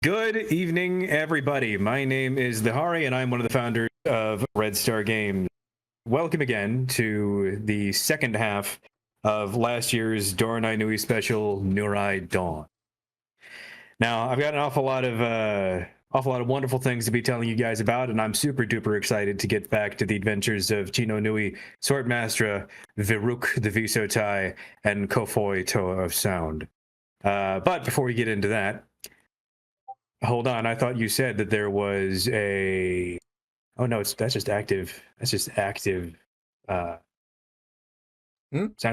Good evening, everybody. My name is Lehari, and I'm one of the founders of Red Star Games. Welcome again to the second half of last year's Doronai Nui special, Nurai Dawn. Now, I've got an awful lot of wonderful things to be telling you guys about, and I'm super duper excited to get back to the adventures of Chino Nui, Swert Mastra, Viruk the Visotai, and Kofoi Toa of Sound. But before we get into that, hold on, I thought you said that there was a... Oh no, that's just active. That's just active sound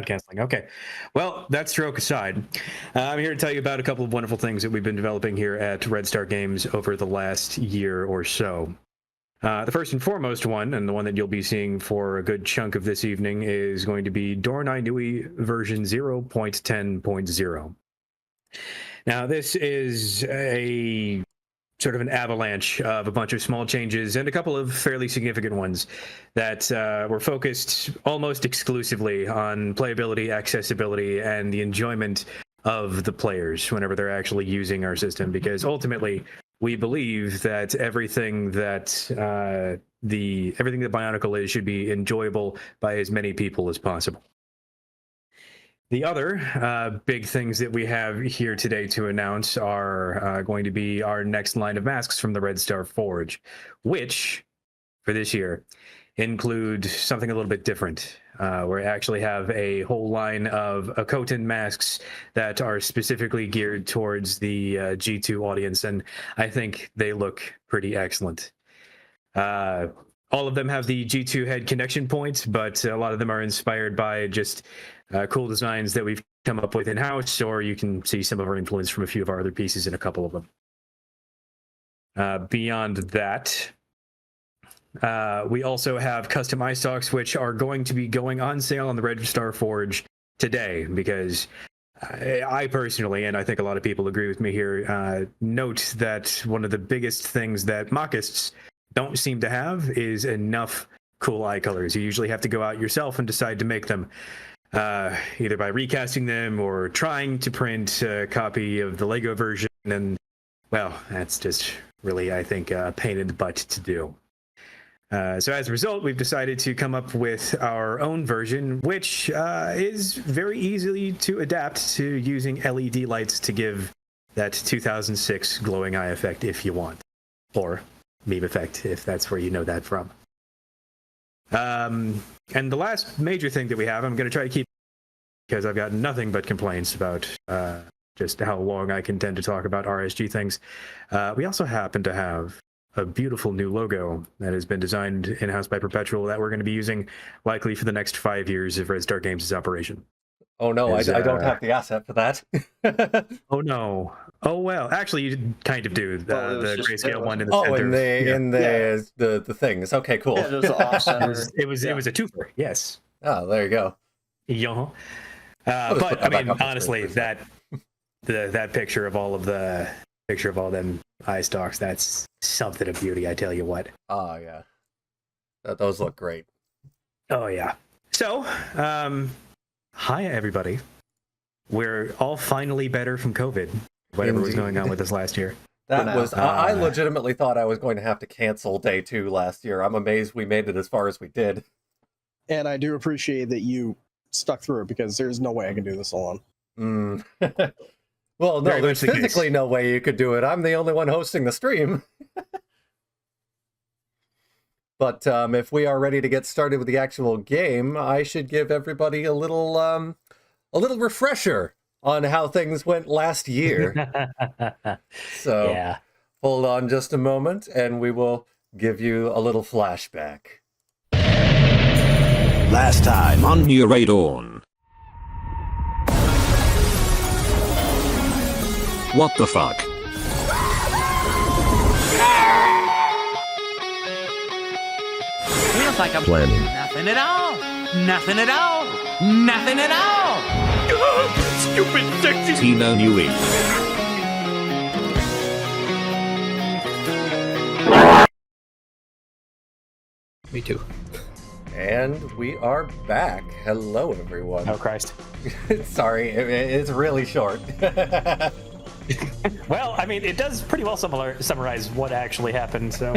canceling. Okay. Well, that stroke aside, I'm here to tell you about a couple of wonderful things that we've been developing here at Red Star Games over the last year or so. The first and foremost one, and the one that you'll be seeing for a good chunk of this evening, is going to be Doronai Nui version 0.10.0. Now, this is a sort of an avalanche of a bunch of small changes and a couple of fairly significant ones that were focused almost exclusively on playability, accessibility, and the enjoyment of the players whenever they're actually using our system. Because ultimately, we believe that everything that BIONICLE is should be enjoyable by as many people as possible. The other big things that we have here today to announce are going to be our next line of masks from the Red Star Forge, which, for this year, include something a little bit different. We actually have a whole line of Akotan masks that are specifically geared towards the G2 audience, and I think they look pretty excellent. All of them have the G2 head connection point, but a lot of them are inspired by just cool designs that we've come up with in-house, or you can see some of our influence from a few of our other pieces in a couple of them. Beyond that, we also have custom eye stalks, which are going to be going on sale on the Red Star Forge today, because I personally, and I think a lot of people agree with me here, note that one of the biggest things that mockists don't seem to have is enough cool eye colors. You usually have to go out yourself and decide to make them, either by recasting them or trying to print a copy of the Lego version, and, well, that's just really, I think, a pain in the butt to do. So as a result, we've decided to come up with our own version, which is very easily to adapt to using LED lights to give that 2006 glowing eye effect if you want, or meme effect if that's where you know that from. And the last major thing that we have, I'm going to try to keep, because I've got nothing but complaints about just how long I can tend to talk about RSG things. We also happen to have a beautiful new logo that has been designed in-house by Perpetual that we're going to be using likely for the next 5 years of Red Star Games' operation. Oh no, I don't have the asset for that. Oh no. Oh well, actually you kind of do. The grayscale one in the center. In the things. Okay, cool. Yeah, it was awesome. it was a twofer. Yes. Oh, there you go. Yeah. But I mean, honestly, that picture of all them eye stalks, that's something of beauty, I tell you what. Oh yeah, those look great. Oh yeah. So, hi everybody. We're all finally better from COVID. Whatever was going on with us last year. That was. I legitimately thought I was going to have to cancel day 2 last year. I'm amazed we made it as far as we did. And I do appreciate that you stuck through it, because there's no way I can do this alone. Well, no, there's physically no way you could do it. I'm the only one hosting the stream. But if we are ready to get started with the actual game, I should give everybody a little refresher on how things went last year. So yeah. Hold on just a moment, and we will give you a little flashback. Last time on Nurai Dawn. What the fuck? Feels like I'm planning. Nothing at all. Nothing at all. Nothing at all. Stupid sexy Chino Nui. Me too. And we are back. Hello, everyone. Oh, Christ. Sorry, it's really short. Well, I mean, it does pretty well summarize what actually happened. So,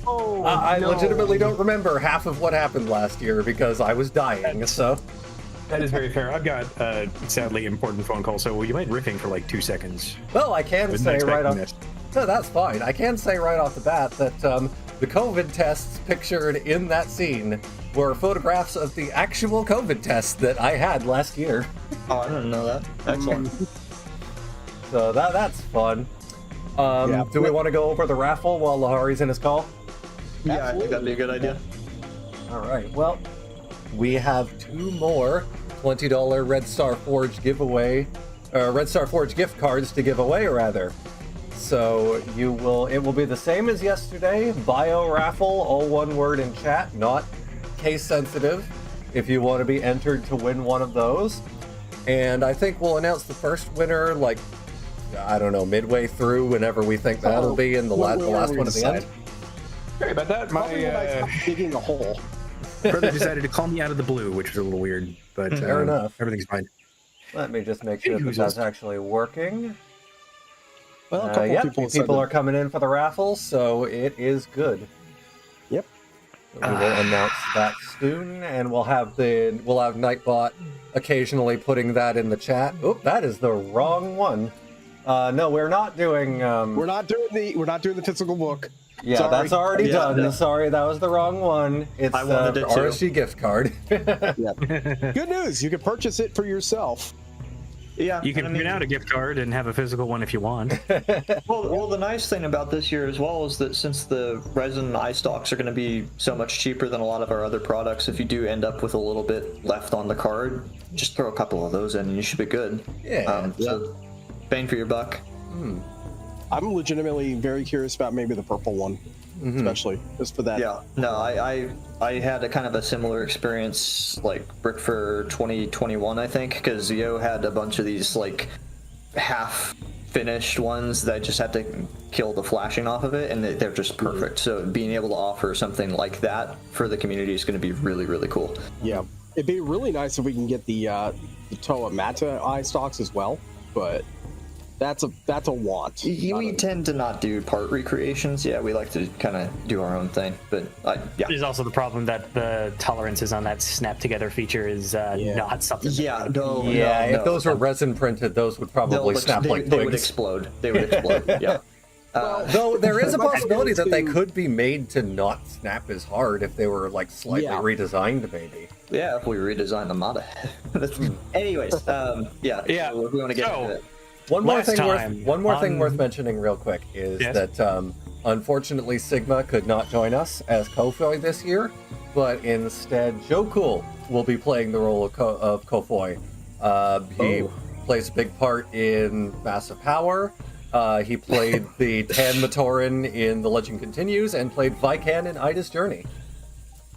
I legitimately don't remember half of what happened last year because I was dying. So that is very fair. I've got a sadly important phone call, so you mind riffing for like 2 seconds? well, I can Wasn't say right expecting off. this. No, that's fine. I can say right off the bat that the COVID tests pictured in that scene were photographs of the actual COVID tests that I had last year. Oh, I didn't know that. Excellent. So that's fun. Do we want to go over the raffle while Lehari's in his call? Yeah, I think that'd be a good idea. All right. Well, we have 2 more $20 Red Star Forge giveaway, Red Star Forge gift cards to give away, rather. So it will be the same as yesterday. Bio raffle, all one word in chat, not case sensitive. If you want to be entered to win one of those, and I think we'll announce the first winner, like, I don't know, midway through, whenever we think that'll be, in the last one at the end. Sorry about that. Probably when I My stopped digging a hole. brother decided to call me out of the blue, which was a little weird, but Fair enough. Everything's fine. Let me just make sure that that's actually working. Well, a couple Yep, people said people that- are coming in for the raffle, so it is good. Yep. We will announce that soon, and we'll have Nightbot occasionally putting that in the chat. Oop, that is the wrong one. No, we're not doing. We're not doing the physical book. Yeah, Sorry. that's already Yeah, done. yeah. Sorry, that was the wrong one. It's I wanted it too. RSG gift card. Good news, you can purchase it for yourself. Yeah, You can and I print mean, out a gift card and have a physical one if you want. Well, the nice thing about this year as well is that since the resin eye stalks are going to be so much cheaper than a lot of our other products, if you do end up with a little bit left on the card, just throw a couple of those in and you should be good. Yeah. So bang for your buck. I'm legitimately very curious about maybe the purple one, especially just for that. Yeah, no, I had a kind of a similar experience like Brick for 2021, I think, because Yo had a bunch of these like half finished ones that just had to kill the flashing off of it, and they're just perfect. So being able to offer something like that for the community is going to be really, really cool. Yeah, it'd be really nice if we can get the Toa Mata eye stalks as well, but that's a want. We tend to not do part recreations. Yeah, we like to kind of do our own thing. But yeah. There's also the problem that the tolerances on that snap together feature is not something. Yeah, no. Yeah, no, if those were resin printed, those would probably snap like they would twigs. explode. They would explode. Yeah. Though there is a possibility that they could be made to not snap as hard if they were like slightly redesigned, maybe. Yeah, if we redesign the Mata. Anyways, yeah. Yeah. So if we want to get into it. One more Last thing time, worth mentioning real quick is Yes? that unfortunately Sigma could not join us as Kofoy this year, but instead Jocool will be playing the role of Kofoy. He plays a big part in Massive Power. He played the Tan Matoran in The Legend Continues and played Vikan in Ida's Journey.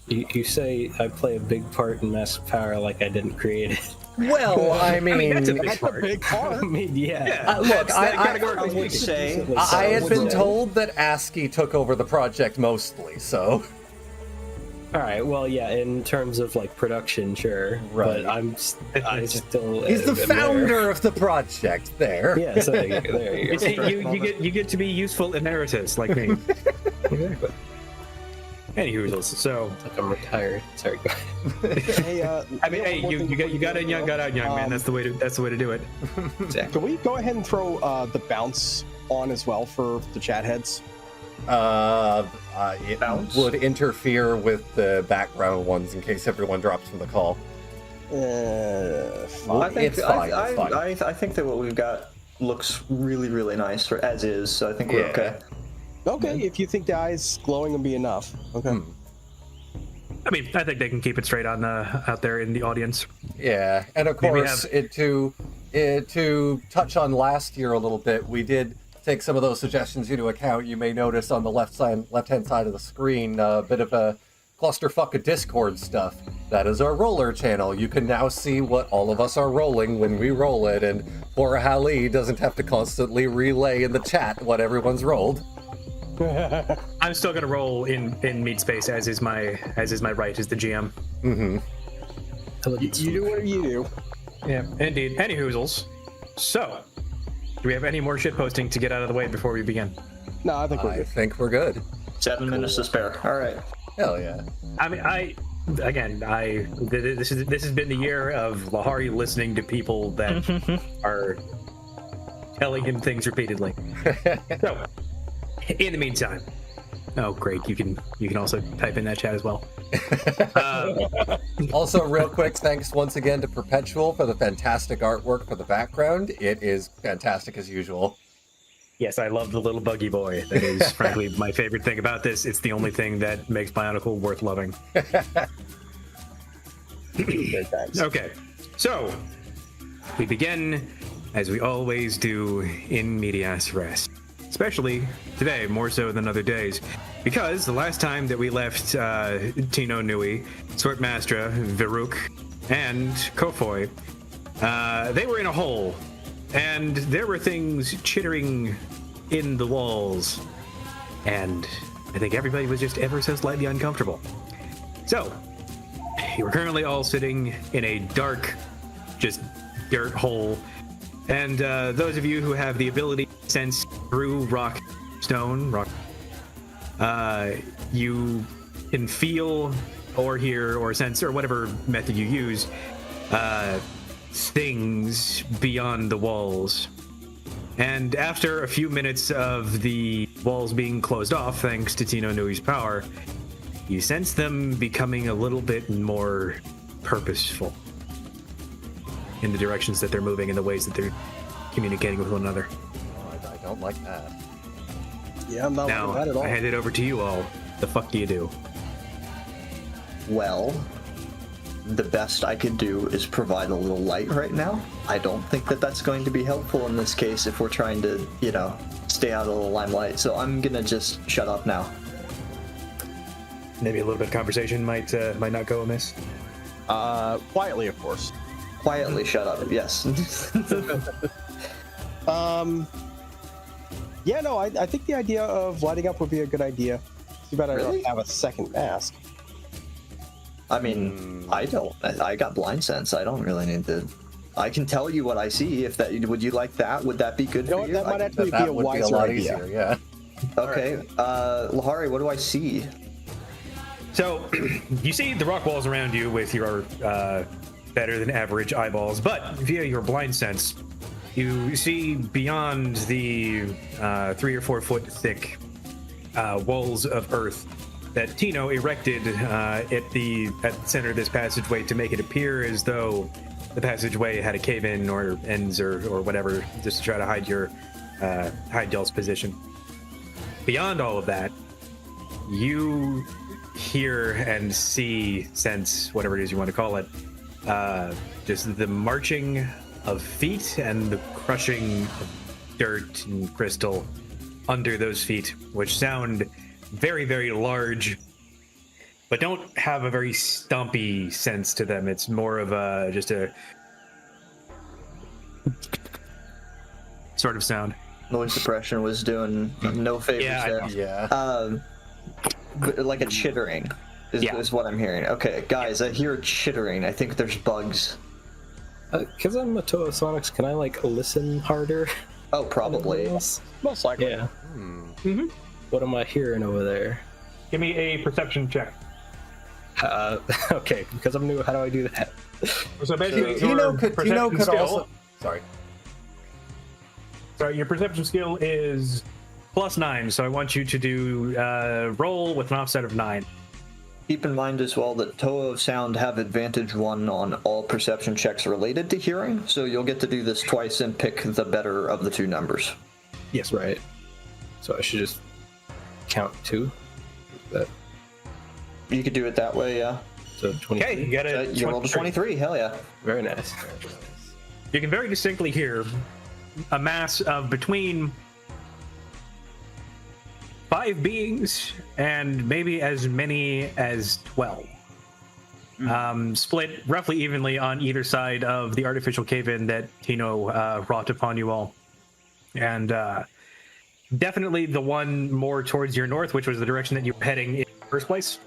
You say I play a big part in Massive Power like I didn't create it. Well, I mean, that's a big That's a big part. I mean, yeah. look, I would say. I had been told that ASCII took over the project mostly, so... All right. Well, yeah. In terms of like production, sure. Right. But I still. He's the am there. founder of the project there. Yeah. So there you You go. see, you get to be useful emeritus like me. Exactly. Anywho, so Like I'm retired. Sorry. Go ahead. Hey, I mean, hey, you got in young, got out young, man. That's the way to do it. Can we go ahead and throw the bounce on as well for the chat heads? It Bounce? would interfere with the background ones in case everyone drops from the call. I think It's fine, it's fine. I think that what we've got looks really, really nice for as is. So I think we're okay. Okay, if you think the eyes glowing will be enough. Okay. I mean, I think they can keep it straight on out there in the audience. Yeah, and of Maybe course, to touch on last year a little bit, we did take some of those suggestions into account. You may notice on the left-hand side of the screen a bit of a clusterfuck of Discord stuff. That is our roller channel. You can now see what all of us are rolling when we roll it, and poor Hallie doesn't have to constantly relay in the chat what everyone's rolled. I'm still gonna roll in meat space as is my right as the GM. You do what you do. Yeah, indeed. Any hoozles. So, Do we have any more shit posting to get out of the way before we begin? No, I think we're I good. think we're good. 7 minutes to spare. All right. Hell yeah. I mean, this has been the year of Lehari listening to people that are telling him things repeatedly. So, in the meantime, oh great, you can also type in that chat as well. Also, real quick, thanks once again to Perpetual for the fantastic artwork for the background. It is fantastic as usual. Yes, I love the little buggy boy. That is, frankly, my favorite thing about this. It's the only thing that makes Bionicle worth loving. Okay, so we begin, as we always do, in medias res. Especially today, more so than other days. Because the last time that we left Tino Nui, Swert Mastra, Varuk, and Kofoy, they were in a hole. And there were things chittering in the walls. And I think everybody was just ever so slightly uncomfortable. So, we're currently all sitting in a dark, just dirt hole. And those of you who have the ability to sense through rock, you can feel or hear or sense or whatever method you use things beyond the walls. And after a few minutes of the walls being closed off, thanks to Tino Nui's power, you sense them becoming a little bit more purposeful in the directions that they're moving and the ways that they're communicating with one another. Oh, I don't like that. Yeah, I'm not Now, liking that at all. I hand it over to you all. The fuck do you do? Well, the best I could do is provide a little light right now. I don't think that that's going to be helpful in this case if we're trying to, stay out of the limelight. So I'm gonna just shut up now. Maybe a little bit of conversation might not go amiss. Quietly, of course. Quietly shut up, yes. Yeah, no, I think the idea of lighting up would be a good idea. You better Really? have a second mask. I mean, I don't. I got blind sense. I don't really need to. I can tell you what I see. If that, would you like that? Would that be good You know for what, you? that might I actually be That a would be a wiser lot idea. easier, yeah. okay. Lehari, what do I see? So, you see the rock walls around you with your better than average eyeballs, but via your blind sense, you see beyond the 3 or 4 foot thick walls of earth that Tino erected at the center of this passageway to make it appear as though the passageway had a cave-in or ends or whatever, just to try to hide y'all's position. Beyond all of that, you hear and see, sense, whatever it is you want to call it, just the marching of feet and the crushing of dirt and crystal under those feet, which sound very, very large, but don't have a very stompy sense to them. It's more of just a sort of sound. Noise suppression was doing no favors Yeah, I there. know. Yeah. But like a chittering is what I'm hearing. Okay, guys, I hear chittering. I think there's bugs. Because I'm a Toa Sonics, can I listen harder? Oh, probably. Most likely. Yeah. What am I hearing over there? Give me a perception check. Okay, because I'm new, how do I do that? So basically, Tino could also. Sorry. Your perception skill is +9, so I want you to do roll with an offset of 9. Keep in mind as well that Toa of Sound have advantage 1 on all perception checks related to hearing, so you'll get to do this twice and pick the better of the 2 numbers. Yes, right. So I should just count 2? That, You could do it that way, yeah. so 20. Okay, you got it. You rolled a 23, hell yeah. Very nice. You can very distinctly hear a mass of between 5 beings and maybe as many as 12. Split roughly evenly on either side of the artificial cave-in that Tino wrought upon you all. And definitely the one more towards your north, which was the direction that you were heading in the first place,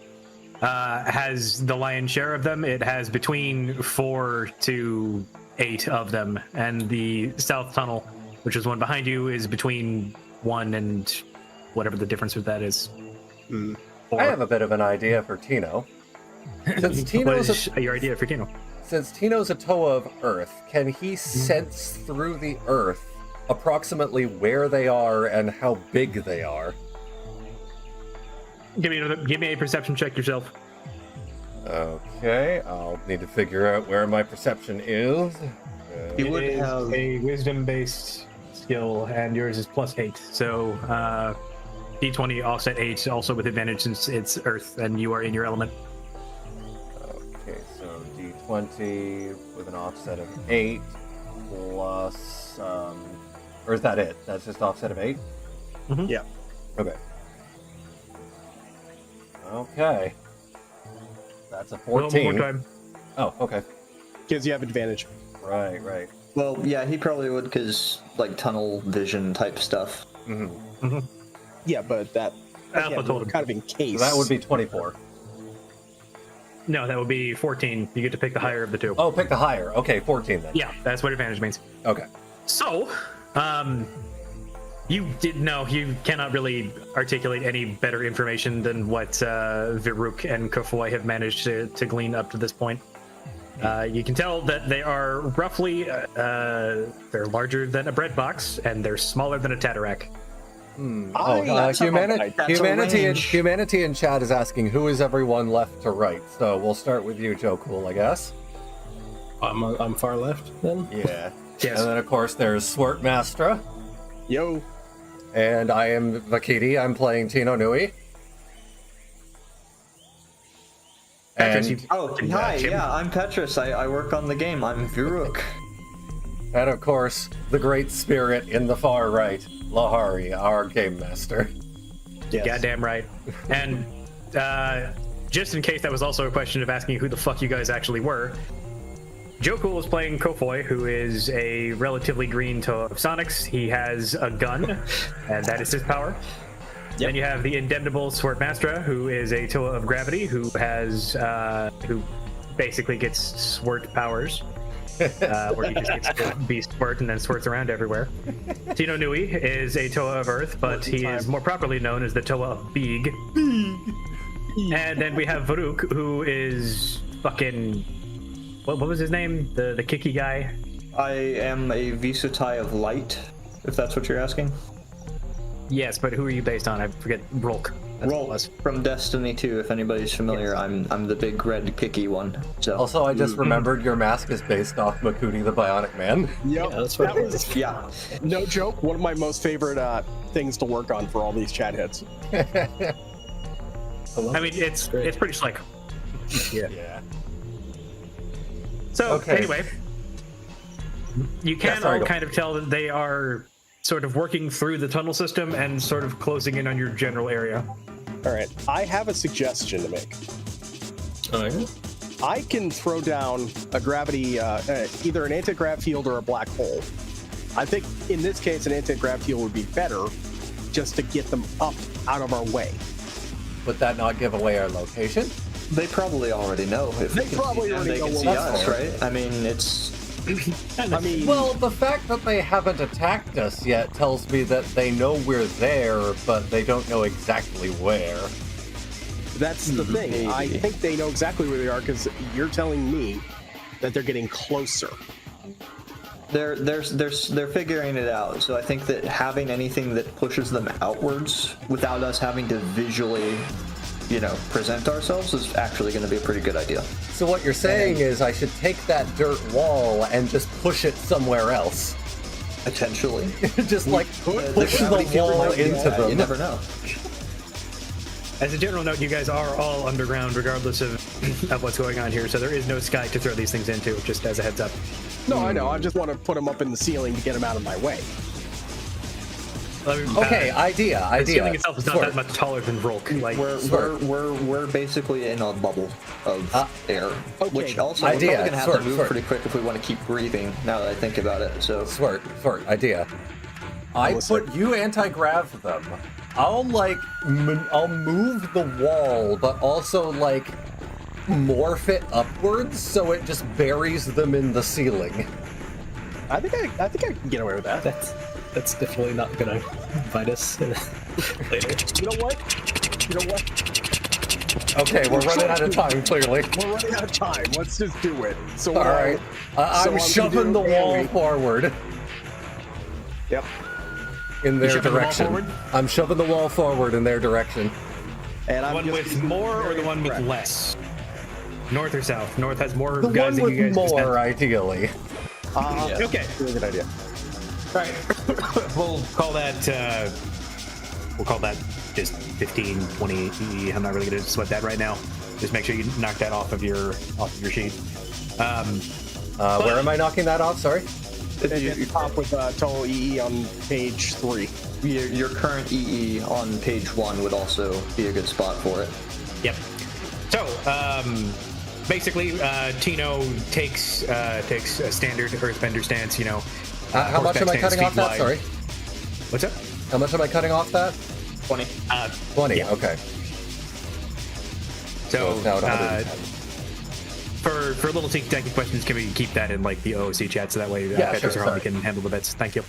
has the lion's share of them. It has between 4 to 8 of them, and the south tunnel which is the one behind you, is between 1 and whatever the difference with that is. I have a bit of an idea for Tino. Since What Tino's is your idea for Tino? Since Tino's a Toa of Earth, can he sense through the Earth approximately where they are and how big they are? Give me a perception check yourself. Okay, I'll need to figure out where my perception is. You would It is have a wisdom-based skill, and yours is +8. So D20 offset 8, also with advantage since it's Earth and you are in your element. Okay, so D20 with an offset of 8 plus, or is that it? That's just offset of 8? Mhm. Yeah. Okay. Okay. That's a 14. One more time. Oh, okay. Because you have advantage. Right, right. well, yeah, he probably would because like tunnel vision type stuff. Mm-hmm. Yeah, but that Alpha again, told him. kind of in case. So that would be 24. No, that would be 14. You get to pick the higher of the two. Oh, pick the higher. Okay, 14 then. Yeah, that's what advantage means. Okay. So, you cannot really articulate any better information than what Viruk and Kofoy have managed to glean up to this point. You can tell that they are roughly, they're larger than a bread box, and they're smaller than a Tatarack. Humanity in chat is asking who is everyone left to right. So we'll start with you, Jocool, I guess. I'm far left then. Yeah. Yes. And then of course there's Swert Mastra, Yo. and I am Vahkiti. I'm playing Tino Nui. Petrus, And, you- Oh, hi, Jim. yeah, I'm Petrus. I work on the game. I'm Viruk. and of course, the great spirit in the far right, Lehari, our game master. Yes. Goddamn right. And just in case that was also a question of asking who the fuck you guys actually were, Jocool is playing Kofoy, who is a relatively green Toa of Sonics. He has a gun, and that is his power. Then you have the indemnable Swert Mastra, who is a Toa of Gravity, who has who basically gets Swert powers, where he just gets to be Swert and then swirts around everywhere. Tino Nui is a Toa of Earth, but he is more properly known as the Toa of Beeg. And then we have Varuk, who is fucking what was his name? The kicky guy. I am a Visutai of Light, if that's what you're asking. Yes, but who are you based on? I forget. Rolk. That's what it Roll was. from Destiny 2, if anybody's familiar. Yes. I'm the big red kicky one. So Also, I just remembered your mask is based off Makudi the Bionic Man. Yep. Yeah, that's right. That was yeah. no joke. One of my most favorite things to work on for all these chat hits. I mean, it's pretty slick. Yeah. So Okay. anyway, you can sorry, all go. kind of tell that they are sort of working through the tunnel system and sort of closing in on your general area. All right. I have a suggestion to make. Oh, yeah? I can throw down a gravity, either an anti-grav field or a black hole. I think in this case, an anti-grav field would be better just to get them up out of our way. Would that not give away our location? They probably already know. If They they can probably see them, already they know can what see we're us, doing. right? I mean, it's I mean, Well, the fact that they haven't attacked us yet tells me that they know we're there, but they don't know exactly where. that's the thing. I think they know exactly where they are because you're telling me that they're getting closer. they're figuring it out. So I think that having anything that pushes them outwards without us having to visually, present ourselves is actually going to be a pretty good idea. So what you're saying is I should take that dirt wall and just push it somewhere else. Potentially. Just like push gravity the field wall might be into bad, them. You never know. As a general note, you guys are all underground, regardless of what's going on here. So there is no sky to throw these things into. Just as a heads up. No, I know. I just want to put them up in the ceiling to get them out of my way. Okay, idea. The ceiling itself is not Swert. that much taller than Volk. Like, We're basically in a bubble of air, which also idea. we're probably gonna have to move Swert. pretty quick if we want to keep breathing. Now that I think about it, so Swert, idea. I put you anti-grav them. I'll I'll move the wall, but also morph it upwards so it just buries them in the ceiling. I think I can get away with that. That's definitely not gonna bite us later. You know what? Okay, we're running out of time, clearly. We're running out of time. Let's just do it. So All right. I'm shoving the wall forward Yep. in their shoving the wall direction. forward? I'm shoving the wall forward in their direction. And The I'm one just with using more or the one with correct. less? North or south? North has more The guys one than you with guys. more, ideally. Okay. Really good idea. All right. We'll call that. We'll call that just 15, 20 EE. I'm not really going to sweat that right now. Just make sure you knock that off of your sheet. Where am I knocking that off? Sorry. You top with total EE on page 3. Your current EE on page 1 would also be a good spot for it. Yep. So, basically, Tino takes a standard Earthbender stance. You know. How much am I horseback cutting stance, off that? feet Sorry. wide. What's up? How much am I cutting off that? 20. 20. Yeah. Okay. So, it's now at 110. for little techie questions, can we keep that in like the OOC chat so that way Yeah, Petrus sure, or Harley sorry. can handle the bits? Thank you.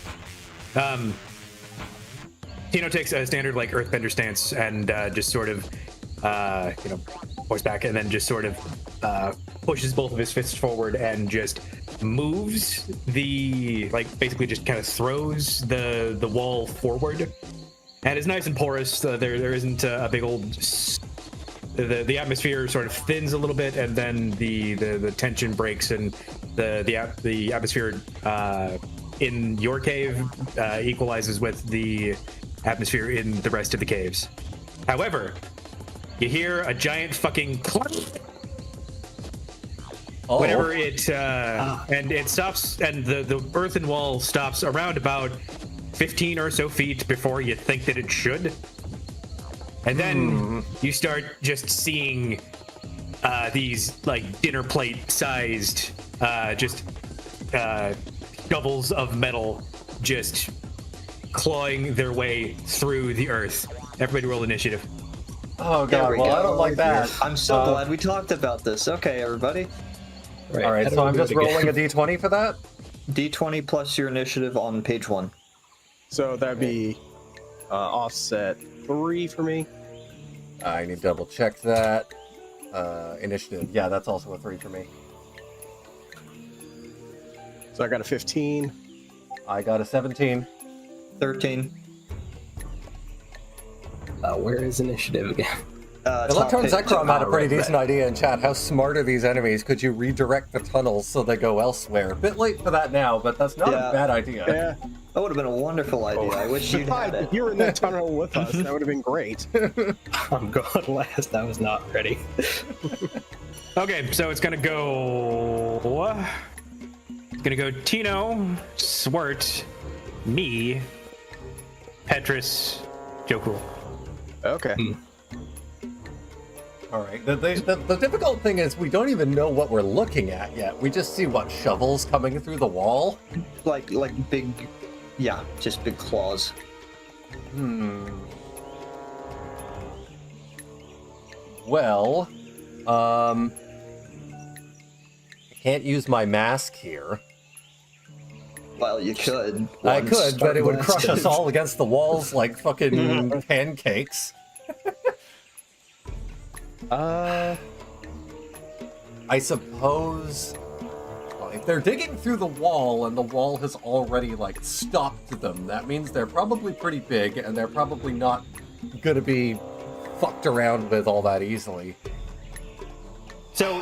Tino takes a standard like Earthbender stance and just sort of, horseback, and then just sort of pushes both of his fists forward and just moves basically just kind of throws the wall forward. And it's nice and porous. There isn't a big old. The atmosphere sort of thins a little bit, and then the tension breaks, and the atmosphere in your cave equalizes with the atmosphere in the rest of the caves. However, you hear a giant fucking clunk whenever it and it stops, and the earthen wall stops around about 15 or so feet before you think that it should. And then you start just seeing these like dinner plate sized shovels of metal just clawing their way through the earth. Everybody roll initiative. Oh There god, we well go. I don't like that. I'm so glad we talked about this. Okay, everybody. All right, so I'm just rolling a d20 for that. D20 plus your initiative on page 1. So that'd be offset 3 for me. I need to double check that. Initiative, yeah, that's also a 3 for me. So I got a 15. I got a 17. 13. Where is initiative again? Electron top page. Zekrom had a pretty right, decent idea in chat. How smart are these enemies? Could you redirect the tunnels so they go elsewhere? A bit late for that now, but that's not Yeah. a bad idea. Yeah. That would have been a wonderful idea. I wish you'd had If it. you were in that tunnel with us, that would have been great. I'm going last. I was not ready. Okay, so it's gonna go. It's gonna go Tino, Swert, me, Petrus, Jocool. Okay. All right. The difficult thing is we don't even know what we're looking at yet. We just see what shovels coming through the wall. Like big, yeah, just big claws. Well, I can't use my mask here. Well, you could. I Once could, but it would Starblast crush us is- all against the walls like fucking pancakes. I suppose well, if they're digging through the wall and the wall has already like stopped them, that means they're probably pretty big and they're probably not gonna be fucked around with all that easily. So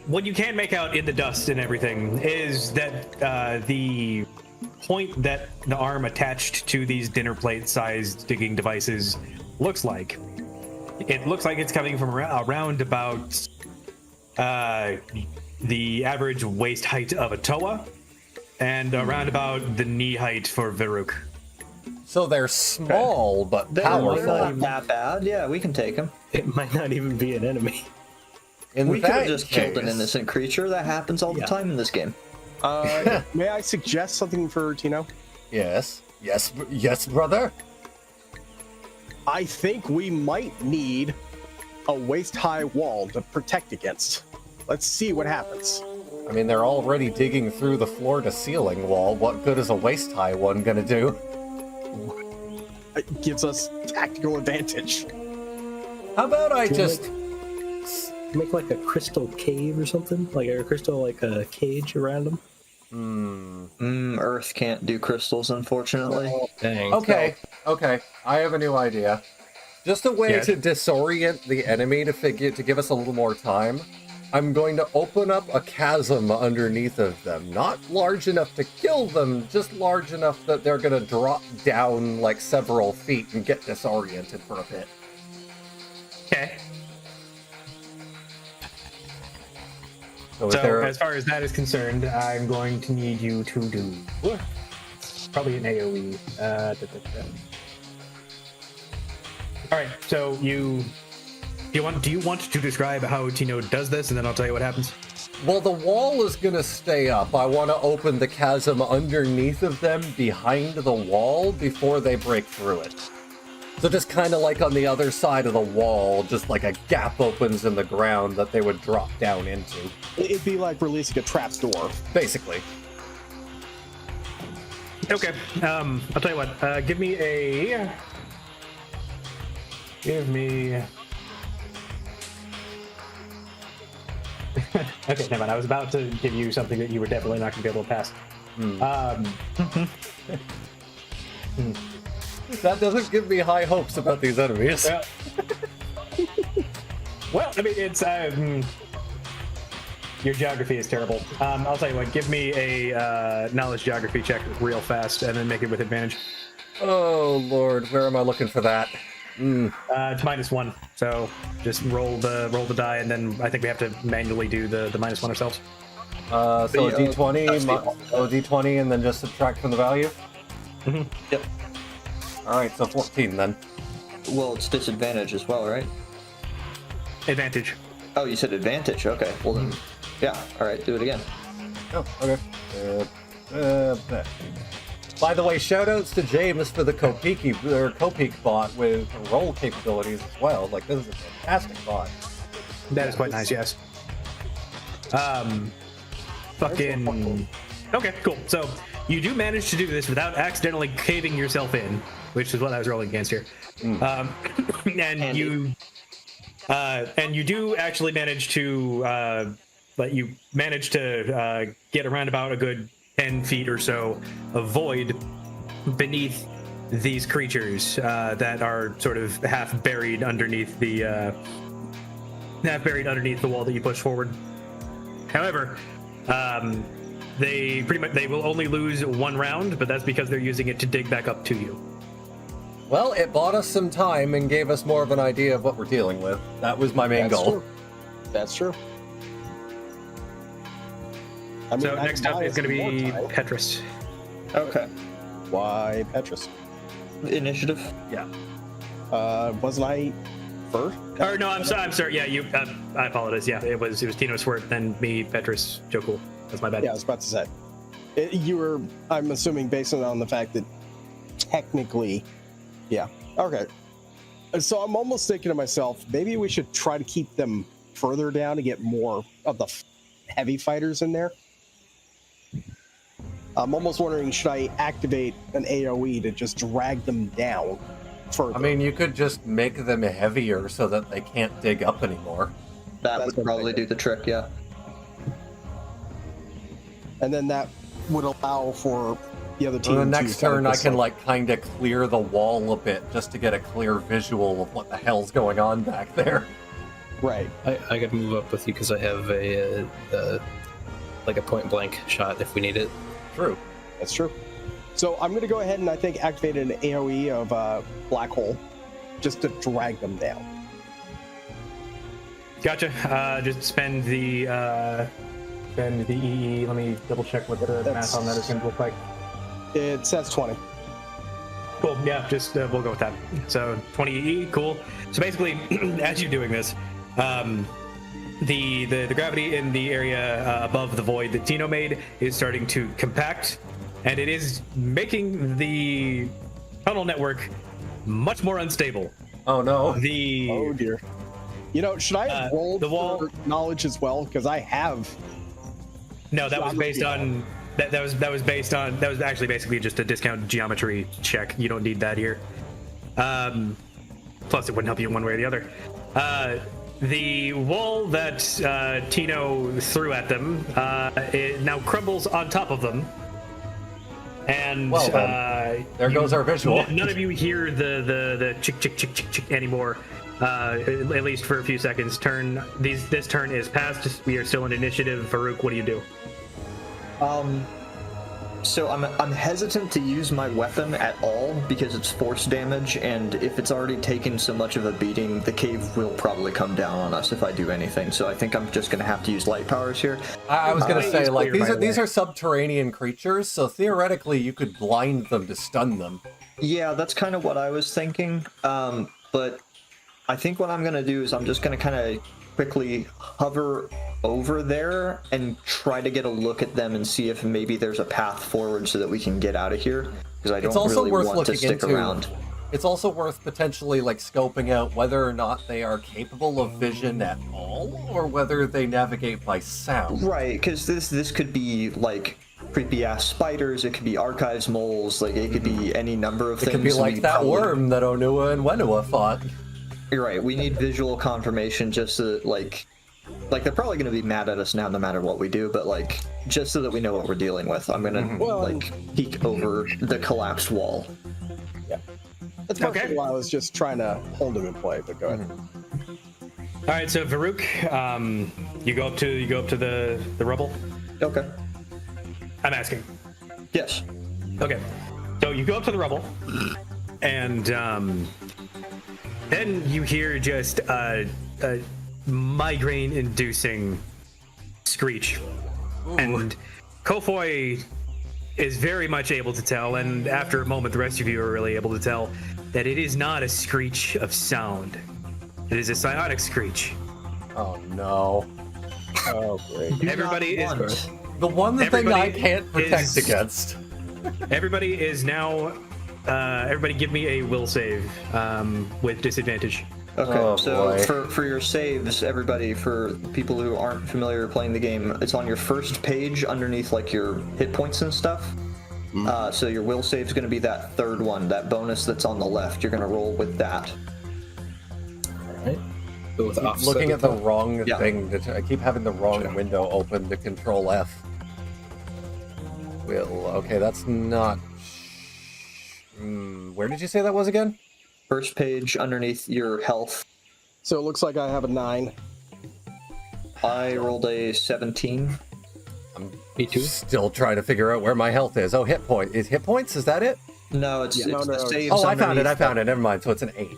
what you can make out in the dust and everything is that the point that the arm attached to these dinner plate sized digging devices looks like. It looks like it's coming from around about the average waist height of a Toa and around about the knee height for Varuk. So they're small but They're powerful. not that bad. Yeah, we can take them. It might not even be an enemy. In We could have that just killed an case- innocent creature. That happens all the Yeah. time in this game. May I suggest something for Tino? Yes, brother. I think we might need a waist-high wall to protect against. Let's see what happens. I mean, they're already digging through the floor-to-ceiling wall. What good is a waist-high one gonna do? It gives us tactical advantage. How about I just... Make like a crystal cave or something? Like a crystal, like a cage around them? Earth can't do crystals, unfortunately. Dang. Okay, okay. I have a new idea. Just a way to disorient the enemy to give us a little more time. I'm going to open up a chasm underneath of them. Not large enough to kill them, just large enough that they're going to drop down like several feet and get disoriented for a bit. Okay. So as far as that is concerned, I'm going to need you to do probably an AoE. All right. So do you want to describe how Tino does this, and then I'll tell you what happens? Well, the wall is going to stay up. I want to open the chasm underneath of them behind the wall before they break through it. So just kind of like on the other side of the wall, just like a gap opens in the ground that they would drop down into. It'd be like releasing a trapdoor. Basically. Okay. I'll tell you what. Give me. Okay, never mind. I was about to give you something that you were definitely not going to be able to pass. That doesn't give me high hopes about these enemies. Well, I mean, it's your geography is terrible. I'll tell you what. Give me a knowledge geography check real fast, and then make it with advantage. Oh Lord, where am I looking for that? It's -1, so just roll the die, and then I think we have to manually do the -1 ourselves. So a d20, d20, and then just subtract from the value. Yep. All right, so 14 then. Well, it's disadvantage as well, right? Advantage. Oh, you said advantage. Okay. Well then, yeah. All right, do it again. Oh, okay. By the way, shoutouts to James for the Copeak bot with roll capabilities as well. Like, this is a fantastic bot. That is quite nice. Yes. Fucking. Okay, cool. So you do manage to do this without accidentally caving yourself in, which is what I was rolling against here. And you do actually manage to, get around about a good 10 feet or so of void beneath these creatures that are sort of half buried underneath the wall that you push forward. However, they will only lose one round, but that's because they're using it to dig back up to you. Well, it bought us some time and gave us more of an idea of what we're dealing with. That was my main goal. True. That's true. I mean, So next up is going to be Petrus. Okay. Why Petrus? Initiative. Yeah. Wasn't I first? Or no, I'm sorry. Yeah, you. I apologize. Yeah, it was Tino, Swert, then me, Petrus, Jocool. That's my bad. Yeah, I was about to say. You were, I'm assuming, based on the fact that technically, yeah. Okay. So I'm almost thinking to myself, maybe we should try to keep them further down to get more of the heavy fighters in there. I'm almost wondering, should I activate an AoE to just drag them down further? I mean, you could just make them heavier so that they can't dig up anymore. That That's would what I probably did. do the trick. Yeah. And then that would allow for the other team On the to next kind of turn, I just, can kind of clear the wall a bit just to get a clear visual of what the hell's going on back there. Right. I could move up with you because I have a point blank shot if we need it. True. That's true. So I'm going to go ahead and I think activate an AoE of Black Hole just to drag them down. Gotcha. Just spend the EE. Let me double check what the math on that is going to look like. It says 20. Cool. Yeah, just we'll go with that. So 20 EE. Cool. So basically, as you're doing this, the gravity in the area above the void that Tino made is starting to compact, and it is making the tunnel network much more unstable. Oh no. Oh dear. You know, should I have rolled the wall for knowledge as well? Because I have No, that was based Geometry. on that was actually basically just a discount geometry check. You don't need that here. Plus, it wouldn't help you one way or the other. The wall that Tino threw at them it now crumbles on top of them. And Well, then, there goes our visual. None of you hear the chick chick chick chick chick anymore. At least for a few seconds. This turn is passed. We are still in initiative. Farouk, what do you do? So I'm hesitant to use my weapon at all because it's force damage, and if it's already taken so much of a beating, the cave will probably come down on us if I do anything. So I think I'm just gonna have to use light powers here. I was gonna say, like, clear, these are subterranean creatures, so theoretically you could blind them to stun them. Yeah, that's kind of what I was thinking. But I think what I'm gonna do is I'm just gonna kind of quickly hover over there and try to get a look at them and see if maybe there's a path forward so that we can get out of here, because I don't really want to stick around. It's also worth potentially like scoping out whether or not they are capable of vision at all, or whether they navigate by sound. Right, because this could be like creepy ass spiders, it could be archives moles, like it could be any number of It things. could be like that worm that Onua and Wenua fought. You're right, we need visual confirmation just so that like they're probably going to be mad at us now no matter what we do, but like just so that we know what we're dealing with, I'm going to peek over the collapsed wall. Yeah. That's partially why I was just trying to hold him in play, but go ahead. All right, so Farouk, you go up to the rubble. Okay. I'm asking. Yes. Okay. So you go up to the rubble, and then you hear just a migraine-inducing screech. Ooh. And Kofoy is very much able to tell, and after a moment, the rest of you are really able to tell that it is not a screech of sound. It is a psionic screech. Oh no. Oh, great. Everybody is The one thing I Everybody can't protect is- against. Everybody is now. Everybody, give me a will save with disadvantage. Okay, Oh, so boy. for your saves, everybody, for people who aren't familiar playing the game, it's on your first page underneath like your hit points and stuff. So your will save is going to be that third one, that bonus that's on the left. You're going to roll with that. Alright. Go with offset. Looking at the wrong Yeah. thing. I keep having the wrong window open to Control F. Okay, that's not. Where did you say that was again? First page underneath your health. So it looks like I have a 9. I rolled a 17. Me too. Still trying to figure out where my health is. Oh, hit point. Is hit points? Is that it? No, it's No, the no, saves. Oh, I found it. underneath Never mind. So it's an 8.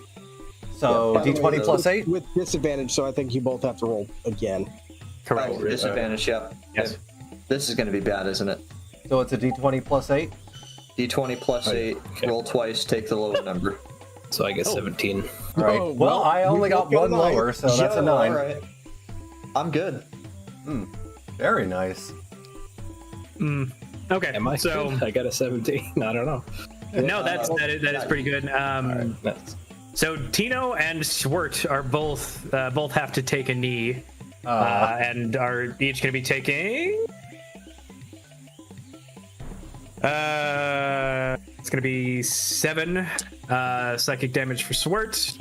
So By the D20 way, plus 8? With disadvantage, so I think you both have to roll again. Correct. Oh, disadvantage, yeah. Yes. This is going to be bad, isn't it? So it's a D20 plus 8? D20 plus 8, roll twice, take the lower number. So I get 17. All right. Oh, well, I only got one lower, so that's a 9. All right. I'm good. Very nice. Okay. Am I so? good? I got a 17. I don't know. No, that is pretty good. That's, So Tino and Swert are both have to take a knee, and are each going to be taking. It's going to be 7 psychic damage for Swert,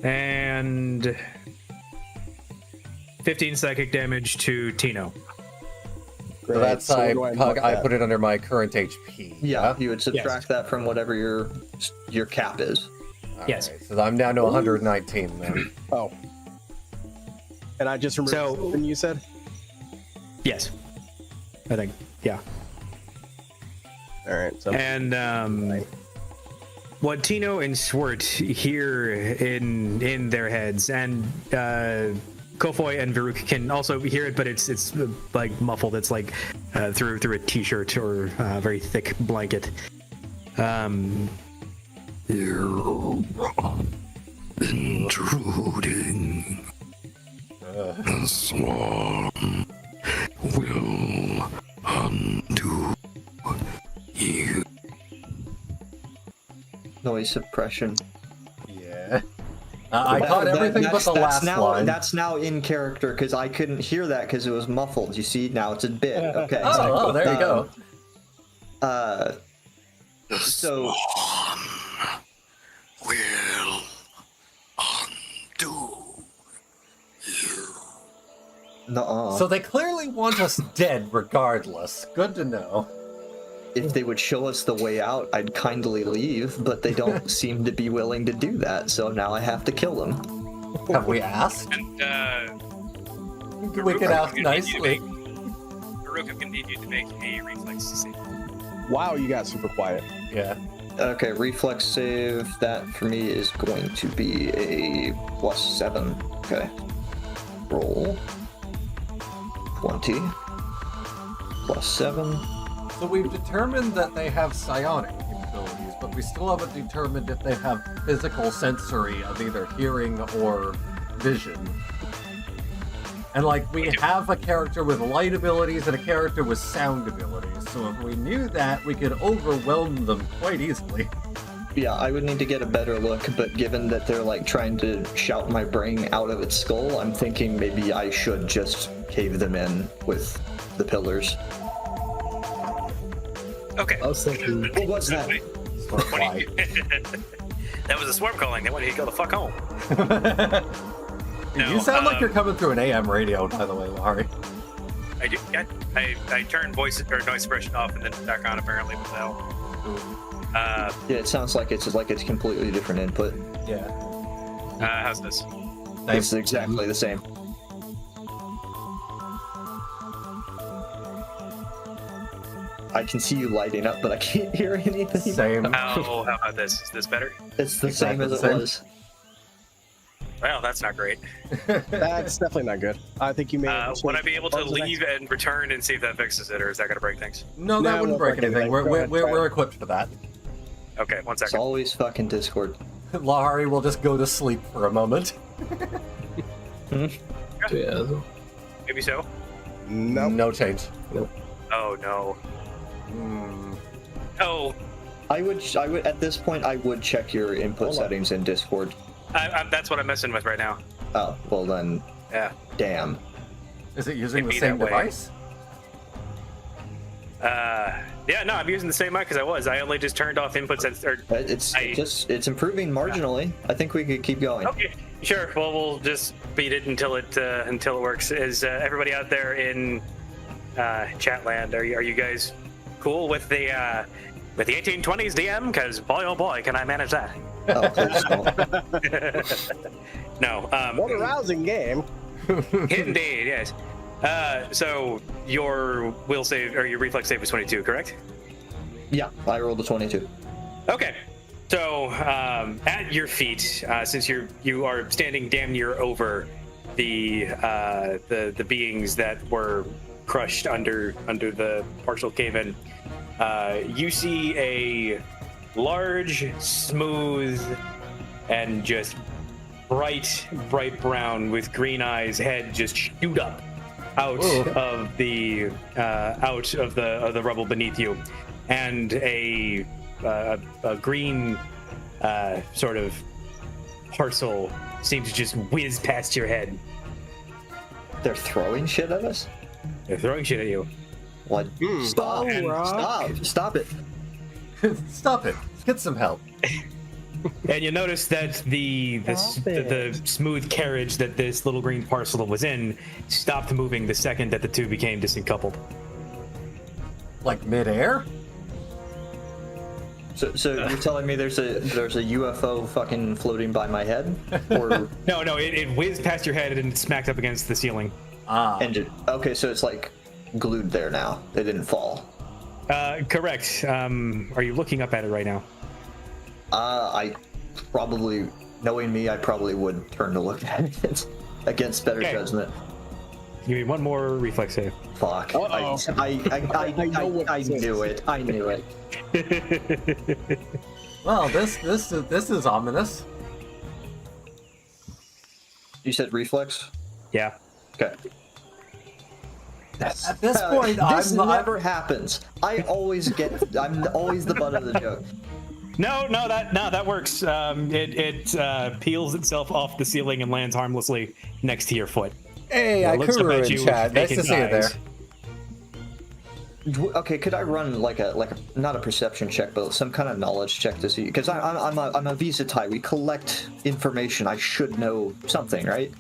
and 15 psychic damage to Tino. So that's So we're going with I that. put it under my current HP. Yeah, you would subtract that from whatever your cap is. All Yes. right, so I'm down to 119 then. Oh. And I just remembered So- something you said? Yes, I think. Yeah. All right. So And what Tino and Swert hear in their heads, and Kofoy and Varuk can also hear it, but it's like muffled. It's like through a t-shirt or a very thick blanket. You're intruding. The swarm will undo you. Noise suppression. Yeah. I caught everything but the last line. That's now in character because I couldn't hear that because it was muffled. You see, now it's a bit. Okay. Oh, there you go. So will undo you. nuh-uh. So they clearly want us dead regardless. Good to know. If they would show us the way out, I'd kindly leave, but they don't seem to be willing to do that, so now I have to kill them. Have we asked? And We could ask nicely. Baruch can need you to make a reflex save. Wow, you got super quiet. Yeah. Okay, reflex save, that for me is going to be a +7. Okay. Roll. 20. +7. So we've determined that they have psionic capabilities, but we still haven't determined if they have physical sensory of either hearing or vision. And like, we have a character with light abilities and a character with sound abilities, so if we knew that, we could overwhelm them quite easily. Yeah, I would need to get a better look, but given that they're like trying to shout my brain out of its skull, I'm thinking maybe I should just cave them in with the pillars. Okay. I was thinking, What was that? That was a swarm calling. They wanted you to go the fuck home. You sound like you're coming through an AM radio, by the way, Lehari. I do. Yeah, I turned voice or noise suppression off and then back on. Apparently, with that. Yeah, it sounds like it's completely different input. Yeah. How's this? It's exactly the same. I can see you lighting up, but I can't hear anything. Same. How about this? Is this better? It's the Exactly same as the it same. was. Well, that's not great. That's definitely not good. I think you may. Would I be able to leave and return and see if that fixes it, or is that going to break things? No, that No, wouldn't won't break break anything. anything. We're, Go we're, ahead, we're, try we're it. equipped for that. Okay, 1 It's second. always fucking Discord. Lahari will just go to sleep for a moment. yeah. Maybe so. No. No change. Oh no. Hmm. Oh, I would at this point I would check your input Hold on. settings in Discord. that's what I'm messing with right now. Oh, well then, Yeah. damn. Is it using It'd the be same that way. device? Yeah, no, I'm using the same mic as I was. I only just turned off input sensor. It's improving marginally. I think we could keep going. Okay, sure. Well, we'll just beat it until it works. Is everybody out there in Chatland? Are you guys cool with the 1820s DM? Because boy, oh boy, can I manage that? Oh, please don't. No. What a rousing game. Indeed, yes. So your will save or your reflex save was 22, correct? Yeah, I rolled a 22. Okay. So at your feet, since you are standing damn near over the beings that were crushed under the partial cave-in, you see a large, smooth, and just bright brown with green eyes head just shoot up out of the rubble beneath you, and a green sort of parcel seems to just whiz past your head. They're throwing shit at us? They're throwing shit at you. What? Stop. Stop it. Stop it. Get some help. And you notice that the smooth carriage that this little green parcel was in stopped moving the second that the two became disencoupled. Like midair? So you're telling me there's a UFO fucking floating by my head? Or No, it whizzed past your head and smacked up against the ceiling. okay, so it's like glued there now. It didn't fall. Correct. Are you looking up at it right now? I probably, knowing me, I probably would turn to look at it against better Okay. judgment. Give me one more reflex save. Fuck. Uh-oh. I knew it. I knew it. Well, this is ominous. You said reflex? Yeah. Okay. At this point, this I'm never happens. I'm always the butt of the joke. No, that works. It peels itself off the ceiling and lands harmlessly next to your foot. Hey, Looks up Ikuru at in you chat. with Nice to vacant see you there. eyes. Okay, could I run like a not a perception check, but some kind of knowledge check to see? Because I'm a Vahkiti. We collect information. I should know something, right?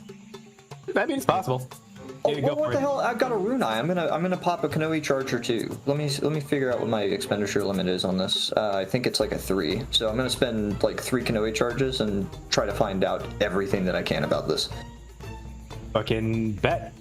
I mean, it's possible. Oh, Go what for the it. hell? I've got a Runai. I'm gonna pop a Kanoe charger too. Let me figure out what my expenditure limit is on this. I think it's like a 3. So I'm gonna spend like 3 Kanoe charges and try to find out everything that I can about this. Fucking bet.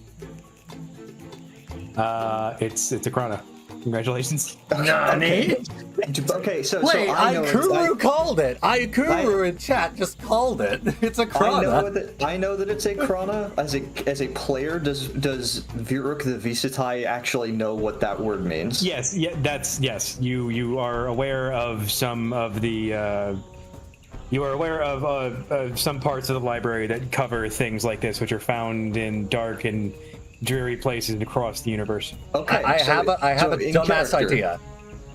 It's a Chrono. Congratulations. Okay, so Wait, I know Ikuru called it. Ikuru in chat just called it. It's a Krana. I know that it's a Krana. As a player, does Viruk the Vahkiti actually know what that word means? Yes, yes. You are aware of some of the. You are aware of some parts of the library that cover things like this, which are found in dark and dreary places across the universe. Okay, I have a dumbass idea.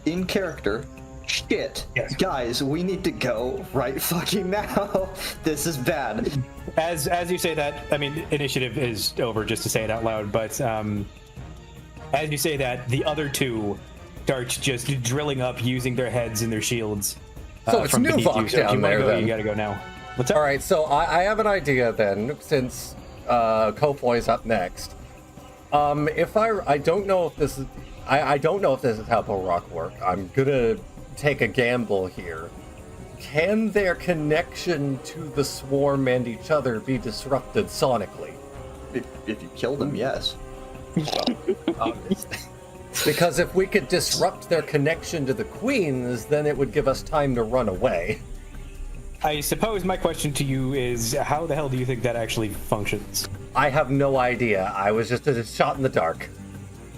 In character, shit, Yes. guys, we need to go right fucking now. This is bad. As you say that, I mean, initiative is over, just to say it out loud. But as you say that, the other two start just drilling up, using their heads and their shields. So it's from new beneath you. Vahk So if down you wanna there, go, then. you gotta go now. What's up? All right, so I have an idea then, since Kofoi's up next. If I don't know if this is I don't know if this is how Borok work. I'm gonna take a gamble here. Can their connection to the swarm and each other be disrupted sonically? If you kill them, yes. Because if we could disrupt their connection to the queens, then it would give us time to run away. I suppose my question to you is, how the hell do you think that actually functions? I have no idea. I was just a shot in the dark.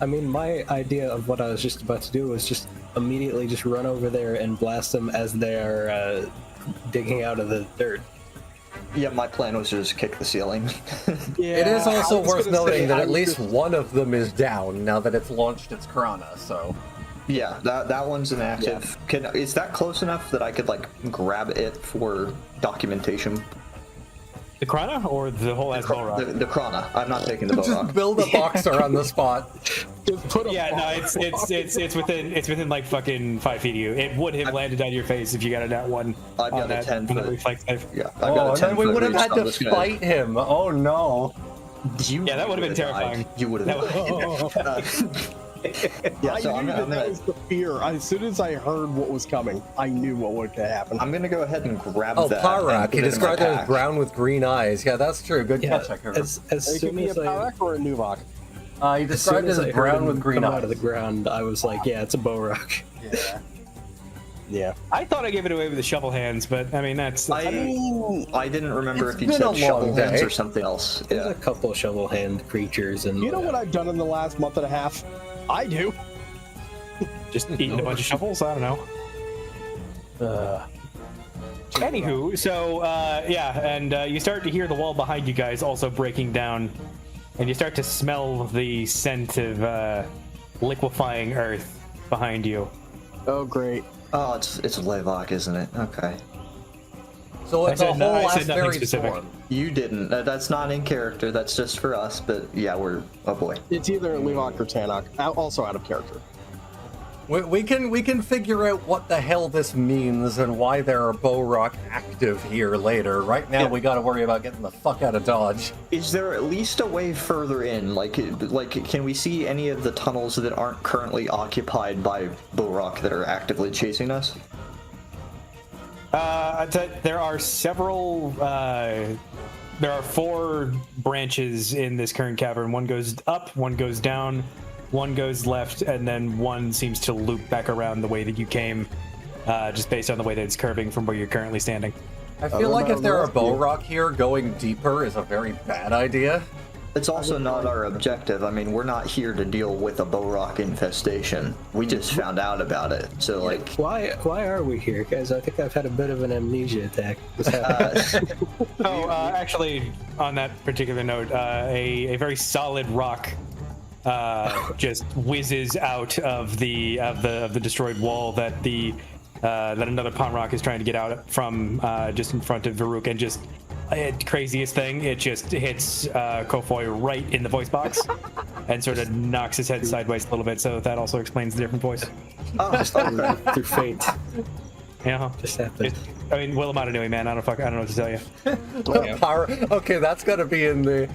I mean, my idea of what I was just about to do was just immediately just run over there and blast them as they're digging out of the dirt. Yeah, my plan was to just kick the ceiling. Yeah, It is also I was worth gonna noting say, that I at was least just- one of them is down now that it's launched its Krana, so... Yeah, that one's inactive. Is that close enough that I could like grab it for documentation? The Krana or the whole ass ball rock? The Krana. I'm not taking the bow Just rock. build a boxer on the spot. Just put a Yeah, no, it's within like fucking 5 feet of you. It would have landed on your face if you got a nat 1 I've on got a that 10 on that foot. reflex save. Yeah, I've got Oh, a and 10 then we foot would have reach, had so to I'm just gonna- fight him. Oh no. You Yeah, that would have been would've terrifying. died. You would That have. Yeah, I so knew I'm that gonna was the fear. As soon as I heard what was coming, I knew what would happen. I'm gonna go ahead and grab Oh, that. Parak. and He put it in my described it as pack. brown with green eyes. Yeah, that's true. Good Yeah, catch, Ikuru. as It soon could be a as I, Parak or a Nuvok. He as described soon it as as I brown heard with him green come eyes. out of the ground, I was like, yeah, it's a bow rock. Yeah. Yeah. I thought I gave it away with the shovel hands, but I mean that's I didn't remember It's if you been a said shovel long hands day. or something else. There's Yeah. a couple shovel hand creatures and You know what I've done in the last month and a half? I do. just eating a bunch of shovels. I don't know. Anywho, so yeah, and you start to hear the wall behind you guys also breaking down, and you start to smell the scent of liquefying earth behind you. Oh, great. Oh, it's Levok, isn't it? Okay. So it's a I said no- whole I said ass nothing berry specific. storm. You didn't. That's not in character. That's just for us. But yeah, we're. Oh boy. It's either Levok or Tannock. Also out of character. We can figure out what the hell this means and why there are Borok active here later. Right now, Yeah. we got to worry about getting the fuck out of Dodge. Is there at least a way further in? Like, can we see any of the tunnels that aren't currently occupied by Borok that are actively chasing us? There are several. There are 4 branches in this current cavern. One goes up, one goes down, one goes left, and then one seems to loop back around the way that you came, just based on the way that it's curving from where you're currently standing. I feel like if there are rescue. Borok here, going deeper is a very bad idea. It's also not our objective. I mean, we're not here to deal with a Borok infestation. We just found out about it. So, like, Why are we here, guys? I think I've had a bit of an amnesia attack. What's happening? Oh, actually, on that particular note, a very solid rock just whizzes out of the destroyed wall that the that another pond rock is trying to get out from just in front of Varuk, and just craziest thing, it just hits Kofoy right in the voice box and sort of knocks his head sideways a little bit, so that also explains the different voice. Through fate. Yeah, Just happened. I mean, Doronai Nui, man, I don't know what to tell you. Okay, that's got to be in the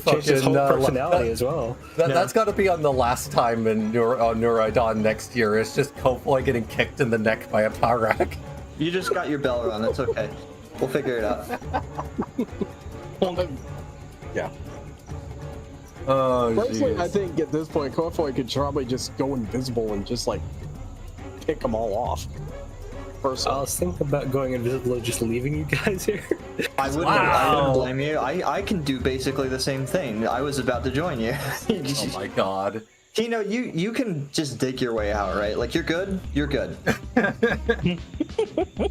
Changed his fucking whole personality as well. That's got to be on the last time in Nurai Dawn next year. It's just Kofoy getting kicked in the neck by a Parak. You just got your bell rung. It's okay. We'll figure it out. Yeah. Oh, Personally, jeez. I think at this point, Kofoy could probably just go invisible and just like pick them all off. I Personally. was thinking about going invisible and just leaving you guys here. I wouldn't blame you. I can do basically the same thing. I was about to join you. Oh my god. Tino, you can just dig your way out, right? Like, you're good? You're good.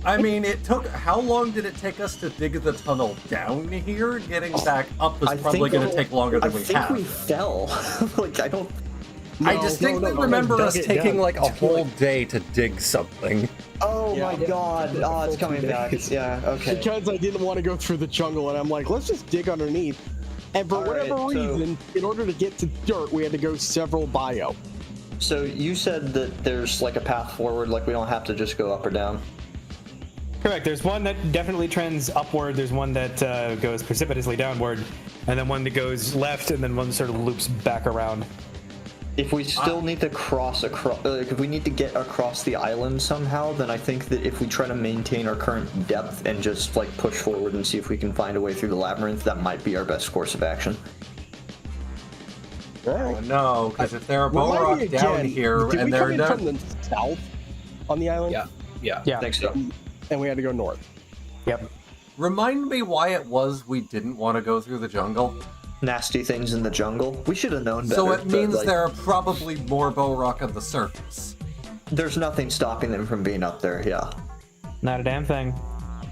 I mean, how long did it take us to dig the tunnel down here? Getting back up was probably going to take longer than we have. I think we fell. Like, I don't... I distinctly remember dug us it taking down. like a whole day to dig something. Oh my god. Oh, it's coming back. Yeah, okay. Because I didn't want to go through the jungle, and I'm like, let's just dig underneath. And for whatever reason, in order to get to dirt, we had to go several bio. So you said that there's like a path forward, like we don't have to just go up or down. Correct. There's one that definitely trends upward. There's one that goes precipitously downward, and then one that goes left, and then one sort of loops back around. If we still need to if we need to get across the island somehow, then I think that if we try to maintain our current depth and just like push forward and see if we can find a way through the labyrinth, that might be our best course of action. Oh no, because if there are Borak down here did and we they're come in down... from the south on the island? Yeah. I think so. And we had to go north. Yep. Remind me why it was we didn't want to go through the jungle. Nasty things in the jungle. We should have known better. So it means like, there are probably more Borak on the surface. there's nothing stopping them from being up there. Yeah. Not a damn thing.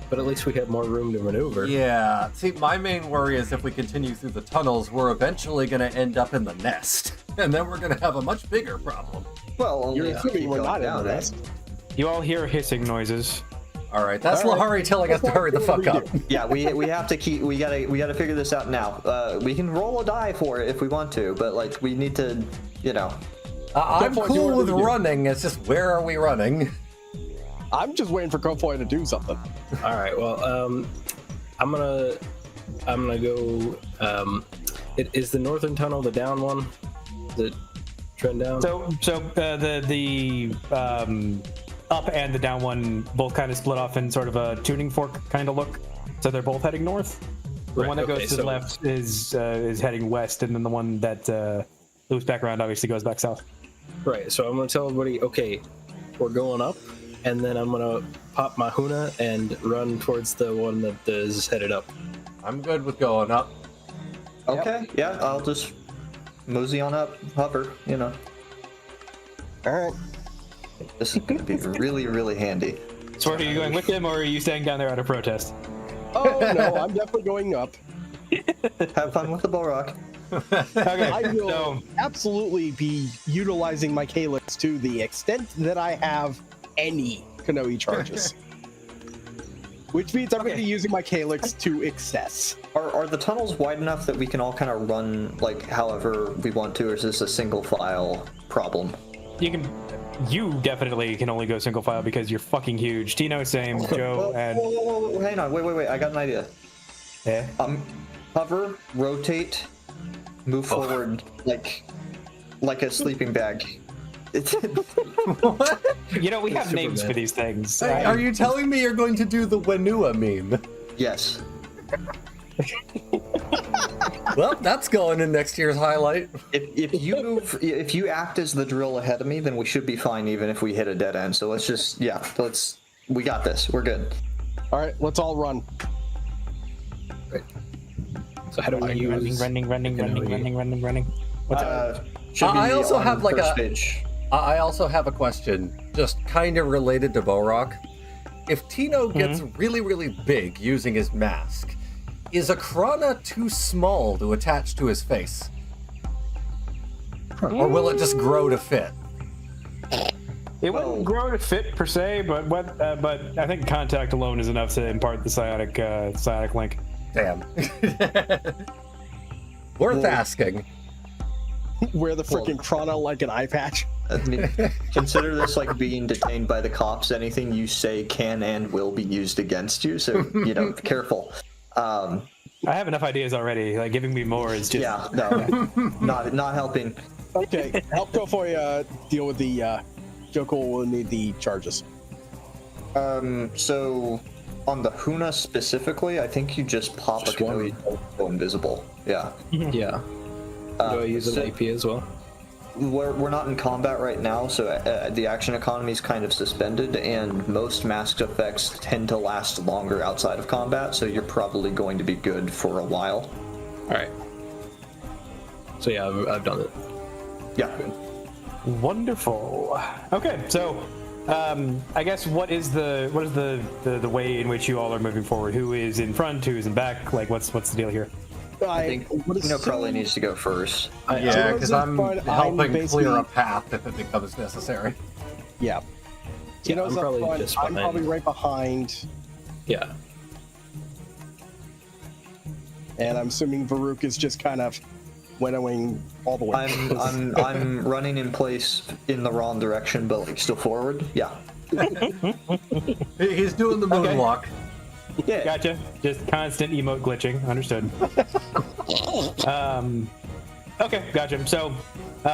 But at least we have more room to maneuver. Yeah, see, my main worry is if we continue through the tunnels, we're eventually going to end up in the nest. And then we're going to have a much bigger problem. Well, only You're assuming we're not in the nest. You all hear hissing noises. All right, that's Lehari telling us to hurry the fuck up. Yeah, we have to keep. We gotta figure this out now. We can roll a die for it if we want to, but like we need to, you know. I'm cool with running. It's just where are we running? I'm just waiting for Kofoy to do something. All right. Well, I'm gonna go. Is the northern tunnel the down one? The trend down. So the up and the down one both kind of split off in sort of a tuning fork kind of look. So they're both heading north. The one that goes to the left is heading west, and then the one that loops back around obviously goes back south. Right. So I'm gonna tell everybody, okay, we're going up, and then I'm gonna pop my Huna and run towards the one that is headed up. I'm good with going up. Okay. Yep. Yeah, I'll just mosey on up, hover. You know. All right. This is gonna be really, really handy. Swert, are you going with him, or are you staying down there out of protest? Oh no, I'm definitely going up. Have fun with the Borak. Okay. I will absolutely be utilizing my Calyx to the extent that I have any Kanoe charges. Which means I'm going to be using my Calyx to excess. Are the tunnels wide enough that we can all kind of run like however we want to, or is this a single file problem? You definitely can only go single file because you're fucking huge. Tino, same. Joe, and Whoa, hang on, wait, I got an idea. Yeah. Hover, rotate, move forward like a sleeping bag. You know, we have names for these things. Hey, are you telling me you're going to do the Wenua meme? Yes. Well, that's going in next year's highlight. If you act as the drill ahead of me, then we should be fine even if we hit a dead end. So we got this. We're good. All right, let's all run. So how do we use running? What's up? I also have like first page. I also have a question, just kind of related to Borak. If Tino gets really, really big using his mask, is Akrana too small to attach to his face? Or will it just grow to fit? It wouldn't grow to fit per se, but but I think contact alone is enough to impart the psionic link. Damn. Worth asking. Wear the freaking chrono like an eye patch. I mean, consider this like being detained by the cops. Anything you say can and will be used against you, so careful. I have enough ideas already. Like giving me more is just not helping. Okay, help go for you. Deal with the Jocool will need the charges. So on the Huna specifically, I think you just pop a Kanoe to go invisible. Yeah. Yeah. Do I use an AP as well? We're not in combat right now, so the action economy is kind of suspended, and most masked effects tend to last longer outside of combat, so you're probably going to be good for a while. All right. So yeah, I've done it. Yeah. Wonderful. Okay, so I guess what is the way in which you all are moving forward? Who is in front? Who is in back? Like, what's the deal here? I think probably needs to go first. Yeah, because I'm helping clear a path if it becomes necessary. Yeah. Yeah, I'm probably just I'm probably right behind. Yeah. And I'm assuming Varuk is just kind of winnowing all the way. I'm running in place in the wrong direction, but like still forward. Yeah. He's doing the moonwalk. Yeah. Gotcha. Just constant emote glitching. Understood. Okay, gotcha. So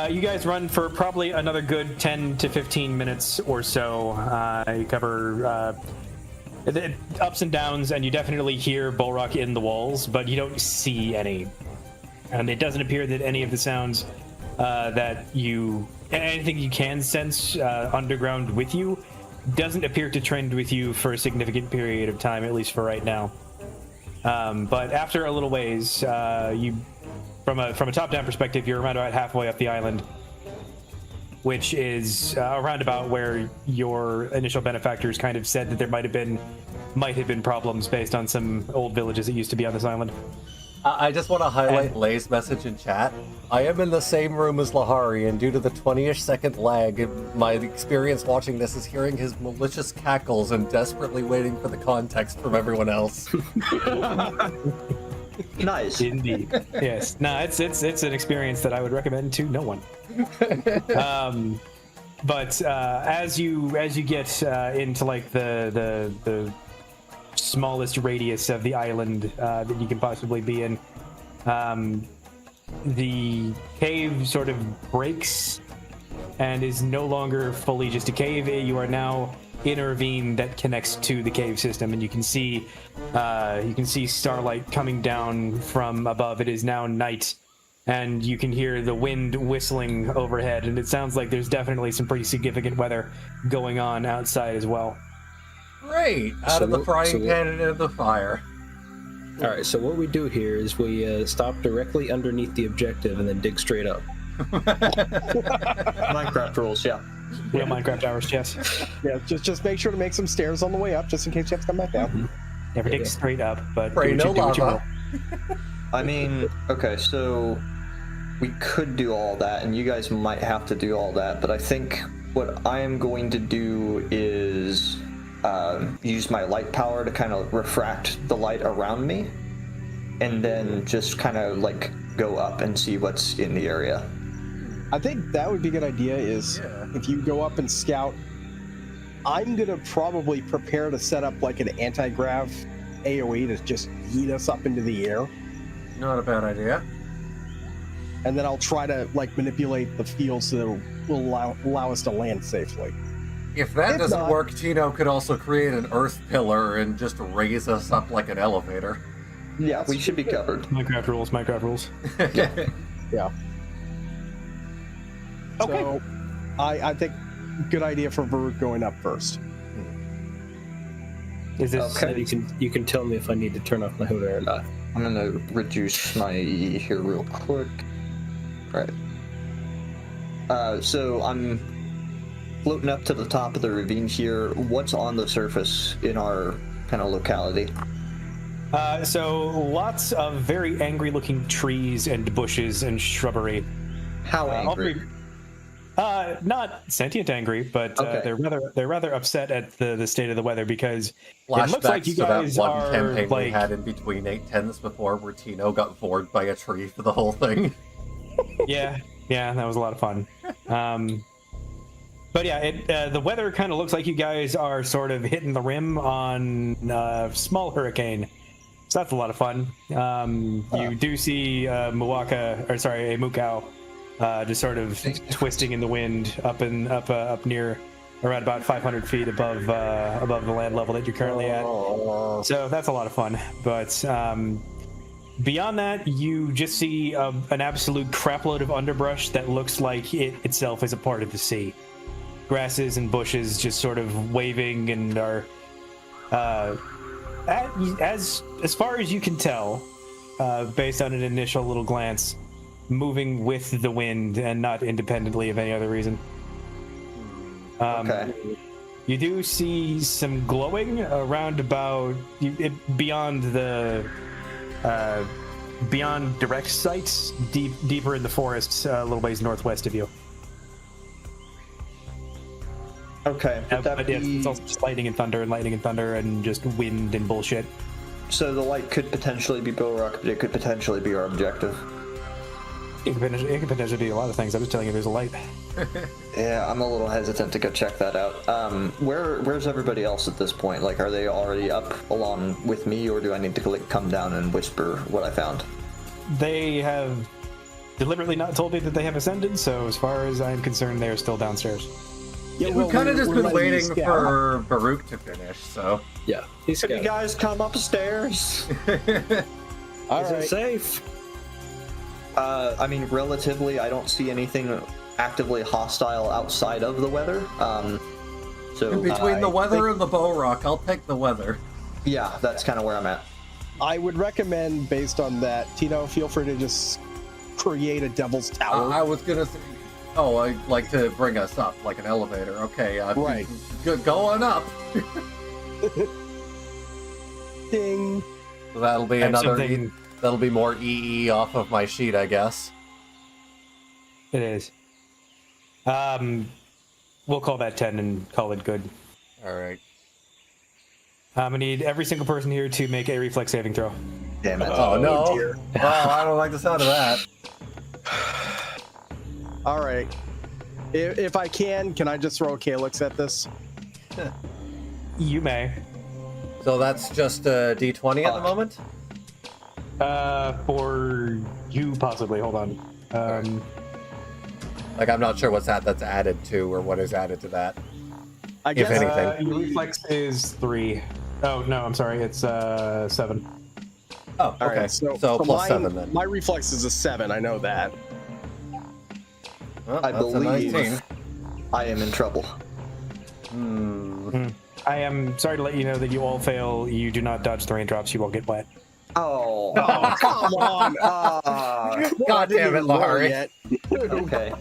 you guys run for probably another good 10 to 15 minutes or so. You cover the ups and downs, and you definitely hear Bullrock in the walls, but you don't see any. And it doesn't appear that any of the sounds anything you can sense underground with you doesn't appear to trend with you for a significant period of time, at least for right now. But after a little ways, you, from a top-down perspective, you're around about halfway up the island, which is around about where your initial benefactors kind of said that there might have been problems based on some old villages that used to be on this island. I just want to highlight Lay's message in chat. I am in the same room as Lehari, and due to the 20-ish second lag, my experience watching this is hearing his malicious cackles and desperately waiting for the context from everyone else. Nice. Indeed. Yes. No, it's an experience that I would recommend to no one. But as you get into like the smallest radius of the island that you can possibly be in, the cave sort of breaks and is no longer fully just a cave. You are now in a ravine that connects to the cave system, and you can see starlight coming down from above. It is now night, and you can hear the wind whistling overhead, and it sounds like there's definitely some pretty significant weather going on outside as well. Great! Out of the frying pan and into the fire. All right, so what we do here is we stop directly underneath the objective and then dig straight up. Minecraft rules, yeah. Real Minecraft hours, yes. Yeah, just make sure to make some stairs on the way up, just in case you have to come back down. Mm-hmm. Never dig straight up, but Pray do no what you lava. will. I mean, okay, so we could do all that, and you guys might have to do all that, but I think what I am going to do is use my light power to kind of refract the light around me, and then just kind of like go up and see what's in the area. I think that would be a good idea is if you go up and scout, I'm going to probably prepare to set up like an anti-grav AoE to just yeet us up into the air. Not a bad idea. And then I'll try to like manipulate the field so that it will allow us to land safely. If that doesn't work, Tino could also create an earth pillar and just raise us up like an elevator. Yeah, we should be covered. Minecraft rules. Yeah. Okay. So, I think good idea for Varuk going up first. Is this Okay. You can tell me if I need to turn off my Huda or not. I'm gonna reduce my here real quick. Right. So I'm floating up to the top of the ravine here. What's on the surface in our kind of locality? So lots of very angry-looking trees and bushes and shrubbery. How angry? Not sentient angry, but Okay. they're rather upset at the state of the weather because it looks Flashbacks like you to that guys one are campaign we like had in between 810s before, where Tino got bored by a tree for the whole thing. yeah, that was a lot of fun. But yeah, the weather kind of looks like you guys are sort of hitting the rim on a small hurricane. So that's a lot of fun. You do see a Mukau, just sort of twisting in the wind up near around about 500 feet above the land level that you're currently at. So that's a lot of fun. But beyond that, you just see an absolute crapload of underbrush that looks like it itself is a part of the sea. Grasses and bushes just sort of waving and are, as far as you can tell, based on an initial little glance, moving with the wind and not independently of any other reason. Okay. You do see some glowing around about beyond direct sights, deeper in the forests, a little ways northwest of you. Okay. Could that But be... it's also just lightning and thunder and just wind and bullshit. So the light could potentially be Billrock, but it could potentially be our objective. It could potentially be a lot of things. I'm just telling you, there's a light. Yeah, I'm a little hesitant to go check that out. Where's everybody else at this point? Like, are they already up along with me, or do I need to come down and whisper what I found? They have deliberately not told me that they have ascended, so as far as I'm concerned, they're still downstairs. Yeah, We've kind of just we're been letting you waiting scout. for Baruch to finish, so... Yeah, he's Could you got guys come upstairs? All Is it right. safe? I mean, relatively, I don't see anything actively hostile outside of the weather. So Between the weather and the bow rock, I'll pick the weather. yeah, that's kind of where I'm at. I would recommend, based on that, Tino, feel free to just create a devil's tower. I was gonna say... Oh, I'd like to bring us up, like an elevator. Okay, Right. Go on up. Ding. So that'll be I have another... something- That'll be more EE off of my sheet, I guess. It is. We'll call that 10 and call it good. Alright. I need every single person here to make a reflex saving throw. Damn it. Oh, no. dear. Well, I don't like the sound of that. All right. If I can I just throw a calyx at this? You may. So that's just a D20 at the moment? For you, possibly. Hold on. Like, I'm not sure what's that's added to, or what is added to that. I If guess anything. Your reflex is 3. Oh, no, I'm sorry. It's 7. Oh, All okay. right, so plus mine, 7 then. My reflex is a 7. I know that. Well, I that's a believe 19. I am in trouble. I am sorry to let you know that you all fail. You do not dodge the raindrops. You will get wet. Oh, Oh, come on! God damn it, Lehari. Yet. okay.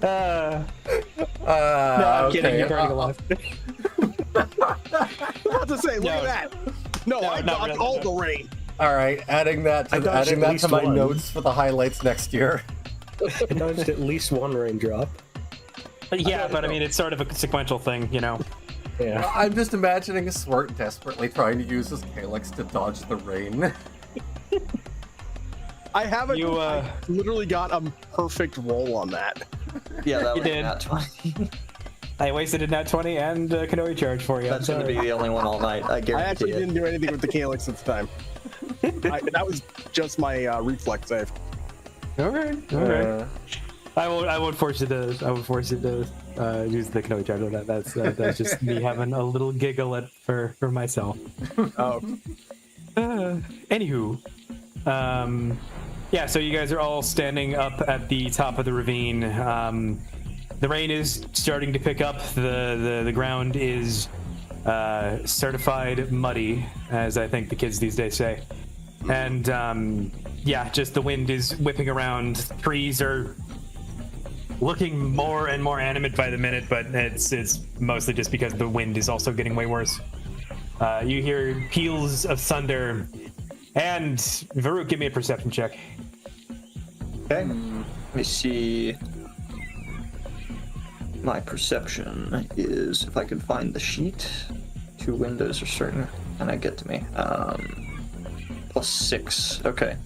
No, I'm kidding. You're burning alive. I'm about to say, look at that. No, I not dodged really, all no. the rain. All right, adding that I to, dodged adding at that least to my one. notes for the highlights next year. I dodged at least one raindrop. Yeah, but I mean, it's sort of a sequential thing, you know. Yeah. I'm just imagining a Swert desperately trying to use his calyx to dodge the rain. I haven't. You, I literally got a perfect roll on that. Yeah, that was did. not 20. I wasted a nat 20 and a Kanoi charge for you. That's going to be the only one all night. I guarantee I actually it. didn't do anything with the calyx at the time. That was just my reflex save. All right. I won't force you to. I won't force you to use the Kanoi charge on that. That's just me having a little giggle for myself. Oh, Anywho, yeah. So you guys are all standing up at the top of the ravine. The rain is starting to pick up. The ground is certified muddy, as I think the kids these days say. And yeah, just the wind is whipping around. Trees are looking more and more animate by the minute, but it's mostly just because the wind is also getting way worse. You hear peals of thunder, and Varuk, give me a perception check. Okay. Let me see. my perception is, if I can find the sheet, 2 windows are certain, and I get to me. +6. Okay.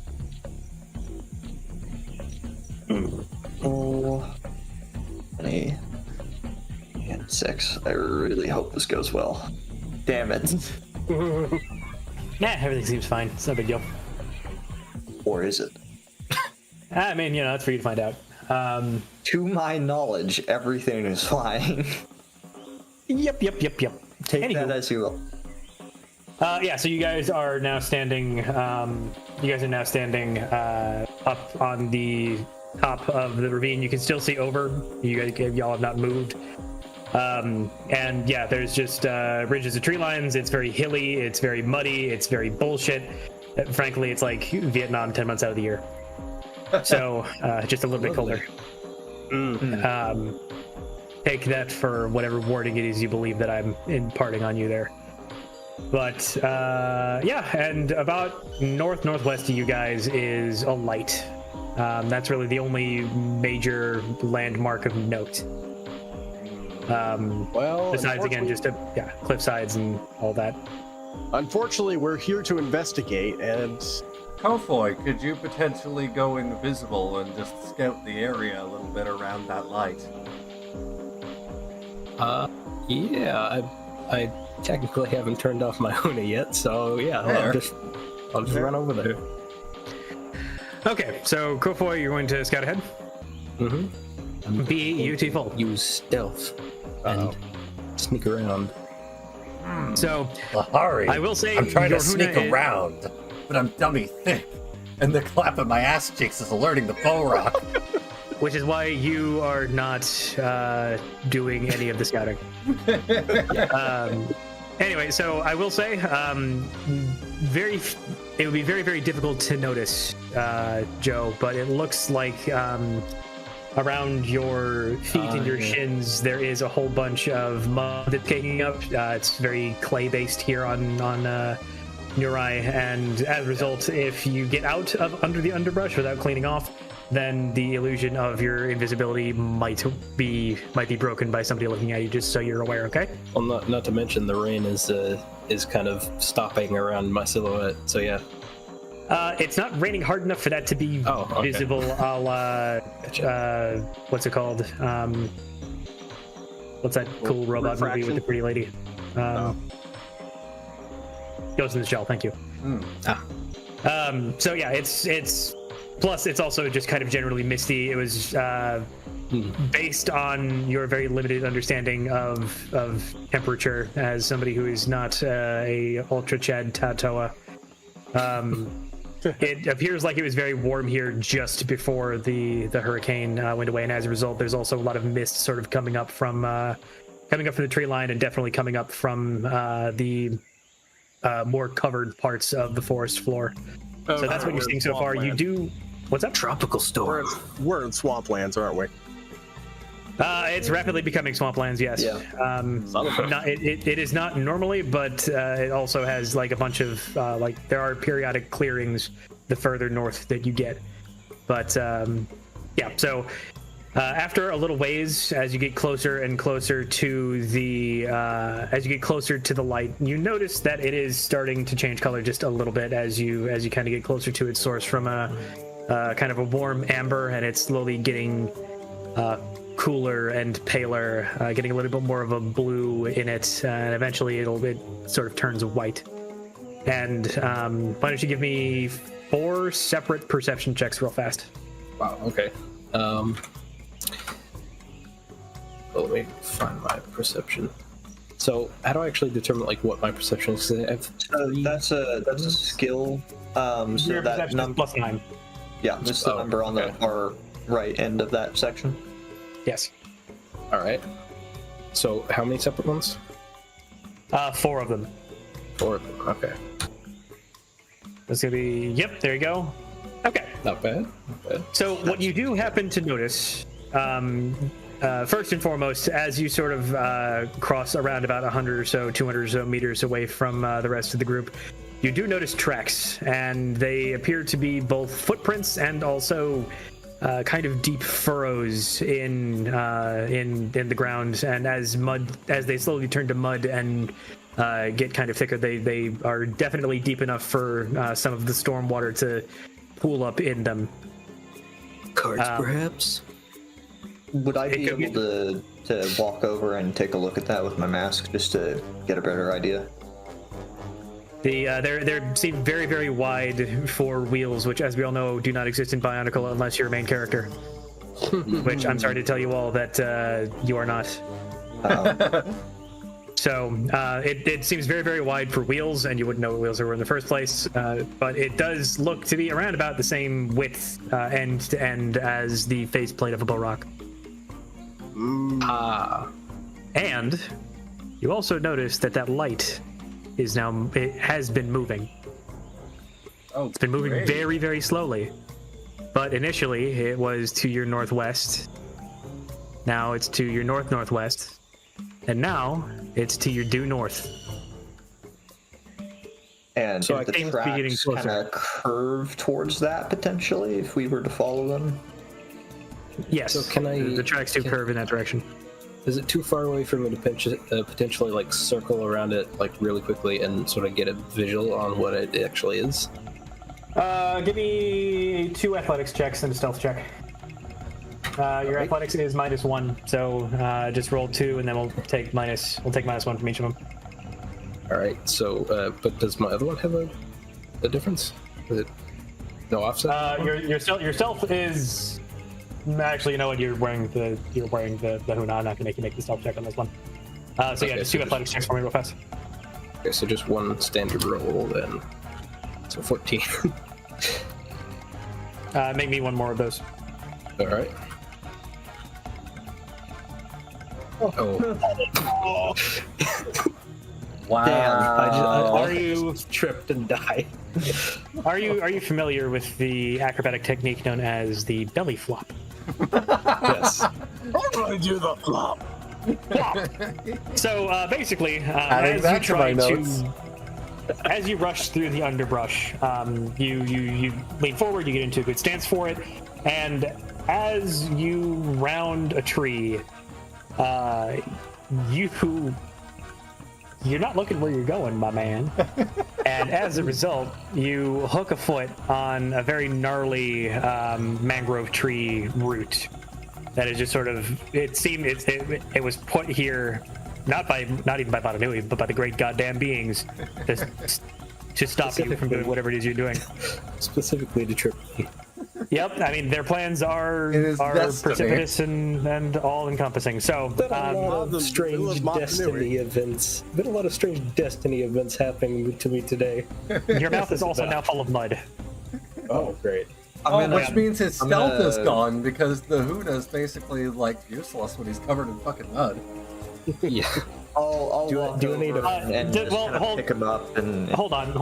Oh, 20 and 6. I really hope this goes well. Damn it. Nah, everything seems fine. It's no big deal. Or is it? I mean, you know, that's for you to find out. To my knowledge, everything is fine. Yep. Take that as you will. Yeah, so you guys are now standing. Up on the top of the ravine. You can still see over. Y'all have not moved. And yeah, there's just ridges of tree lines. It's very hilly. It's very muddy. It's very bullshit. Frankly, it's like Vietnam 10 months out of the year. So just a little bit colder. Take that for whatever wording it is you believe that I'm imparting on you there. But yeah, and about northwest of you guys is a light. That's really the only major landmark of note. Well, besides again just cliff sides and all that. Unfortunately, we're here to investigate, and Kofoy, could you potentially go invisible and just scout the area a little bit around that light? Yeah, I technically haven't turned off my Una yet, so yeah, I'll just run over there. Okay, so Kofoy, you're going to scout ahead. Mm-hmm. Beautiful. Use stealth and sneak around. So Lehari, I will say I'm trying to your sneak Huna around, but I'm dummy thick, and the clap of my ass cheeks is alerting the foe rock. which is why you are not doing any of the scouting. Anyway, so I will say, it would be very, very difficult to notice, Joe, but it looks like around your feet and your shins, there is a whole bunch of mud that's kicking up. It's very clay-based here on Nurai, and as a result, if you get out of under the underbrush without cleaning off, then the illusion of your invisibility might be broken by somebody looking at you. Just so you're aware, okay? Well, not to mention the rain is kind of stopping around my silhouette. So yeah. It's not raining hard enough for that to be visible. What's it called? What's that cool robot movie with the pretty lady? Ghost in the Shell. Thank you. So yeah, it's plus it's also just kind of generally misty. It was based on your very limited understanding of temperature as somebody who is not a ultra Chad Tatoa. It appears like it was very warm here just before the hurricane went away, and as a result, there's also a lot of mist sort of coming up from the tree line, and definitely coming up from the more covered parts of the forest floor. So that's what you're seeing so far. You do. What's up? Tropical storm. We're in swamplands, aren't we? It's rapidly becoming swamplands, yes. Yeah. It is not normally, but it also has like a bunch of there are periodic clearings the further north that you get. But yeah, so after a little ways, as you get closer and closer to the light, you notice that it is starting to change color just a little bit as you kind of get closer to its source from a kind of a warm amber, and it's slowly getting cooler and paler, getting a little bit more of a blue in it, and eventually it sort of turns white. And why don't you give me 4 separate perception checks real fast? Wow. Okay. Let me find my perception. So how do I actually determine like what my perception is? 'Cause I have 3... That's a skill. So Your that perception is +9. Yeah, just the number on the far right end of that section. Yes. All right. So how many separate ones? 4 of them. 4 of them. Okay. That's gonna be. Yep. There you go. Okay. Not bad. So what you do happen to notice, first and foremost, as you sort of cross around about 100 or so, 200 or so meters away from the rest of the group, you do notice tracks, and they appear to be both footprints and also kind of deep furrows in the ground, and as they slowly turn to mud and get kind of thicker, they are definitely deep enough for some of the storm water to pool up in them. Cards, perhaps? Would I be able to walk over and take a look at that with my mask just to get a better idea? They seem very, very wide for wheels, which, as we all know, do not exist in Bionicle unless you're a main character. Which I'm sorry to tell you all that you are not. So it seems very, very wide for wheels, and you wouldn't know what wheels there were in the first place. But it does look to be around about the same width, end to end, as the faceplate of a Borok. And you also notice that light has been moving. Oh, it's been moving very, very slowly. But initially it was to your northwest. Now it's to your northwest. And now it's to your due north. And so the tracks kind of curve towards that potentially if we were to follow them? Yes. So can I? The tracks do curve in that direction. Is it too far away for me to potentially like circle around it like really quickly and sort of get a visual on what it actually is? Give me 2 athletics checks and a stealth check. Your athletics is -1, so just roll 2, and then we'll take -1 from each of them. All right. So, but does my other one have a difference? Is it no offset? Your stealth is. Actually, you know what? You're wearing the Huna. I'm not gonna make you make the stealth check on this one. So yeah, just 2 athletics checks for me real fast. Okay, so just 1 standard roll then. So 14. Make me 1 more of those. All right. Oh. Wow. Damn, are you tripped and died? Are you familiar with the acrobatic technique known as the belly flop? Yes. I'm gonna do the flop. So basically, Adding that to my notes. as you rush through the underbrush, you lean forward, you get into a good stance for it, and as you round a tree, you're not looking where you're going, my man. And as a result, you hook a foot on a very gnarly mangrove tree root that is just sort of, it was put here not even by Doronai Nui, but by the great goddamn beings to stop you from doing whatever it is you're doing. Specifically to trip me. Yep, I mean their plans are precipitous and all encompassing. So been a lot of strange destiny events. Been a lot of strange destiny events happening to me today. Your mouth is also now full of mud. Oh, great. Which means his stealth is gone because the Huna is basically like useless when he's covered in fucking mud. Yeah. I'll do I need to pick him up and hold on.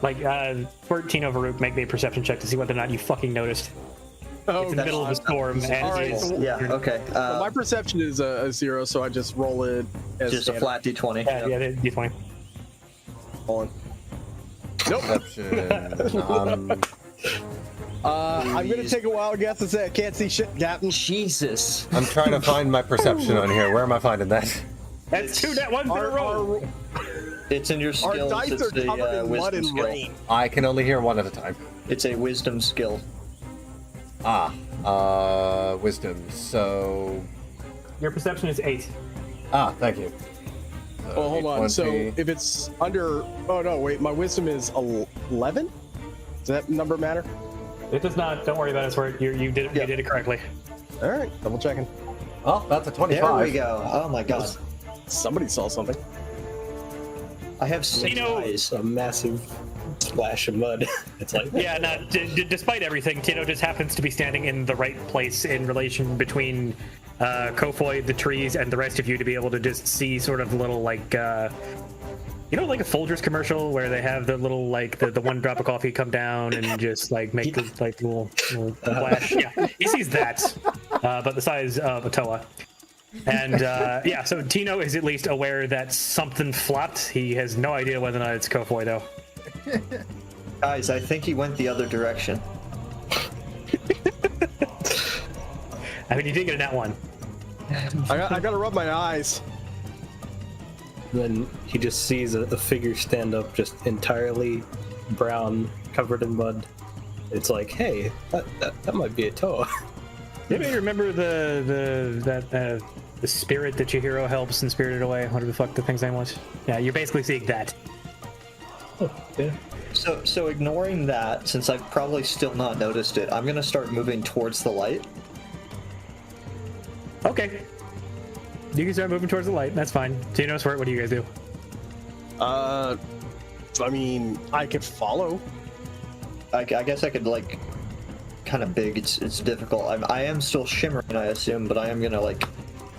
Like, Swert, Tino, Varuk, make me a perception check to see whether or not you fucking noticed. Oh, it's in the middle of a storm, and all right, okay. Well, my perception is a 0, so I just roll it as just standard. a flat d20. Yeah, d20. Hold on. Nope. Perception. I'm gonna take a wild guess and say I can't see shit, Captain. Jesus. I'm trying to find my perception on here. Where am I finding that? That's 2 net 1 in a row. It's in your skills. Our dice it's are covered in mud wisdom and skill. rain. I can only hear one at a time. It's a wisdom skill. Wisdom. So. Your perception is 8. Thank you. Well, hold on. So if it's under, oh no, wait, my wisdom is 11. Does that number matter? It does not. Don't worry about it, Swert. You did it. You did it correctly. All right, double checking. Oh, that's a 25. There we go. Oh my god. Somebody saw something. I have 6 eyes. A massive splash of mud. It's like Yeah, no, despite everything, Tino just happens to be standing in the right place in relation between Kofoy, the trees, and the rest of you to be able to just see sort of little, like, you know, like a Folgers commercial where they have the little, like, the 1 drop of coffee come down and just, like, make the, like, little flash. Yeah, he sees that, but the size of a Toa. And, yeah, so Tino is at least aware that something flopped. He has no idea whether or not it's Kofoy, though. Guys, I think he went the other direction. I mean, you did get a nat 1. I gotta rub my eyes. Then he just sees a figure stand up, just entirely brown, covered in mud. It's like, hey, that might be a Toa. Maybe remember the spirit that your hero helps and spirited away. Whatever the fuck the thing's name was. Yeah, you're basically seeing that. Oh, yeah. So ignoring that, since I've probably still not noticed it, I'm gonna start moving towards the light. Okay. You can start moving towards the light. That's fine. Tino, Swert, what do you guys do? I mean, I could follow. I guess I could like kind of big. It's difficult. I am still shimmering, I assume, but I am gonna like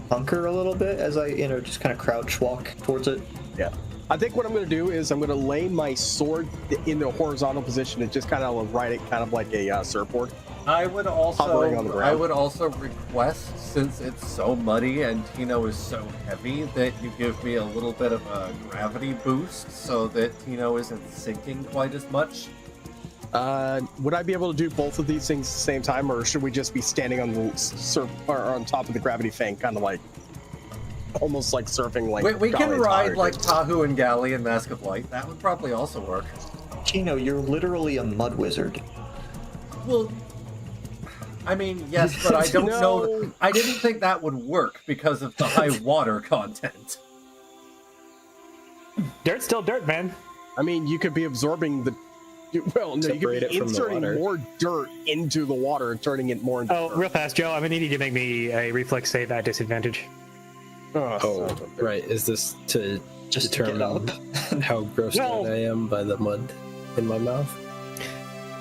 hunker a little bit as I just kind of crouch walk towards it. Yeah. I think what I'm going to do is I'm going to lay my sword in the horizontal position and just kind of ride it kind of like a surfboard. I would Hovering on the ground. also request, since it's so muddy and Tino is so heavy, that you give me a little bit of a gravity boost so that Tino isn't sinking quite as much. Would I be able to do both of these things at the same time, or should we just be standing on the or on top of the gravity fang, kind of like almost like surfing? Like we can ride like Tahu and Galley in Mask of Light. That would probably also work. Tino, you're literally a mud wizard. Well, I mean, yes, but I don't know. I didn't think that would work because of the high water content. Dirt's still dirt, man. I mean, you could be absorbing the. Well, no, you could be inserting more dirt into the water and turning it more into. Oh, dirt. real fast, Joe. I'm gonna need you to make me a reflex save at disadvantage. Oh, right. Is this to Just determine how grossed out I am by the mud in my mouth?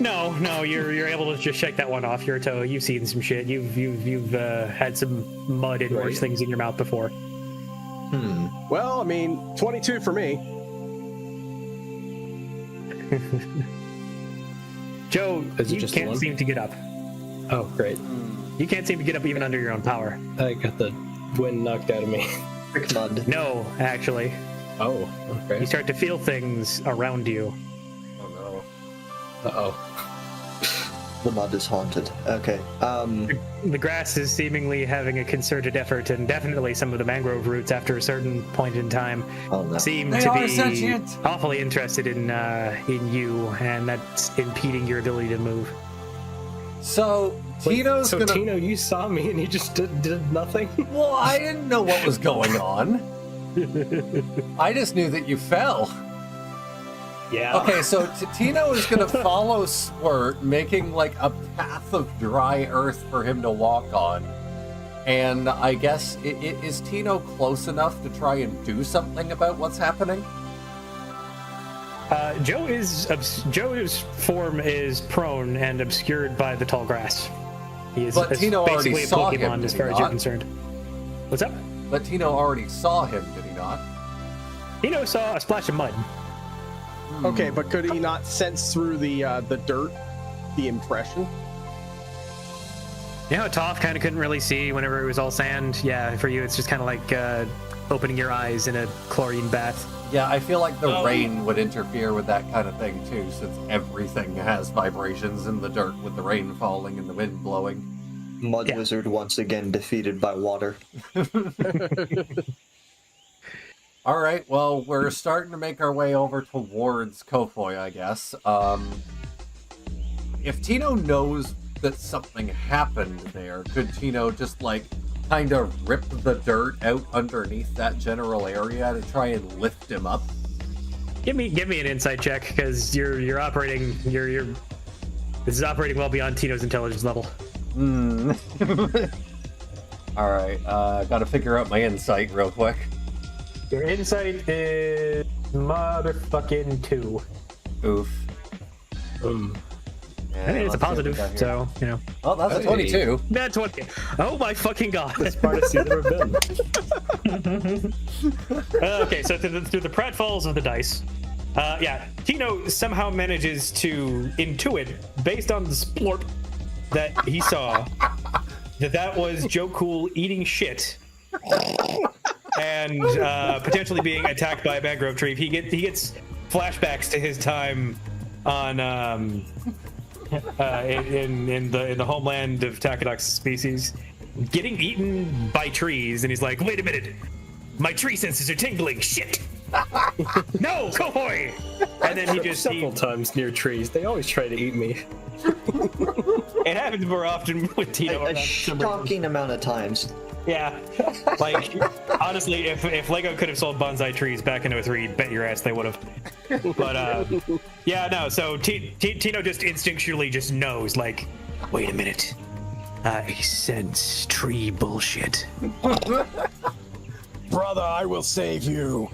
No, you're able to just shake that one off your toe. You've seen some shit. You've had some mud and worse things in your mouth before. Well, I mean, 22 for me. Joe, you can't seem to get up. Oh, great. You can't seem to get up even under your own power. I got the wind knocked out of me. Brick mud. No, actually. Oh, okay. You start to feel things around you. Oh no. Uh-oh. The mud is haunted. Okay. The grass is seemingly having a concerted effort, and definitely some of the mangrove roots, after a certain point in time, seem to be awfully interested in you, and that's impeding your ability to move. So Tino's so Tino, you saw me and you just did nothing? Well, I didn't know what was going on. I just knew that you fell. Yeah. Okay, so Tino is going to follow Swert, making like a path of dry earth for him to walk on. And I guess, is Tino close enough to try and do something about what's happening? Joe's form is prone and obscured by the tall grass. He is But Tino already basically a saw Pokemon him, as did far he as you're not? concerned. What's up? But Tino already saw him, did he not? Tino saw a splash of mud. Okay, but could he not sense through the dirt, the impression? You know, Toph kind of couldn't really see whenever it was all sand. Yeah, for you, it's just kind of like opening your eyes in a chlorine bath. Yeah, I feel like the rain would interfere with that kind of thing too, since everything has vibrations in the dirt with the rain falling and the wind blowing. Mud wizard once again defeated by water. All right, well, we're starting to make our way over towards Kofoy, I guess. If Tino knows that something happened there, could Tino just, like, kind of rip the dirt out underneath that general area to try and lift him up? Give me an insight check, because you're operating this is operating well beyond Tino's intelligence level. All right, gotta figure out my insight real quick. Your insight is motherfucking 2. Oof. I mean, it's a positive, so, you know. Oh, that's a 22. That's 20. Oh my fucking god. The smartest you've ever been. Okay, so through the pratfalls of the dice, Tino somehow manages to intuit, based on the splorp that he saw, that was Jocool eating shit and potentially being attacked by a mangrove tree. He gets flashbacks to his time on in the homeland of Takadox species, getting eaten by trees, and he's like, "Wait a minute, my tree senses are tingling. Shit! No, Kohoi!" And then he just several times near trees. They always try to eat me. It happens more often with Tino. A shocking amount of times. Yeah, like honestly, if Lego could have sold bonsai trees back in 03, bet your ass they would have. But yeah, no. So Tino just instinctually just knows, like, wait a minute, I sense tree bullshit. Brother, I will save you.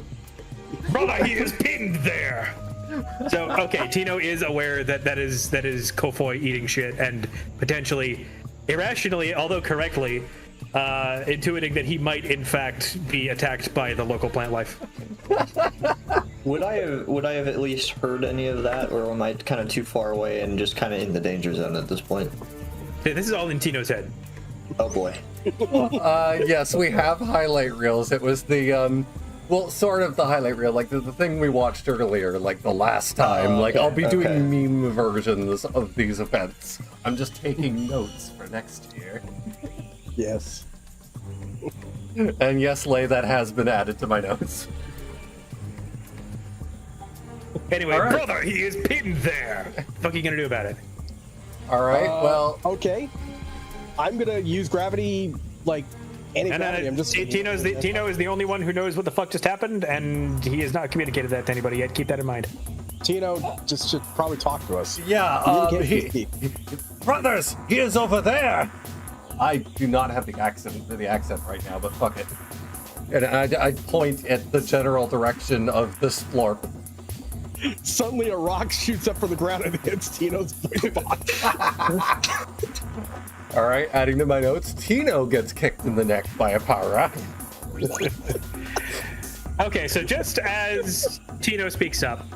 Brother, he is pinned there. So okay, Tino is aware that is Kofoi eating shit and potentially irrationally, although correctly, intuiting that he might in fact be attacked by the local plant life. Would I have at least heard any of that, or am I kind of too far away and just kind of in the danger zone at this point? This is all in Tino's head. Oh boy. Yes, we have highlight reels. It was the well, sort of the highlight reel, like the thing we watched earlier, like the last time. Like, okay, I'll be doing meme versions of these events. I'm just taking notes for next year. Yes. And yes, Lay, that has been added to my notes. Anyway, All right. brother, he is pinned there. What are you gonna do about it? All right, well... Okay. I'm gonna use gravity, like, anti-gravity. I'm just... Tino is the only one who knows what the fuck just happened, and he has not communicated that to anybody yet. Keep that in mind. Tino just should probably talk to us. Yeah, Communicate. brothers, he is over there! I do not have the accent right now, but fuck it. And I point at the general direction of the splorp. Suddenly a rock shoots up from the ground and hits Tino's voice box. All right, adding to my notes, Tino gets kicked in the neck by a power rock. Okay, so just as Tino speaks up,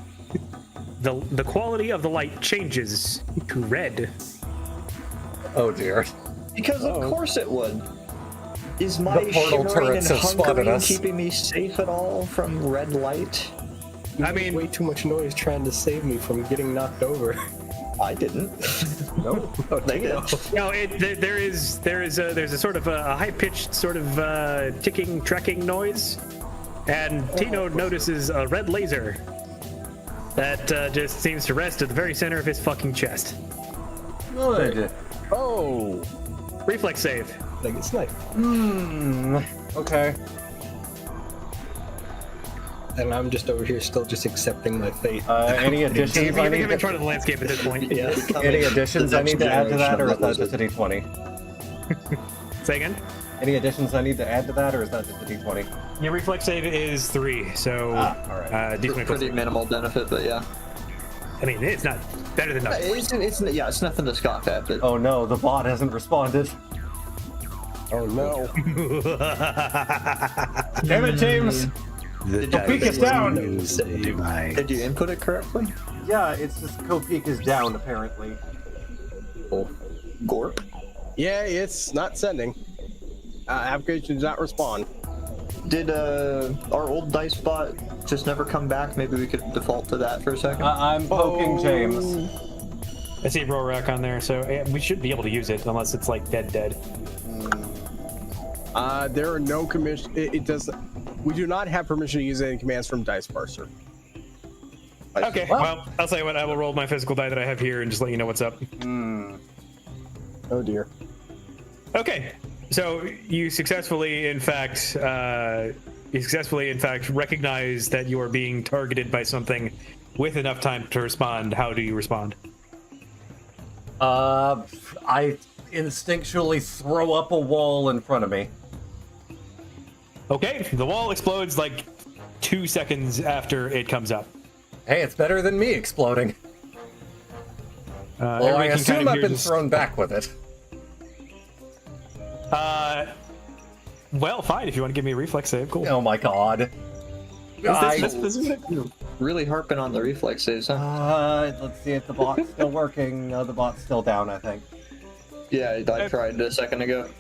the quality of the light changes to red. Oh dear. Because of course it would. Is my The portal shimmering turrets and have spotted hunkering us. keeping me safe at all from red light? I mean, way too much noise trying to save me from getting knocked over. I didn't. Nope. They did. no, there's a sort of a high-pitched sort of ticking, tracking noise, and Tino notices a red laser that just seems to rest at the very center of his fucking chest. Good. Oh. Reflex save. Like it's nice. Okay. And I'm just over here still just accepting my fate. Any additions I Even need in to... front of the landscape at this point. Yeah. Any additions I need to add to that, or is that just a generation d20? Say again. Any additions I need to add to that, or is that just a d20? Your reflex save is 3, so all right. D20 plus Pretty 3. minimal benefit, but yeah. I mean, it's not better than nothing. It's nothing to scoff at, but Oh no, the bot hasn't responded. Oh no. Damn it, James! Copeek is down! did you input it correctly? Yeah, it's just Copeek is down, apparently. Gorp? Yeah, it's not sending. Application does not respond. Did our old dice bot just never come back? Maybe we could default to that for a second. I'm poking James. I see Rorak on there, so we should be able to use it unless it's like dead. There are no commission. It does. We do not have permission to use any commands from Dice Parser. Okay, well, I'll tell you what, I will roll my physical die that I have here and just let you know what's up. Oh dear. Okay, so you successfully, in fact, recognize that you are being targeted by something with enough time to respond. How do you respond? I instinctually throw up a wall in front of me. Okay, the wall explodes like 2 seconds after it comes up. Hey, it's better than me exploding. Well, I everybody can assume kind of I've hear been thrown back with it. Well, fine, if you want to give me a reflex save, cool. Oh my god. This is Really harping on the reflex saves, huh? Let's see if the bot's still working. No, the bot's still down, I think. Yeah, I tried a second ago.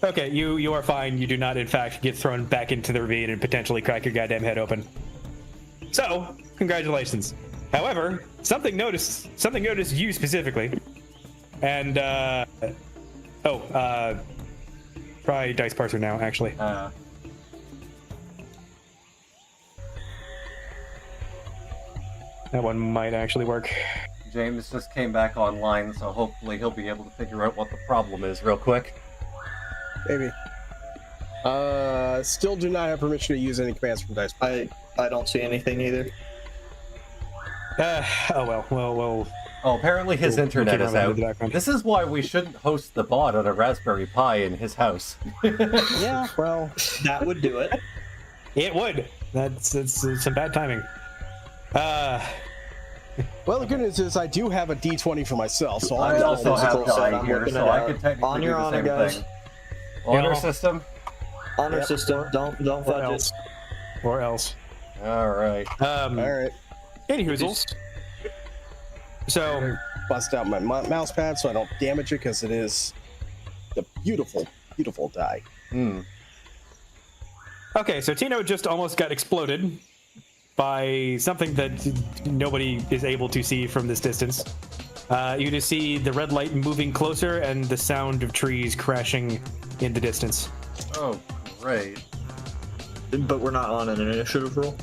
Okay, you are fine. You do not, in fact, get thrown back into the ravine and potentially crack your goddamn head open. So, congratulations. However, something noticed you specifically, and Try dice parser now, actually. That one might actually work. James just came back online, so hopefully he'll be able to figure out what the problem is real quick. Maybe. Still do not have permission to use any commands from dice. I don't see anything either. Oh well. Oh, apparently his internet is out. Background. This is why we shouldn't host the bot on a Raspberry Pi in his house. Yeah, well, That would do it. It would. That's some bad timing. well, the good news is I do have a D20 for myself, so I I'm also have physical set die I'm here, looking so at. I could technically On do your the honor, same guys. thing. Honor Yeah. system? Honor system. Don't fudge it. Or else. Alright. all right. Anyhoozles. So, Bust out my mouse pad so I don't damage it because it is the beautiful, beautiful die. okay, so Tino just almost got exploded by something that nobody is able to see from this distance. You just see the red light moving closer and the sound of trees crashing in the distance. Oh, great. But we're not on an initiative roll.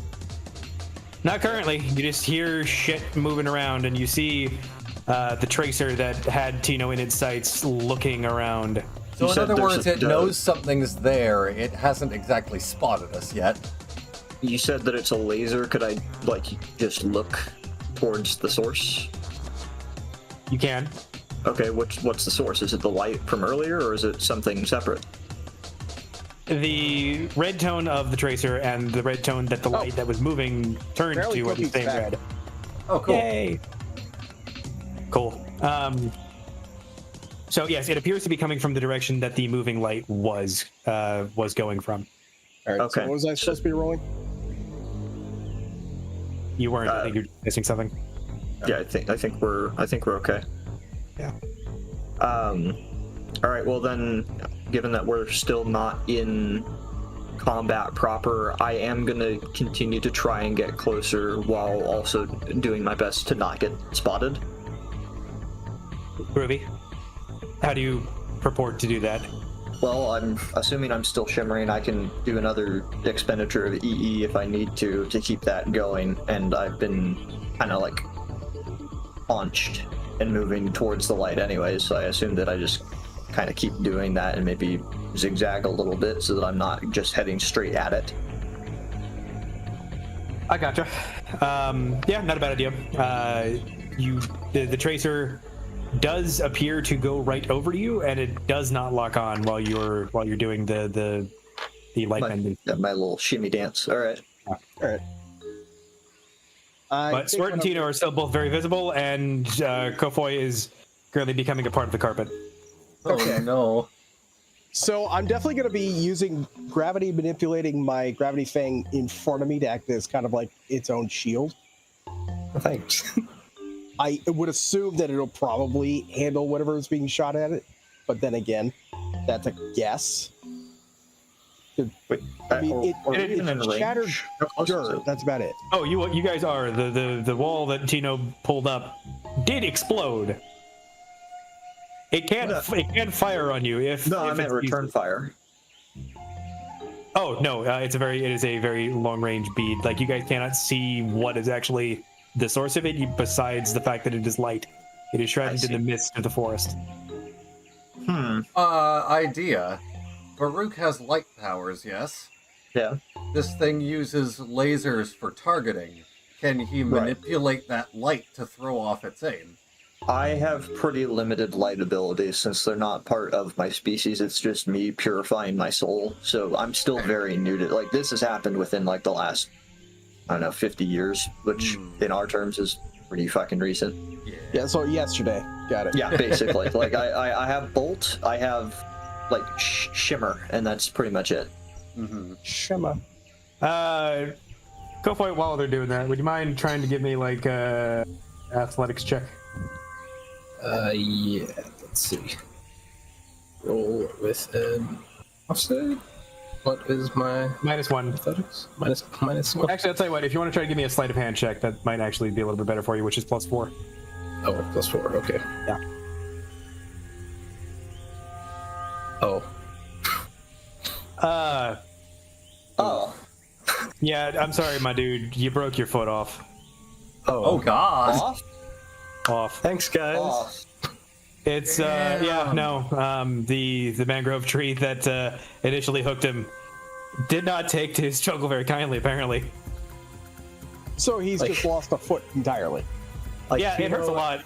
Not currently. You just hear shit moving around, and you see the tracer that had Tino in its sights looking around. So You in said other there's words, a it dove. knows something's there. It hasn't exactly spotted us yet. You said that it's a laser. Could I, like, just look towards the source? You can. Okay, what's the source? Is it the light from earlier, or is it something separate? The red tone of the tracer and the red tone that the light that was moving turned Barely to are the cookies same back. red. Oh, cool. Yay! Cool. So yes, it appears to be coming from the direction that the moving light was going from. All right. Okay. So what was I supposed to be rolling? You weren't. I think you're missing something. Yeah, I think we're okay. Yeah. All right. Well then, given that we're still not in combat proper, I am gonna continue to try and get closer while also doing my best to not get spotted. Ruby, how do you purport to do that? Well, I'm assuming I'm still shimmering. I can do another expenditure of EE if I need to keep that going, and I've been kind of like launched and moving towards the light anyways, so I assume that I just kind of keep doing that and maybe zigzag a little bit so that I'm not just heading straight at it. I gotcha. Yeah, not a bad idea. The tracer does appear to go right over you, and it does not lock on while you're doing the light bending. My little shimmy dance. All right. All right. But Swert and Tino are still both very visible, and Kofoy is currently becoming a part of the carpet. Okay. Oh, no. So I'm definitely going to be using gravity, manipulating my gravity fang in front of me to act as kind of like its own shield. Thanks. I would assume that it'll probably handle whatever is being shot at it, but then again, that's a guess. Wait, I mean, or even in it's range? shattered How close is dirt. it? That's about it. Oh, you guys are the wall that Tino pulled up did explode. It can fire on you if No, I if meant it's return used. fire. Oh no, it is a very long range bead. Like you guys cannot see what is actually the source of it, besides the fact that it is light. It is shrouded in the mist of the forest. Idea. Baruch has light powers, yes? Yeah. This thing uses lasers for targeting. Can he manipulate that light to throw off its aim? I have pretty limited light abilities since they're not part of my species. It's just me purifying my soul. So I'm still very new to like this has happened within like the last I don't know 50 years, which in our terms is pretty fucking recent. Yeah, so yesterday. Got it. Yeah, basically. Like I have bolt, I have like shimmer, and that's pretty much it. Shema. Kofoy, while they're doing that, would you mind trying to give me like a athletics check? Yeah, let's see. Roll with an offset. What is my -1. athletics? Minus one. Actually, I'll tell you what. If you want to try to give me a sleight of hand check, that might actually be a little bit better for you, which is +4. Oh, +4. Okay. Yeah. Oh. Yeah, I'm sorry, my dude. You broke your foot off. Oh God. Off? Off. Thanks, guys. Off. It's the mangrove tree that initially hooked him did not take to his struggle very kindly, apparently. So he's just lost a foot entirely. Yeah, it hurts a lot.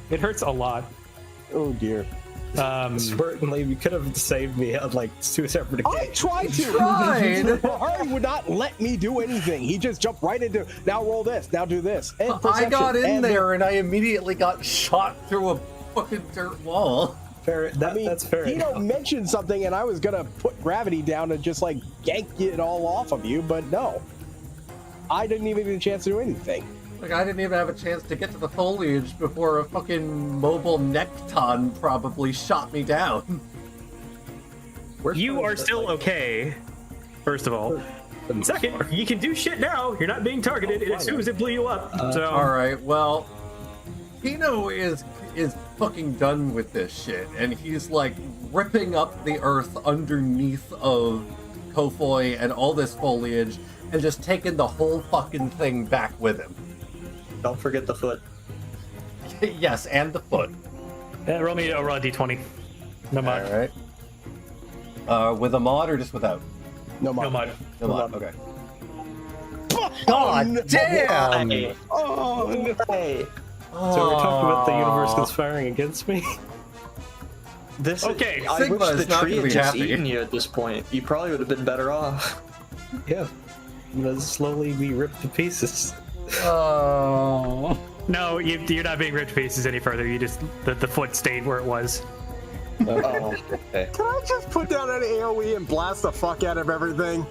It hurts a lot. Oh dear. Certainly, you could have saved me on like 2 separate I occasions. tried to. Lehari would not let me do anything. He just jumped right into, now roll this, now do this. And I got perception, in there and I immediately got shot through a fucking dirt wall. Fair, that's fair. Tito mentioned something and I was gonna put gravity down and just like yank it all off of you, but no. I didn't even get a chance to do anything. Like, I didn't even have a chance to get to the foliage before a fucking mobile Nekton probably shot me down. You are still okay, first of all. Second, you can do shit now. You're not being targeted, and as soon as it blew you up. Alright, well, Pino is fucking done with this shit, and he's like ripping up the earth underneath of Kofoy and all this foliage, and just taking the whole fucking thing back with him. Don't forget the foot. Yes, and the foot. Roll me a raw d20. No mod. Alright. With a mod or just without? No mod. No mod. No mod, okay. God damn! Oh, no. Hey, So we're talking about the universe conspiring against me? this Okay, I Sigma wish is the not tree gonna had be just happy. eaten you at this point. You probably would have been better off. Yeah. I'm gonna slowly be ripped to pieces. Oh. No, you're not being ripped to pieces any further. You just the foot stayed where it was. Oh, okay. Can I just put down an AoE and blast the fuck out of everything?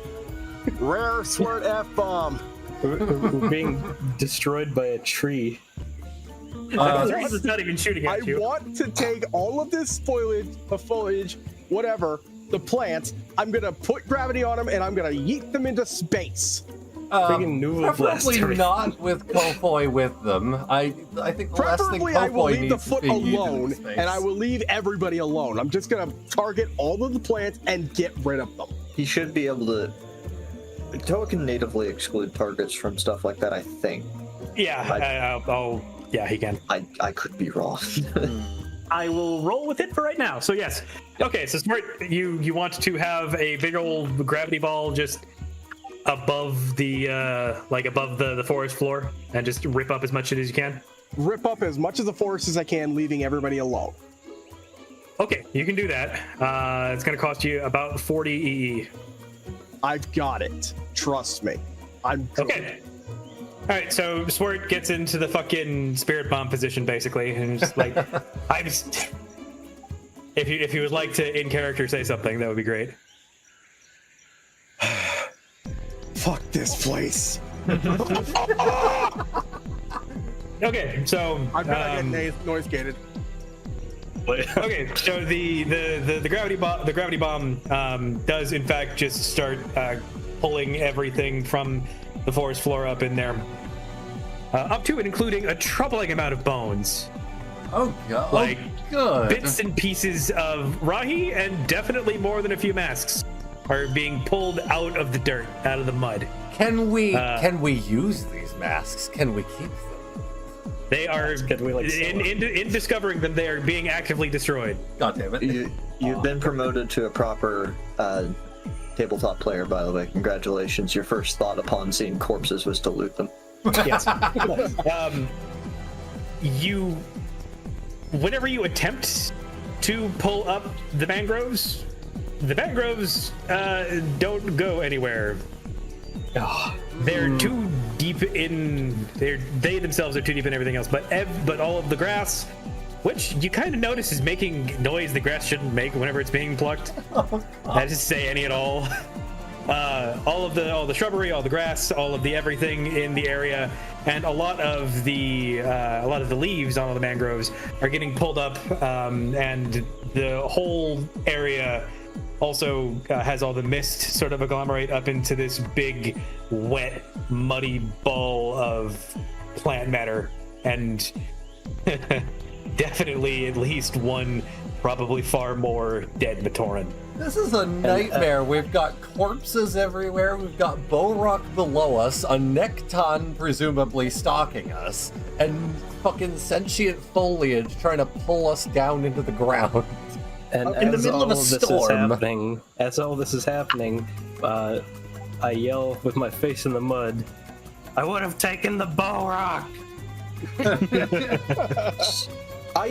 Rare Swert F-bomb. We're being destroyed by a tree. It's not even shooting I at you. want to take all of this foliage, whatever, the plants. I'm gonna put gravity on them and I'm gonna yeet them into space. Freaking Nuva Preferably Blaster. not with Kofoy with them. I think the last thing Preferably, I will Kofoy leave the needs foot to be used alone, in space. and I will leave everybody alone. I'm just gonna target all of the plants and get rid of them. He should be able to. Toa can natively exclude targets from stuff like that, I think. Yeah, yeah, he can. I could be wrong. I will roll with it for right now. So yes. Okay, so Smart, you want to have a big old gravity ball just above the above the forest floor and just rip up as much shit as you can? Rip up as much of the forest as I can, leaving everybody alone. Okay, you can do that. It's going to cost you about 40 EE. I've got it. Trust me. I'm good. Okay. All right, so Swert gets into the fucking spirit bomb position basically, and just like, if you would like to in character say something, that would be great. Fuck this place. Okay, so I bet I get noise gated. okay, so the gravity bomb does in fact just start pulling everything from the forest floor up in there, up to and including a troubling amount of bones, Oh god! like good. bits and pieces of Rahi, and definitely more than a few masks are being pulled out of the dirt, out of the mud. Can we use these masks? Can we keep them? They are Can we, like, sell them? in discovering them, they are being actively destroyed. God damn it! You've been promoted to a proper tabletop player, by the way. Congratulations. Your first thought upon seeing corpses was to loot them. Yes. Whenever you attempt to pull up the mangroves don't go anywhere. They're too deep in. They themselves are too deep in everything else. But all of the grass, which you kind of notice is making noise the grass shouldn't make whenever it's being plucked. I just say any at all. All the shrubbery, all the grass, all of the everything in the area, and a lot of the leaves on all the mangroves are getting pulled up, and the whole area also has all the mist sort of agglomerate up into this big, wet, muddy ball of plant matter, and definitely at least one probably far more dead Matoran. This is a nightmare. We've got corpses everywhere. We've got Borok below us, a Nekton presumably stalking us, and fucking sentient foliage trying to pull us down into the ground. And in the as middle all of a this is storm. happening, I yell with my face in the mud, I would have taken the bow rock!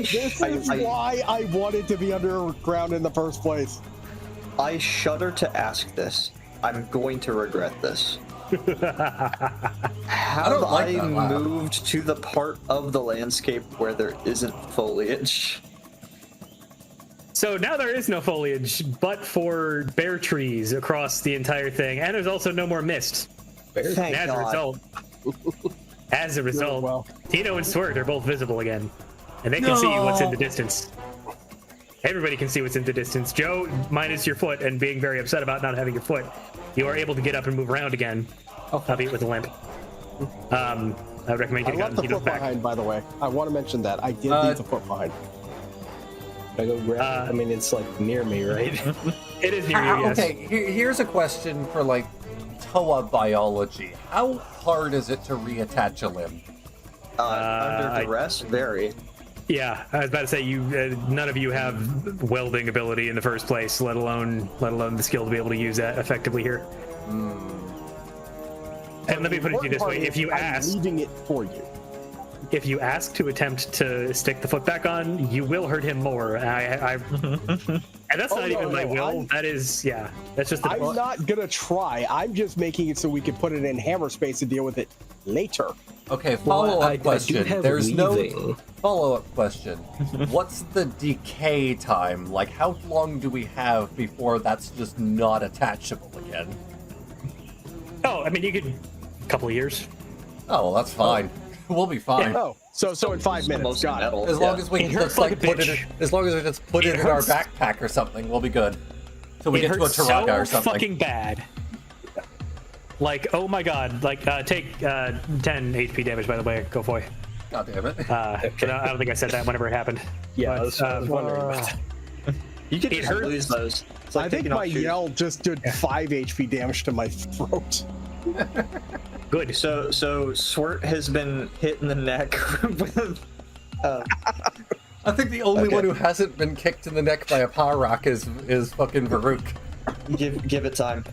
This is why I wanted to be underground in the first place. I shudder to ask this. I'm going to regret this. Have I moved to the part of the landscape where there isn't foliage? So now there is no foliage, but for bare trees across the entire thing, and there's also no more mist. Thank As a God. result, Well. Tino and Swert are both visible again, and they can see what's in the distance. Everybody can see what's in the distance. Joe, minus your foot and being very upset about not having your foot, you are able to get up and move around again, albeit with a limp. I would recommend I getting left on the Tino's foot back. behind, by the way. I want to mention that. I did leave the foot behind. I go grab it. I mean, it's like near me, right? It is near you, yes. Okay, here's a question for like Toa biology. How hard is it to reattach a limb? Under duress, very. Yeah, I was about to say you. None of you have welding ability in the first place, let alone the skill to be able to use that effectively here. And let me put it to you this way: if you ask, I'm leaving it for you. If you ask to attempt to stick the foot back on, you will hurt him more. And that's not even my will. That is, yeah, that's just. I'm not gonna try. I'm just making it so we can put it in hammer space and deal with it later. Okay, follow-up question. There's weaving. no follow-up question. What's the decay time? Like, how long do we have before that's just not attachable again? Oh, I mean, you could. A couple of years. Oh, well, that's fine. We'll be fine. Yeah. Oh, so in 5 minutes. Got it. As long as we can just like put it, as long as we just put it in our backpack or something, we'll be good. So we get to a Taraga or something. Fucking bad. Like, oh my god! Like, take 10 HP damage. By the way, go for it. God damn it! I don't think I said that whenever it happened. Yeah, but, I was wondering about that. You could just lose those. It's like I think taking off my shoes. yell just did 5 HP damage to my throat. Good. So Swert has been hit in the neck with. I think the only one who hasn't been kicked in the neck by a power rock is fucking Varuk. Give it time.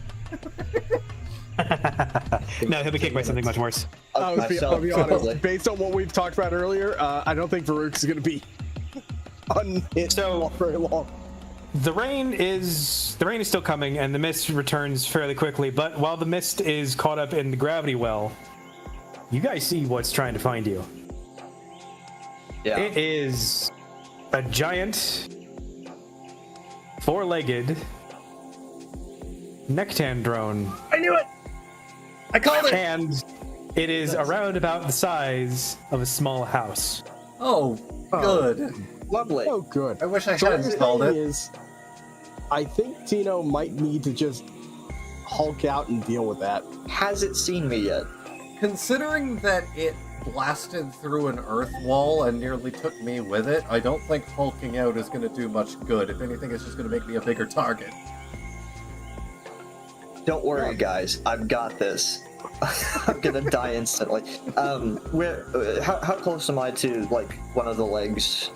No, he'll be kicked by something much worse. I'll be Myself, honest. probably. Based on what we've talked about earlier, I don't think Varuk's going to be unhit for very long. The rain is still coming, and the mist returns fairly quickly. But while the mist is caught up in the gravity well, you guys see what's trying to find you. Yeah. It is a giant, four-legged Nektan drone. I knew it. I called it. And it is around about the size of a small house. Oh, good. Lovely. Oh, good. I wish I So had what you're installed saying it. is, I think Tino might need to just hulk out and deal with that. Has it seen me yet? Considering that it blasted through an earth wall and nearly took me with it, I don't think hulking out is going to do much good. If anything, it's just going to make me a bigger target. Don't worry, guys. I've got this. I'm gonna die instantly. How close am I to like one of the legs?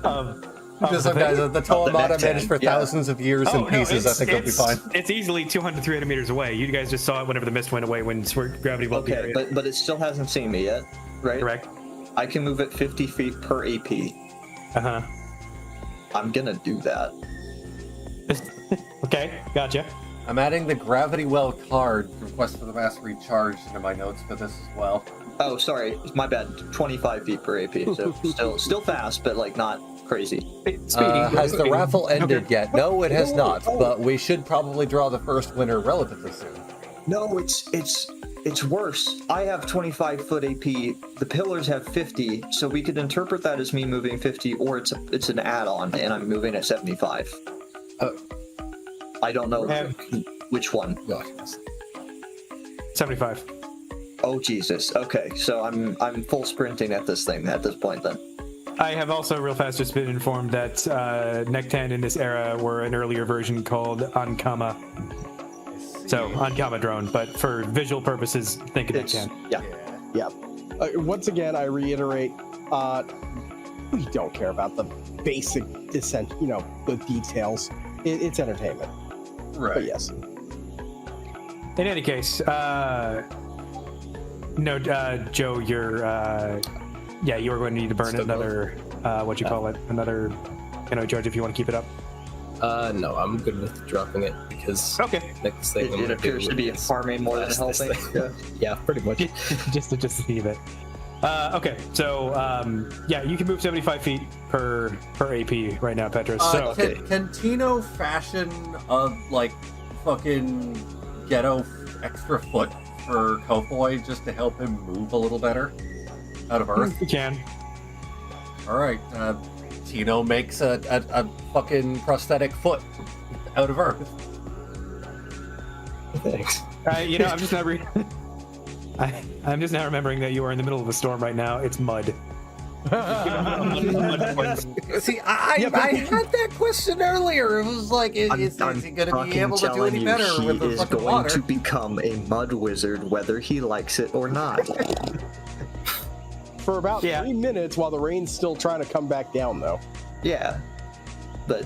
Because the Toamata Nektan, managed for thousands of years in pieces, I think it'll be fine. It's easily 200, 300 meters away. You guys just saw it whenever the mist went away when gravity welled the Okay, area. but it still hasn't seen me yet, right? Correct. I can move at 50 feet per AP. Uh-huh. I'm gonna do that. Okay, gotcha. I'm adding the Gravity Well card, request for the mass recharge, into my notes for this as well. Oh, sorry, my bad. 25 feet per AP, so still fast, but like not crazy. Has the raffle ended yet? No, it has not, but we should probably draw the first winner relatively soon. No, it's worse. I have 25 foot AP. The pillars have 50, so we could interpret that as me moving 50, or it's an add-on, and I'm moving at 75. I don't know which one. 75. Oh Jesus. Okay, so I'm full sprinting at this thing at this point then. I have also real fast just been informed that Nectan in this era were an earlier version called Ankama. So Ankama drone, but for visual purposes, think of Nectan. Yeah. Once again, I reiterate, we don't care about the basic descent, the details. It's entertainment. Right. But yes. In any case, Joe, you are going to need to burn Still another, another charge if you want to keep it up. No, I'm good with dropping it because Okay. next thing I'm It gonna appears do to be is harming more than blast this helping. thing. Yeah, pretty much. just to see it. Okay, so you can move 75 feet per AP right now, Petrus. So Can Tino fashion a fucking ghetto extra foot for Kofoy just to help him move a little better out of Earth? you can. All right, Tino makes a fucking prosthetic foot out of Earth. Thanks. I'm just not. I'm just now remembering that you are in the middle of a storm right now. It's mud. See, I had that question earlier. It was like, is he going to be able to do any better with the fucking water? He is going to become a mud wizard whether he likes it or not. For about 3 minutes while the rain's still trying to come back down, though. Yeah. But,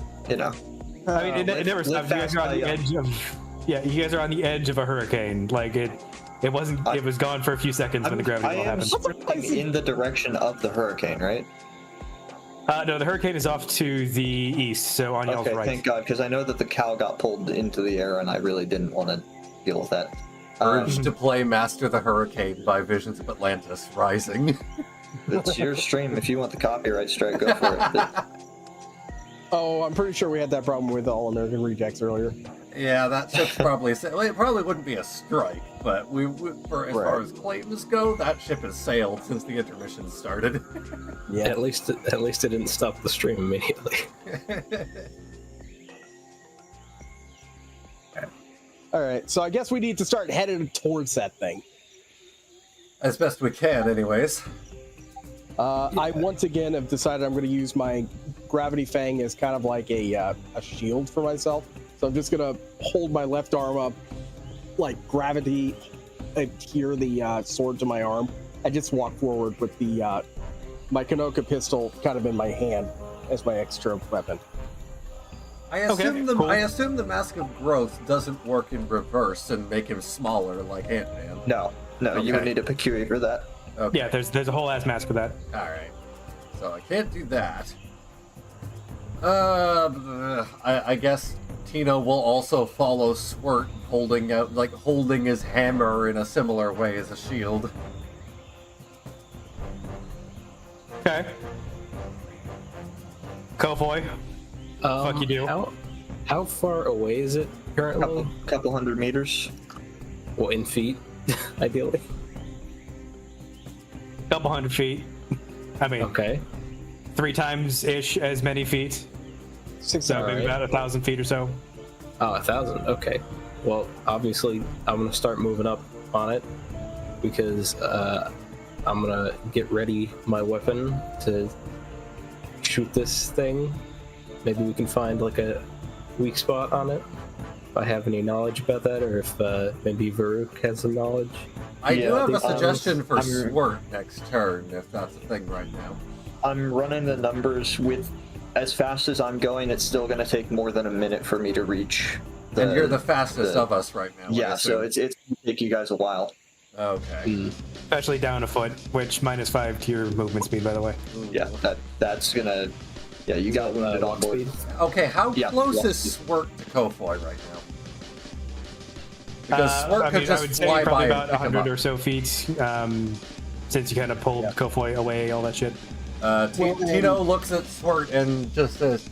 I mean, it never stops. You guys are on the edge of... Yeah, you guys are on the edge of a hurricane. Like, it wasn't... It was gone for a few seconds when the gravity well happened. In the direction of the hurricane, right? No, the hurricane is off to the east, so on y'all's right. Thank God, because I know that the cow got pulled into the air, and I really didn't want to deal with that. Urged to play Master the Hurricane by Visions of Atlantis Rising. It's your stream. If you want the copyright strike, go for it. Oh, I'm pretty sure we had that problem with All American Rejects earlier. Yeah, that ship's probably... it probably wouldn't be a strike, but as far as claims go, that ship has sailed since the intermission started. Yeah. At least it didn't stop the stream immediately. All right, so I guess we need to start heading towards that thing. As best we can, anyways. I once again have decided I'm going to use my Gravity Fang as kind of like a shield for myself. So I'm just going to hold my left arm up, like gravity, adhere the sword to my arm. I just walk forward with the my Kanoka pistol kind of in my hand as my extra weapon. I assume the Mask of Growth doesn't work in reverse and make him smaller like Ant-Man. No, you would need a peculiar for that. Okay. Yeah, there's a whole ass mask for that. Alright. So I can't do that. I guess Tino will also follow Swert holding his hammer in a similar way as a shield. Okay. Kofoy. Fuck you do. How far away is it currently? Couple hundred meters. Well, in feet, ideally. Couple hundred feet. I mean, okay. 3 times ish as many feet. So maybe about 1,000 feet or so. Oh, 1,000. Okay. Well, obviously, I'm gonna start moving up on it because I'm gonna get ready my weapon to shoot this thing. Maybe we can find like a weak spot on it. If I have any knowledge about that, or if maybe Varuk has some knowledge. I do have a suggestion for Swert next turn, if that's a thing right now. I'm running the numbers with... As fast as I'm going, it's still going to take more than a minute for me to reach. And you're the fastest of us right now. Yeah, so it's going to take you guys a while. Okay. Especially down a foot, which -5 to your movement speed, by the way. Yeah, that's going to... Yeah, you got wounded on board. Okay, how close is Swert to Kofoy right now? Because Swert could just I would say fly probably by about 100 or so feet, since you kind of pulled Kofoy away, all that shit. Tino looks at Swert and just says,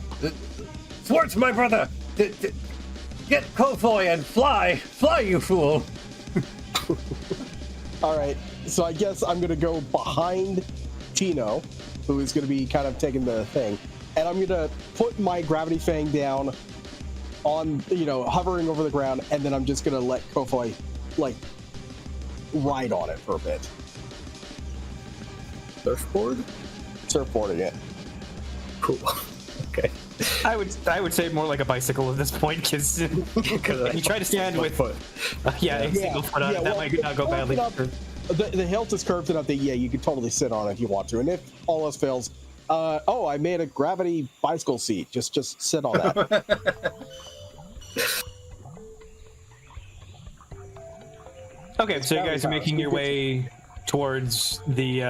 "Swert's my brother! Get Kofoy and fly! Fly, you fool!" Alright, so I guess I'm going to go behind Tino, who is going to be kind of taking the thing, and I'm going to put my Gravity Fang down on, hovering over the ground, and then I'm just going to let Kofoy, ride on it for a bit. Surfboard? Surfboarding it. Cool. Okay. I would say more like a bicycle at this point, because you try to stand with foot. a single foot on it, that might not go badly. The hilt is curved enough that you can totally sit on it if you want to. And if all else fails, I made a gravity bicycle seat. Just sit on that. Okay, so you guys are making your way towards the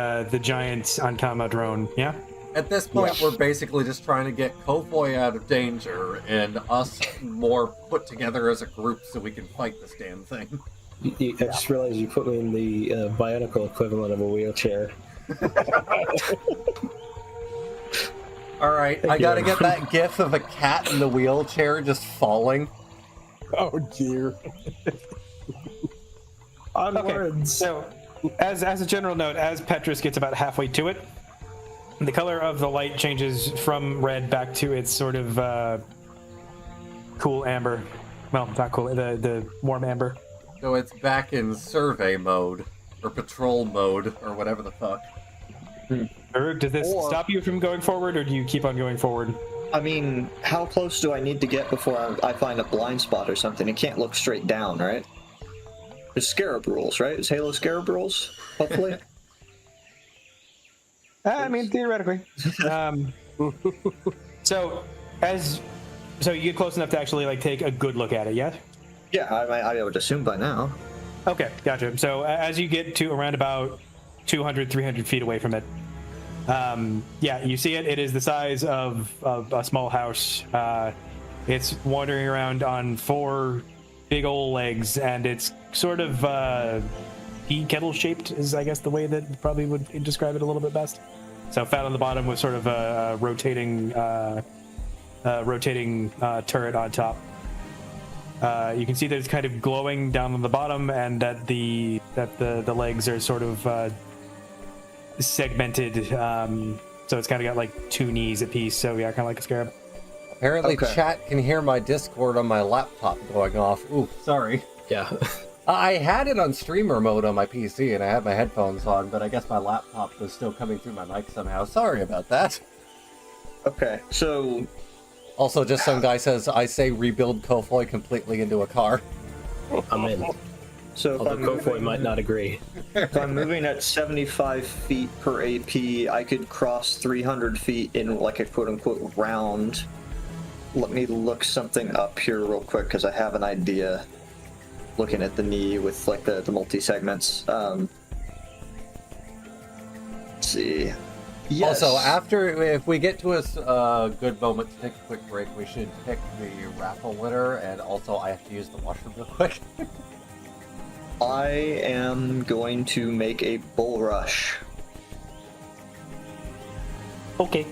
giant Ankama drone, yeah? At this point, we're basically just trying to get Kofoy out of danger and us more put together as a group so we can fight this damn thing. I just realized you put me in the BIONICLE equivalent of a wheelchair. Alright, I gotta get that gif of a cat in the wheelchair just falling. Oh dear. Okay, so as a general note, as Petrus gets about halfway to it, the color of the light changes from red back to its sort of cool amber. Well, not cool, the warm amber. So it's back in survey mode, or patrol mode, or whatever the fuck. Farouk, does this stop you from going forward, or do you keep on going forward? I mean, how close do I need to get before I find a blind spot or something? It can't look straight down, right? There's Scarab rules, right? It's Halo Scarab rules, hopefully. I mean, theoretically. So you get close enough to actually like take a good look at it, yes? Yeah, I would assume by now. Okay, gotcha. So as you get to around about 200, 300 feet away from it, you see it. It is the size of a small house. It's wandering around on 4 big old legs, and it's sort of pea kettle shaped is, I guess, the way that probably would describe it a little bit best. So fat on the bottom with sort of a rotating turret on top. You can see that it's kind of glowing down on the bottom, and that the legs are sort of segmented. So it's kind of got like 2 knees apiece. So yeah, kind of like a scarab. Apparently chat can hear my Discord on my laptop going off. Ooh, sorry. Yeah. I had it on streamer mode on my PC, and I had my headphones on, but I guess my laptop was still coming through my mic somehow. Sorry about that. Okay, so... Also, just some guy says, I say rebuild Kofoy completely into a car. I'm in. So although Kofoy might not agree. If I'm moving at 75 feet per AP, I could cross 300 feet in like a quote-unquote round. Let me look something up here real quick, because I have an idea. Looking at the knee with like the multi-segments. Let's see. Yes. Also, if we get to a good moment to take a quick break, we should pick the raffle winner, and also I have to use the washroom real quick. I am going to make a bull rush. Okay.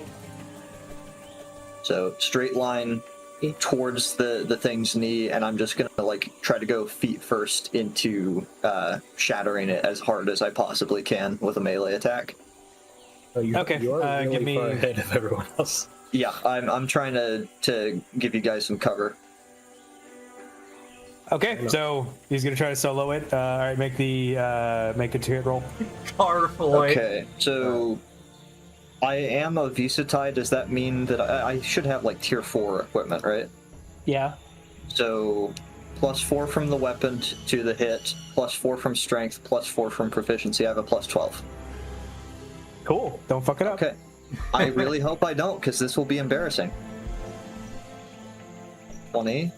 So straight line towards the thing's knee, and I'm just gonna like try to go feet first into shattering it as hard as I possibly can with a melee attack. Oh, you're really give me far ahead of everyone else. Yeah, I'm trying to give you guys some cover. Okay, so he's gonna try to solo it. All right, make a ticket roll. Carefully. Okay, so I am a Visatai. Does that mean that I should have like tier 4 equipment, right? Yeah. So +4 from the weapon to the hit, +4 from strength, +4 from proficiency. I have a +12. Cool. Don't fuck it up. Okay. I really hope I don't, because this will be embarrassing. 20.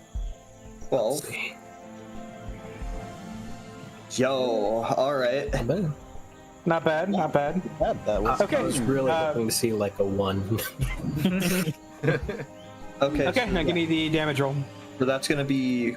12. Yo, alright. Not bad, not bad. That was Okay. I was really hoping to see like a 1. Okay, Now give me the damage roll. so that's gonna be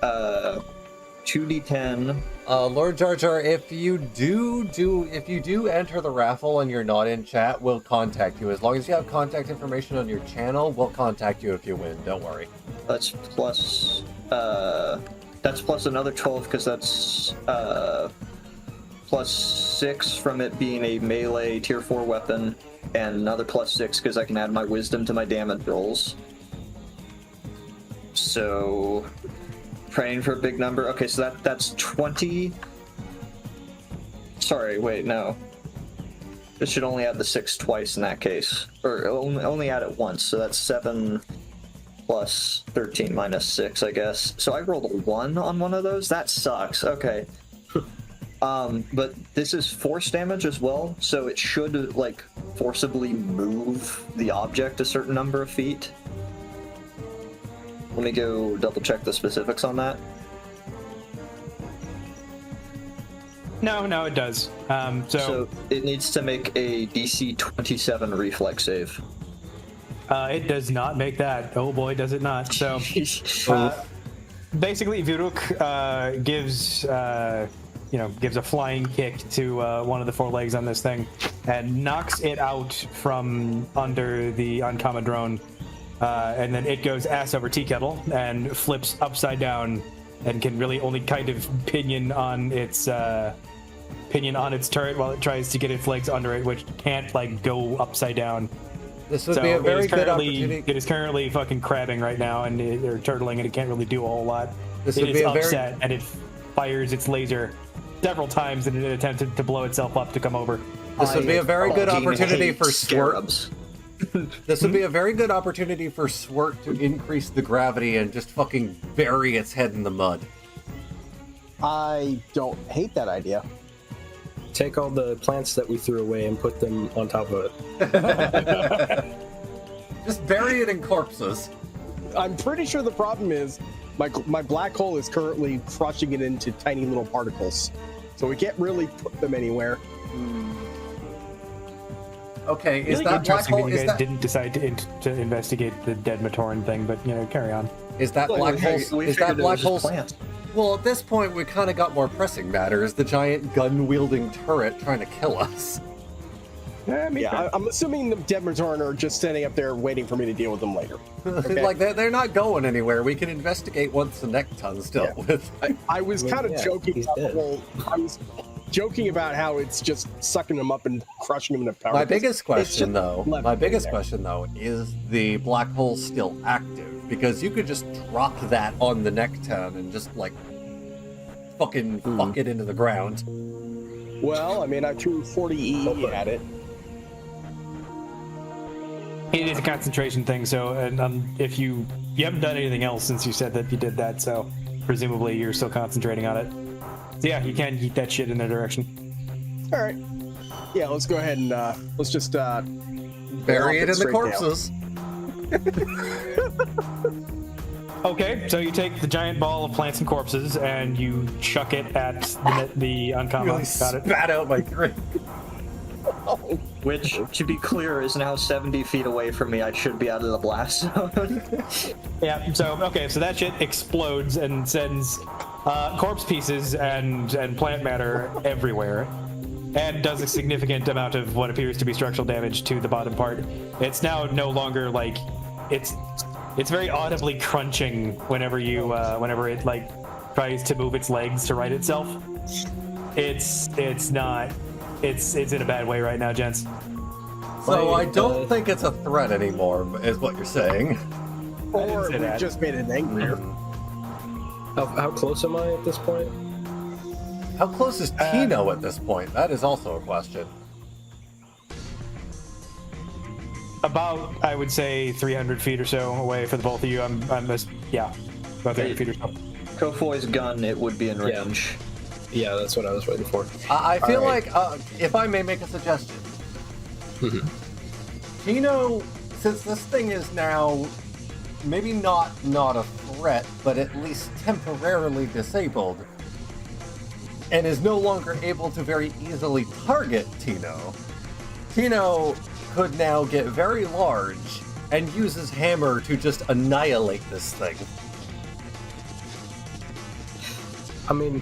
2d10. Lord Jar Jar, if you do enter the raffle and you're not in chat, we'll contact you. As long as you have contact information on your channel, we'll contact you if you win. Don't worry. That's plus another 12, because that's +6 from it being a melee tier 4 weapon, and another +6 because I can add my wisdom to my damage rolls. So, praying for a big number. Okay, so that's 20. Sorry, wait, no. It should only add the 6 twice in that case. Or only add it once, so that's 7 plus 13 minus 6, I guess. So I rolled a 1 on one of those? That sucks. Okay. But this is force damage as well, so it should, like, forcibly move the object a certain number of feet. Let me go double check the specifics on that. No, it does. So it needs to make a DC 27 reflex save. It does not make that. Oh boy, does it not. So basically, Viruk gives a flying kick to one of the 4 legs on this thing and knocks it out from under the uncommon drone. And then it goes ass over tea kettle and flips upside down and can really only kind of pinion on its turret while it tries to get its legs under it, which can't like go upside down. This would be a very good opportunity. It is currently fucking crabbing right now or turtling, and it can't really do a whole lot. This It would is be a upset, and it fires its laser several times in an attempt to blow itself up to come over. This would be a very good opportunity for Swert. Scarabs. This would be a very good opportunity for Swert to increase the gravity and just fucking bury its head in the mud. I don't hate that idea. Take all the plants that we threw away and put them on top of it. Just bury it in corpses. I'm pretty sure the problem is my black hole is currently crushing it into tiny little particles, so we can't really put them anywhere. Okay, is Really that black interesting hole? that you Is guys that didn't decide to investigate the dead Matoran thing, but carry on. is that Well, black we hole? figured Is it that was black just hole? plants. Well, at this point, we kind of got more pressing matters. The giant gun-wielding turret trying to kill us. Yeah, I'm assuming the dead Matoran are just standing up there waiting for me to deal with them later. Okay? Like they're not going anywhere. We can investigate once the Necton's dealt with. I was kind of joking he's about the dead. whole. I was joking about how it's just sucking them up and crushing them into powder. My biggest question, though, there. is the black hole still active? Because you could just drop that on the Necton and just like fucking fuck it into the ground. Well, I mean, I threw 40 EE at it. It is a concentration thing, so if you haven't done anything else since you said that you did that, so presumably you're still concentrating on it. So yeah, you can eat that shit in their direction. All right. Yeah, let's go ahead and let's just Bury it in the straight corpses. Okay, so you take the giant ball of plants and corpses and you chuck it at the uncommon. Really Got it. spat out my drink. Which, to be clear, is now 70 feet away from me. I should be out of the blast zone. Yeah. So that shit explodes and sends corpse pieces and plant matter everywhere, and does a significant amount of what appears to be structural damage to the bottom part. It's now no longer like it's very audibly crunching whenever it like tries to move its legs to right itself. It's in a bad way right now, gents. So I don't think it's a threat anymore, is what you're saying. Or say we that. just made it angrier. How close am I at this point? How close is Tino at this point? That is also a question. About, I would say, 300 feet or so away for the both of you. About 300 feet or so. Kofoi's gun, it would be in Yeah. range. Yeah, that's what I was waiting for. I feel All right. like, if I may make a suggestion, Tino, since this thing is now maybe not a threat, but at least temporarily disabled, and is no longer able to very easily target Tino could now get very large and use his hammer to just annihilate this thing. I mean,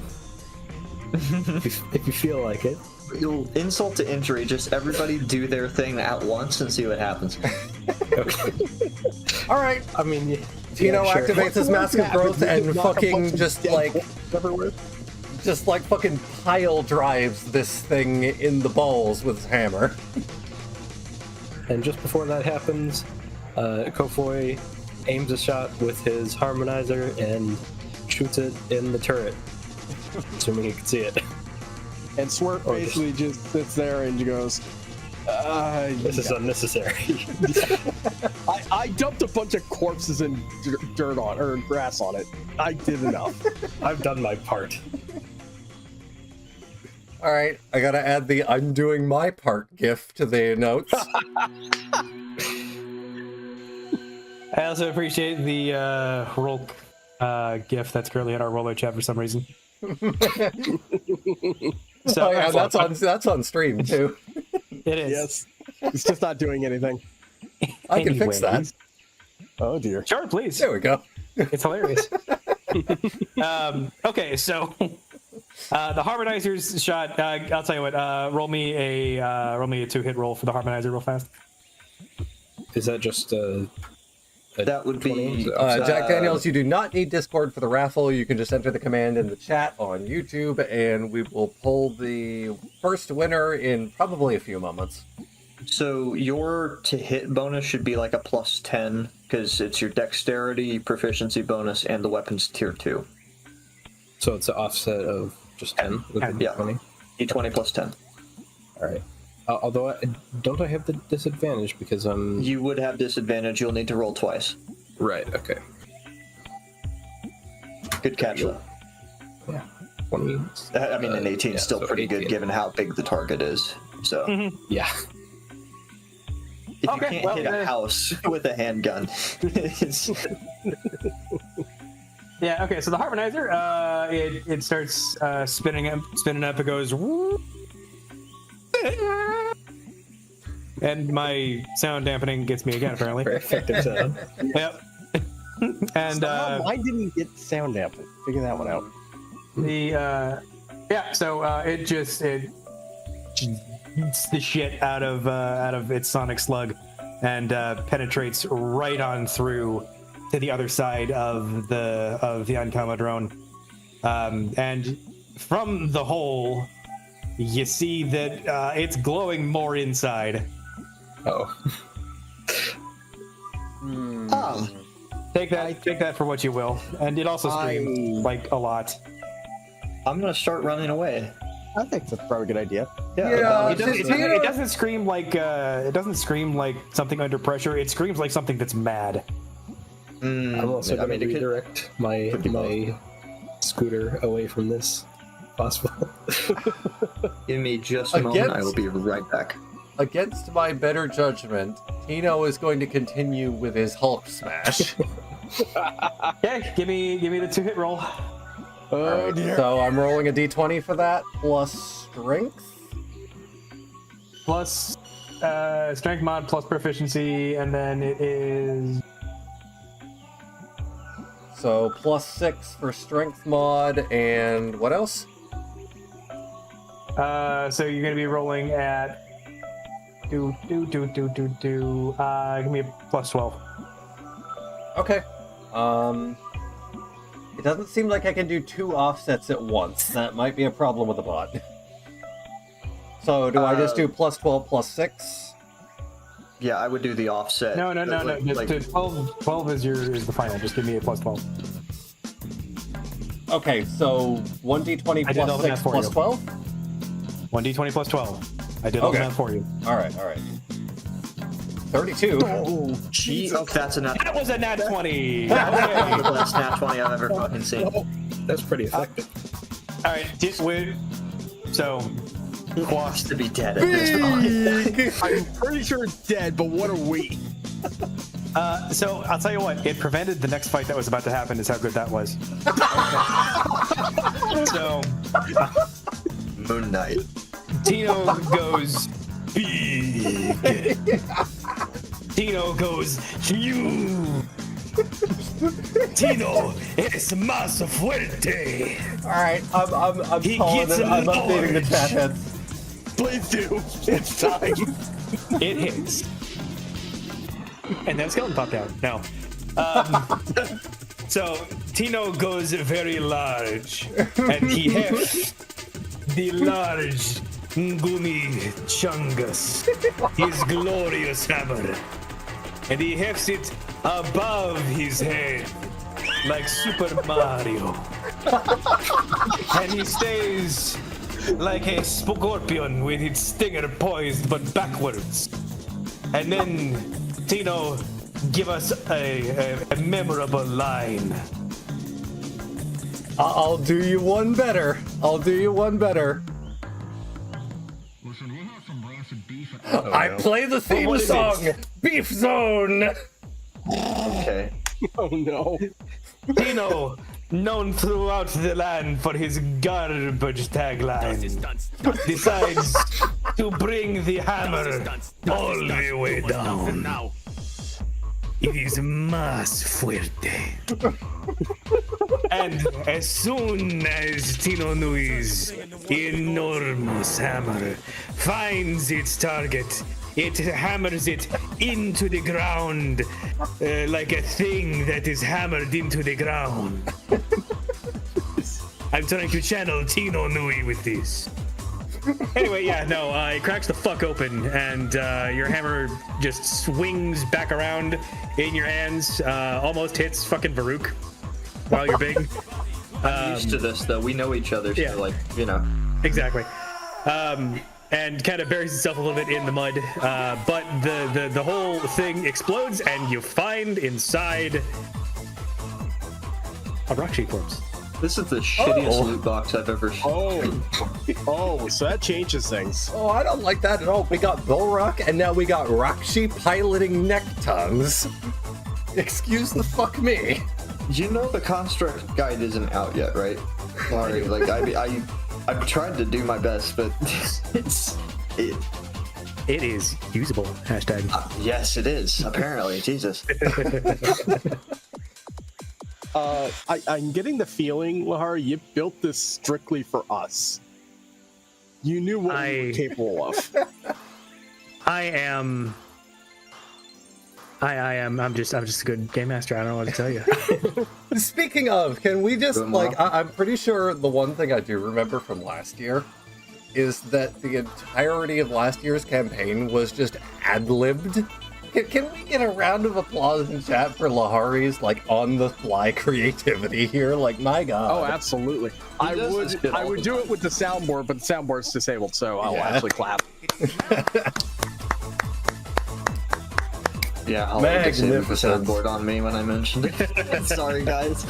if you feel like it. You'll insult to injury, just everybody do their thing at once and see what happens. Okay. All right, I mean, Tino yeah, sure. activates his mask of growth and fucking just like everywhere. fucking pile drives this thing in the balls with his hammer. And just before that happens, Kofoi aims a shot with his harmonizer and shoots it in the turret, assuming he can see it. And Swert basically just sits there and goes, This is unnecessary. I dumped a bunch of corpses and dirt on, or grass on it. I did enough. I've done my part. All right, I gotta add the "I'm doing my part" gif to the notes. I also appreciate the roll gif that's currently in our roller chat for some reason. So yeah, that's on stream too. It is. Yes. It's just not doing anything. I can fix that. Anyways. Oh dear. Sure, please. There we go. It's hilarious. Okay, so the harmonizer's shot. I'll tell you what. Roll me a 2-hit roll for the harmonizer real fast. Is that just That would be Jack Daniels, you do not need Discord for the raffle. You can just enter the command in the chat on YouTube, and we will pull the first winner in probably a few moments. So your to hit bonus should be like a +10 because it's your dexterity, proficiency bonus, and the weapons tier 2. So it's an offset of just 10 with the Yeah. D20? D20 +10. All right. Although, don't I have the disadvantage because I'm... You would have disadvantage. You'll need to roll twice. Right, okay. Good catch, though. Yeah. 20. I mean, an 18 is still so pretty 18. good given how big the target is. So, Yeah. if Okay, you can't hit a house with a handgun, it's... Yeah. Okay. So the harmonizer, it starts spinning up. It goes, and my sound dampening gets me again apparently. Very effective sound. Yep. And Somehow mine didn't get sound dampened. Figure that one out. So it eats the shit out of its sonic slug and penetrates right on through to the other side of the Ankama drone, and from the hole you see that it's glowing more inside. Oh. Take that for what you will, and it also screams like a lot. I'm gonna start running away. I think that's probably a good idea. Yeah, It doesn't scream like something under pressure. It screams like something that's mad. I'm also going to redirect my scooter away from this. Possible. Give me just a moment. I will be right back. Against my better judgment, Tino is going to continue with his Hulk smash. Okay, give me the 2-hit roll. Right, so I'm rolling a d20 for that, plus strength. Plus strength mod plus proficiency, and then it is... So +6 for strength mod, and what else? So you're gonna be rolling at give me a +12. Okay. It doesn't seem like I can do 2 offsets at once. That might be a problem with the bot. So do I just do +12 +6? Yeah, I would do the offset. No. Just 12 is the final. Just give me a +12. Okay, so 1d20 I did all the +6 math for you. +12? 1d20 +12. I did all the math for you. All right. 32. Oh, Gee, oh, that's a nat. That was a nat 20. That's Okay. the best nat 20 I've ever fucking seen. That's pretty effective. All right. So He wants to be dead at this point. I'm pretty sure it's dead, but what are we? So I'll tell you what. It prevented the next fight that was about to happen. Is how good that was. So Moon Knight. Tino goes big. Tino goes huge. Tino es más fuerte. All right, I'm He calling gets it. I'm large. updating the chat heads. Please do. It's time. It hits. And then skeleton popped out. No. So Tino goes very large, and he hefts the large Ngumi Chungus, his glorious hammer, and he hefts it above his head like Super Mario, and he stays like a scorpion with its stinger poised but backwards. And then, Tino, give us a memorable line. I'll do you one better. I'll do you one better. Listen, we'll have some rancid beef. I play the theme what is song, Beef Zone. Okay. Oh no. Tino, known throughout the land for his garbage tagline, decides to bring the hammer all the way down. It is más fuerte. And as soon as Tino Nui's enormous hammer finds its target, it hammers it into the ground like a thing that is hammered into the ground. I'm trying to channel Tino Nui with this. Anyway, yeah, no, it cracks the fuck open, and your hammer just swings back around in your hands, almost hits fucking Baruch while you're big. I'm used to this, though. We know each other, so, Yeah. like, you know. Exactly. And kind of buries itself a little bit in the mud, but the whole thing explodes, and you find inside a Rakshi corpse. This is the shittiest loot box I've ever seen. Oh, so that changes things. Oh, I don't like that at all. We got Bulrock, and now we got Rakshi piloting neck tongues. Excuse the fuck me. You know the construct guide isn't out yet, right? Sorry, like I've tried to do my best, but It is usable. Hashtag. Yes, it is. Apparently, Jesus. I'm getting the feeling, Lehari, you built this strictly for us. You knew what we were capable of. I'm just a good game master. I don't know what to tell you. Speaking of, can we just, like, I'm pretty sure the one thing I do remember from last year is that the entirety of last year's campaign was just ad-libbed. Can we get a round of applause in chat for Lehari's, like, on-the-fly creativity here? Like, my god. Oh, absolutely. I would do it with the soundboard, but the soundboard's disabled, so I'll actually clap. Yeah, Holly disabled the soundboard on me when I mentioned it. Sorry, guys.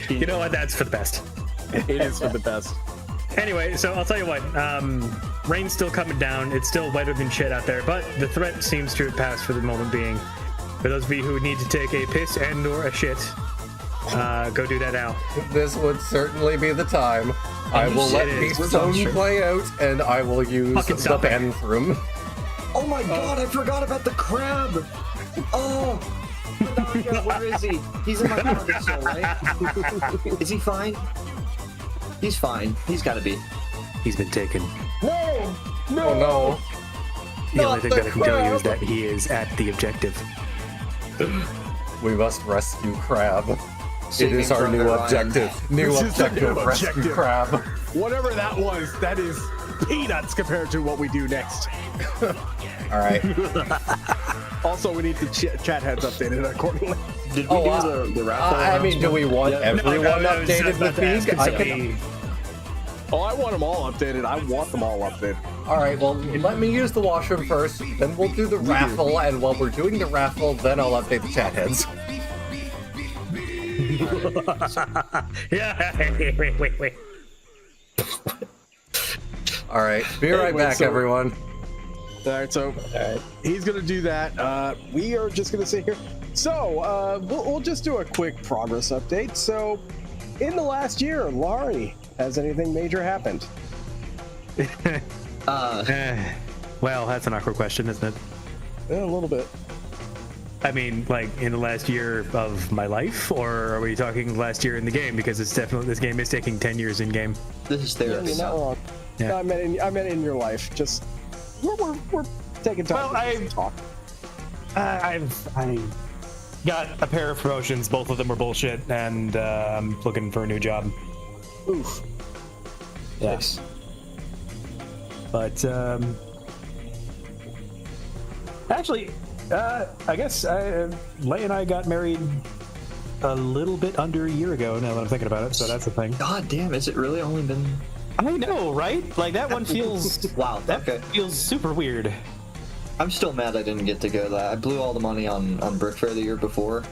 You know what? That's for the best. It is for the best. Anyway, so I'll tell you what. Rain's still coming down. It's still wetter than shit out there, but the threat seems to have passed for the moment being. For those of you who need to take a piss and or a shit, go do that now. This would certainly be the time. I will let Beef Zone play out, and I will use the anthem. Oh my god, I forgot about the crab! Oh! Madonna, where is he? He's in my target cell, right? Is he fine? He's fine. He's gotta be. He's been taken. No! No! Oh no. The only thing that I can tell you is that he is at the objective. We must rescue Crab. Saving it is our from new Orion. objective. New objective, rescue Crab. Whatever that was, that is peanuts compared to what we do next. Alright. Also, we need the chat heads updated accordingly. Did we do the raffle? I mean, do we want everyone updated with these? I want them all updated. I want them all updated. Alright, well, let me use the washroom first, then we'll do the raffle, and while we're doing the raffle, then I'll update the chat heads. Yeah, wait. Alright, be right back, everyone. Alright, so he's gonna do that. We are just gonna sit here. So, we'll just do a quick progress update. So, in the last year, Lehari, has anything major happened? Well, that's an awkward question, isn't it? Yeah, a little bit. I mean, like in the last year of my life, or are we talking last year in the game? Because it's definitely, this game is taking 10 years in game. This is therapy. You're not wrong. Yeah. No, I meant in your life. Just we're taking time to talk. I got a pair of promotions. Both of them were bullshit, and I'm looking for a new job. Oof. Yes. But actually, I guess Lei and I got married a little bit under a year ago. Now that I'm thinking about it, so that's the thing. God damn, has it really only been I know, right? Like that one feels Wow. Okay. feels super weird. I'm still mad I didn't get to go to that. I blew all the money on Brick Fair the year before,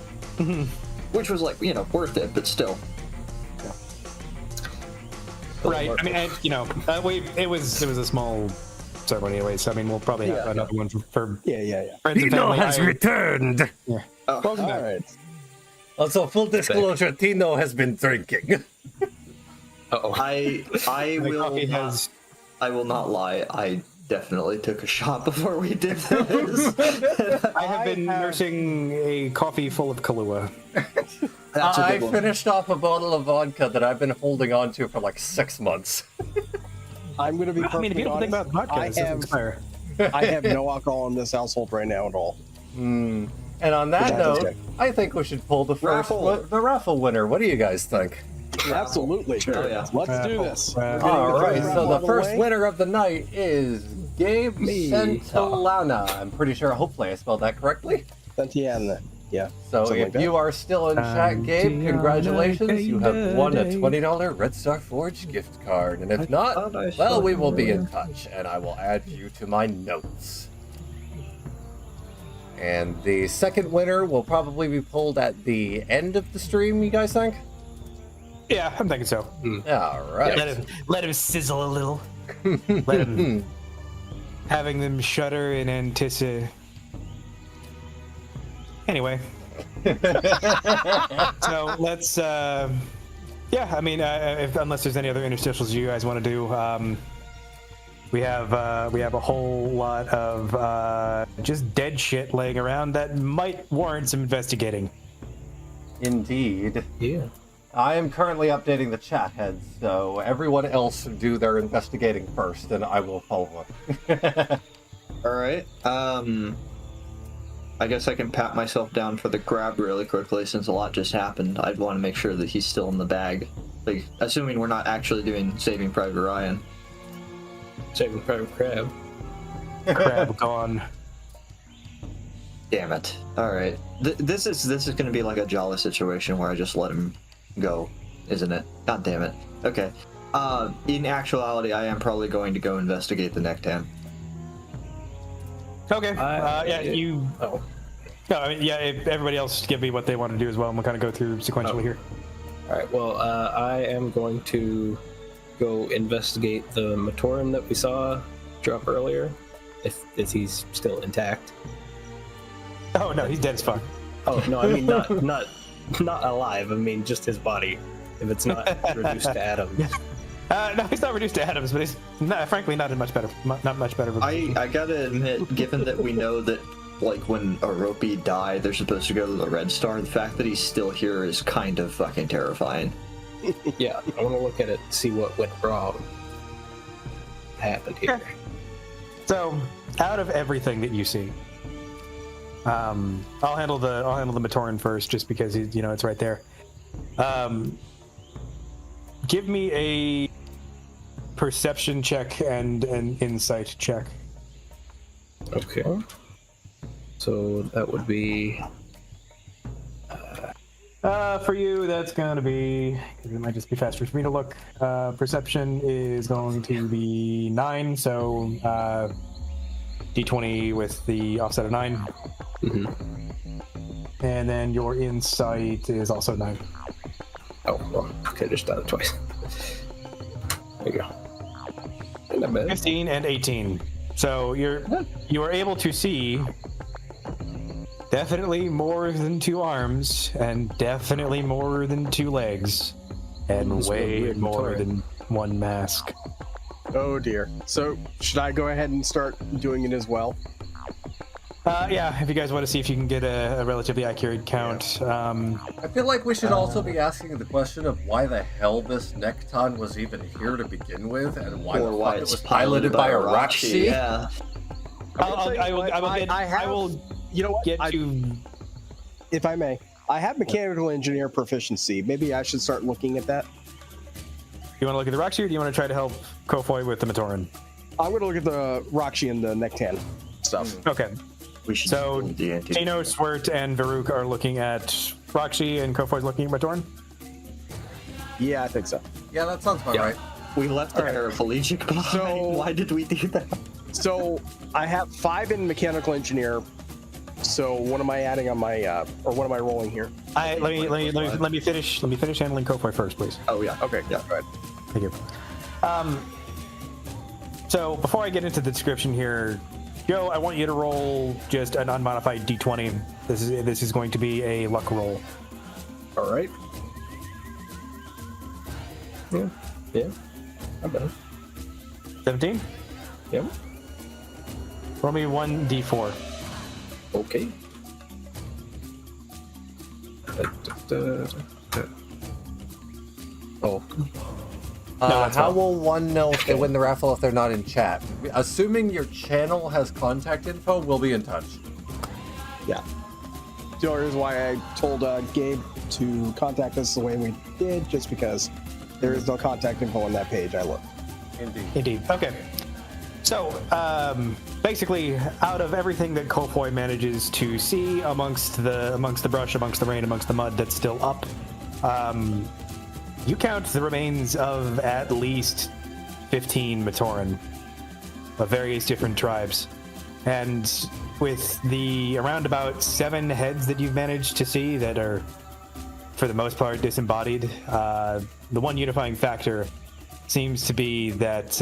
which was like worth it, but still. Right. I mean, it was a small ceremony anyway, so I mean, we'll probably have another one for Yeah. friends and family. returned. All right. Also, full disclosure, Tino has been drinking. Uh-oh. I will coffee not, has- I will not lie. I definitely took a shot before we did this. I have been nursing a coffee full of Kahlua. That's a I good one. finished off a bottle of vodka that I've been holding on to for like 6 months. I'm going to be I mean, the perfectly beautiful thing honest. about vodka is it doesn't expire. I have no alcohol in this household right now at all. And on that Which happens note, I think we should pull the first the raffle winner. What do you guys think? Absolutely. Oh, yeah. Let's do this. All right, so the first winner. winner of the night is Gabe Santillana. I'm pretty sure, hopefully I spelled that correctly. Santiana. Yeah. So Something if like you are still in chat, Gabe, congratulations. You have won a $20 Red Star Forge gift card. And if not, well, we will be in touch, and I will add you to my notes. And the second winner will probably be pulled at the end of the stream, you guys think? Yeah, I'm thinking so. All right. Let him sizzle a little. Let him having them shudder in anticipation. Anyway, so let's. Yeah, I mean, unless there's any other interstitials you guys want to do, we have a whole lot of just dead shit laying around that might warrant some investigating. Indeed. Yeah. I am currently updating the chat heads, so everyone else do their investigating first, and I will follow up. All right. I guess I can pat myself down for the grab really quickly since a lot just happened. I'd want to make sure that he's still in the bag. Like, assuming we're not actually doing Saving Private Ryan. Saving Private Crab. Crab gone. Damn it. All right. This is going to be like a Jala situation where I just let him go, isn't it? God damn it. Okay. In actuality, I am probably going to go investigate the Nectan. Okay. Yeah, you. Oh. No, I mean, yeah. If everybody else give me what they want to do as well, and we'll kind of go through sequentially here. All right. Well, I am going to go investigate the Matoran that we saw drop earlier, if he's still intact. Oh no, he's dead as fuck. Oh no, I mean not alive. I mean just his body. If it's not reduced to atoms. No, he's not reduced to atoms, but he's frankly not much better. Not much better. I gotta admit, given that we know that, like, when Oropi died, they're supposed to go to the Red Star, the fact that he's still here is kind of fucking terrifying. Yeah, I want to look at it, see what went wrong. Happened here. Okay. So, out of everything that you see, I'll handle the Matoran first, just because it's right there. Give me a perception check and an insight check. Okay. So that would be. For you, that's going to be, because it might just be faster for me to look. Perception is going to be 9, so D20 with the offset of 9. Mm-hmm. And then your insight is also 9. Oh, well, okay, just done it twice. There you go. Not bad. 15 and 18. So you are able to see definitely more than 2 arms, and definitely more than 2 legs, and way more than 1 mask. Oh dear. So should I go ahead and start doing it as well? Yeah, if you guys want to see if you can get a relatively accurate count. I feel like we should also be asking the question of why the hell this Necton was even here to begin with, and why the fuck it was piloted by a Rakshi. Yeah. I will You know what? get to. If I may, I have mechanical engineer proficiency. Maybe I should start looking at that. You want to look at the Rakshi, or do you want to try to help Kofoy with the Matoran? I'm going to look at the Rakshi and the Nectan stuff. Okay. We should So, do the anti- Tano, Swert, and Varuk are looking at Rakshi, and Kofoy's looking at Matoran? Yeah, I think so. Yeah, that sounds about right. We left the paraplegic behind. So- Why did we do that? So I have 5 in mechanical engineer. So what am I adding on my or what am I rolling here? Let me finish handling Kofoy first, please. Oh yeah. Okay, Yeah. go ahead. Thank you. So before I get into the description here, Joe, I want you to roll just an unmodified d20. This is going to be a luck roll. All right. Yeah. Not bad. 17. Yep. Roll me 1d4. Okay. Oh, that's how fine. will one know if they win the raffle if they're not in chat? Assuming your channel has contact info, we'll be in touch. Yeah. So here's why I told Gabe to contact us the way we did, just because there is no contact info on that page. I looked. Indeed. Okay. So, basically, out of everything that Kofoy manages to see amongst the brush, amongst the rain, amongst the mud that's still up, you count the remains of at least 15 Matoran of various different tribes. And with the around about 7 heads that you've managed to see that are, for the most part, disembodied, the one unifying factor seems to be that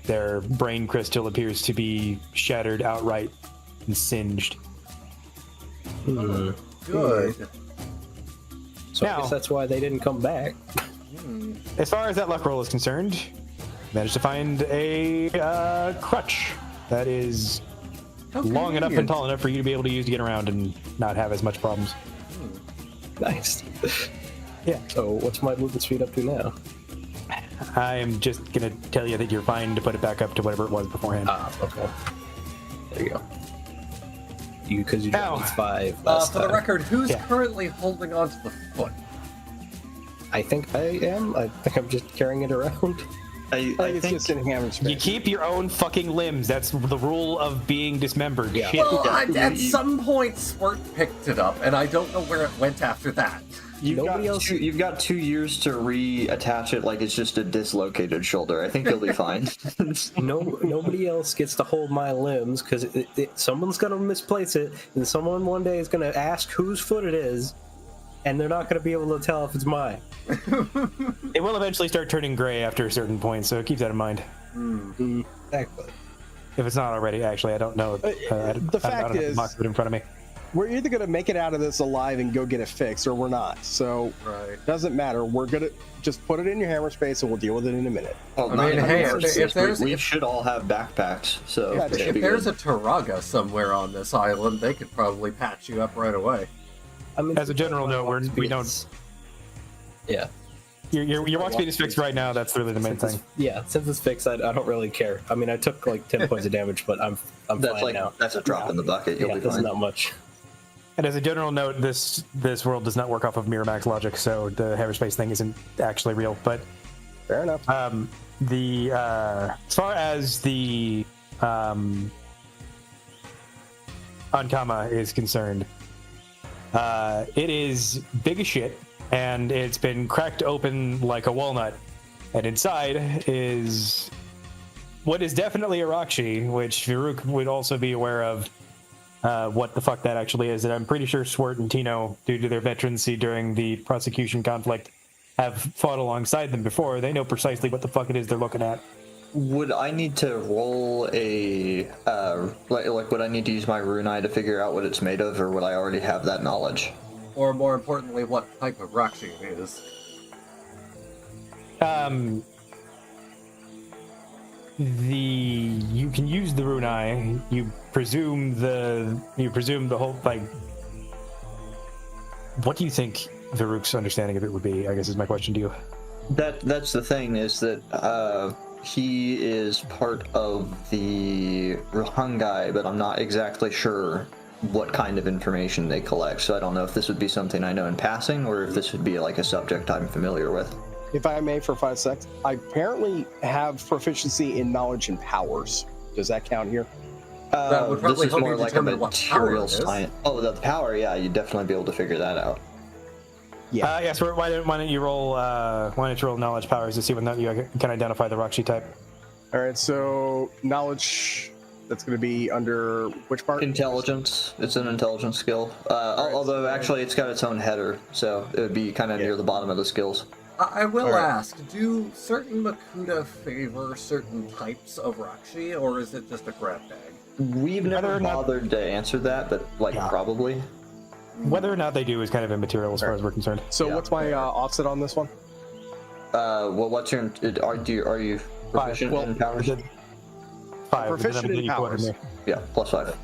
their brain crystal appears to be shattered outright and singed. Good. so I Now- guess that's why they didn't come back. As far as that luck roll is concerned, managed to find a crutch that is long enough and tall enough for you to be able to use to get around and not have as much problems. Nice. Yeah. So what's my movement speed up to now? I am just gonna tell you that you're fine to put it back up to whatever it was beforehand. Okay. There you go. Because you Ow. dropped 5 For last the time. record, who's Yeah. currently holding on to the foot? I think I am. I think I'm just carrying it around. I It's think just in hammer You space. keep your own fucking limbs. That's the rule of being dismembered. Yeah. Shit. Well, at some point, Swert picked it up, and I don't know where it went after that. you've got 2 years to reattach it like it's just a dislocated shoulder. I think you'll be fine. Nobody else gets to hold my limbs because someone's gonna misplace it, and someone one day is gonna ask whose foot it is, and they're not gonna be able to tell if it's mine. It will eventually start turning gray after a certain point, so keep that in mind. Exactly. If it's not already, actually, I don't know. I don't fact have the is- box of it in front of me. We're either going to make it out of this alive and go get it fixed, or we're not. So Right. doesn't matter. We're going to just put it in your hammer space, and we'll deal with it in a minute. Well, I mean, hey, if there's- we should all have backpacks, so Yeah, it should If be there's good. a Taraga somewhere on this island, they could probably patch you up right away. I mean, As a general note, we don't. Yeah. Your walk speed is fixed right now. That's really the main Since thing. since it's fixed, I don't really care. I mean, I took like 10 points of damage, but I'm That's fine like now. that's a drop in the bucket. You'll Yeah, be that's fine. not much. And as a general note, this world does not work off of Miramax logic, so the hyperspace thing isn't actually real. But Fair enough. the as far as the Ankama is concerned, it is big as shit, and it's been cracked open like a walnut, and inside is what is definitely a Rakshi, which Varuk would also be aware of. What the fuck that actually is, and I'm pretty sure Swert and Tino, due to their veterancy during the prosecution conflict, have fought alongside them before. They know precisely what the fuck it is they're looking at. Would I need to roll a like? Would I need to use my Runai to figure out what it's made of, or would I already have that knowledge? Or more importantly, what type of Rakshi it is. You can use the Runai. You presume the whole, like, what do you think Varuk's understanding of it would be? I guess is my question to you. That's the thing, is that he is part of the Rohangai, but I'm not exactly sure what kind of information they collect. So I don't know if this would be something I know in passing, or if this would be like a subject I'm familiar with. If I may, for 5 seconds, I apparently have proficiency in knowledge and powers. Does that count here? That would probably this is help more you like a determine what power material it is. science. Oh, the power, yeah, you'd definitely be able to figure that out. Yeah, so why don't you roll knowledge powers to see whether you can identify the Rakshi type. All right, so knowledge. That's going to be under which part? Intelligence. It's an intelligence skill. Although actually it's got its own header, so it would be kind of near the bottom of the skills. I will ask, do certain Makuta favor certain types of Rakshi, or is it just a grab bag? We've never bothered to answer that, but probably. Whether or not they do is kind of immaterial as far as we're concerned. So what's my offset on this one? Well, what's your... Are you proficient in powers? 5. Proficient in powers. Yeah, +5.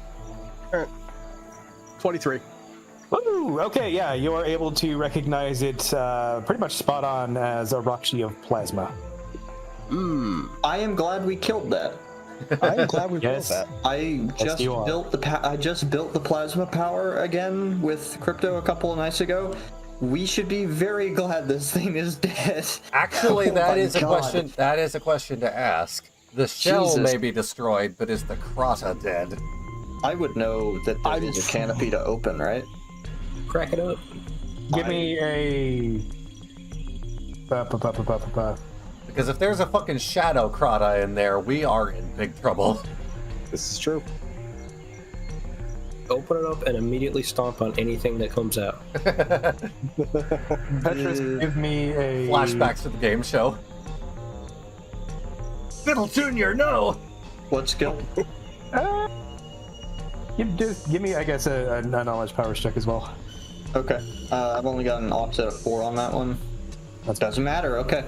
All right. 23. Woo! Okay, yeah, you are able to recognize it pretty much spot on as a Rakshi of plasma. I am glad we killed that. I am glad we killed that. I just built the plasma power again with crypto a couple of nights ago. We should be very glad this thing is dead. Actually, that is a question. That is a question to ask. The shell may be destroyed, but is the Krata dead? I would know that there is a canopy to open, right? Crack it up. Give me a... Because if there's a fucking shadow Krata in there, we are in big trouble. This is true. Open it up and immediately stomp on anything that comes out. Petrus, give me a... Flashbacks to the game show. Fiddle Jr., no! What skill? Give me, I guess, a knowledge powers check as well. Okay. I've only got an offset of 4 on that one. That doesn't matter. Okay.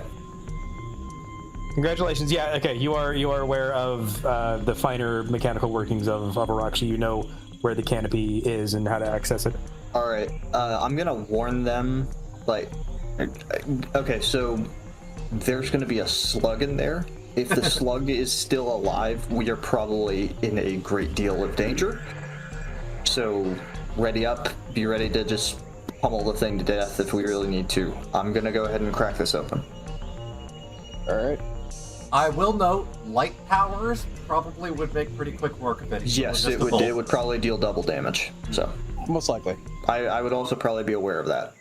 Congratulations. Yeah. Okay. You are aware of the finer mechanical workings of Arakshi. You know where the canopy is and how to access it. All right. I'm gonna warn them. Okay. So there's gonna be a slug in there. If the slug is still alive, we are probably in a great deal of danger. So, ready up. Be ready to just pummel the thing to death if we really need to. I'm gonna go ahead and crack this open. Alright. I will note, light powers probably would make pretty quick work of it. Yes, it would probably deal double damage. So, most likely. I would also probably be aware of that.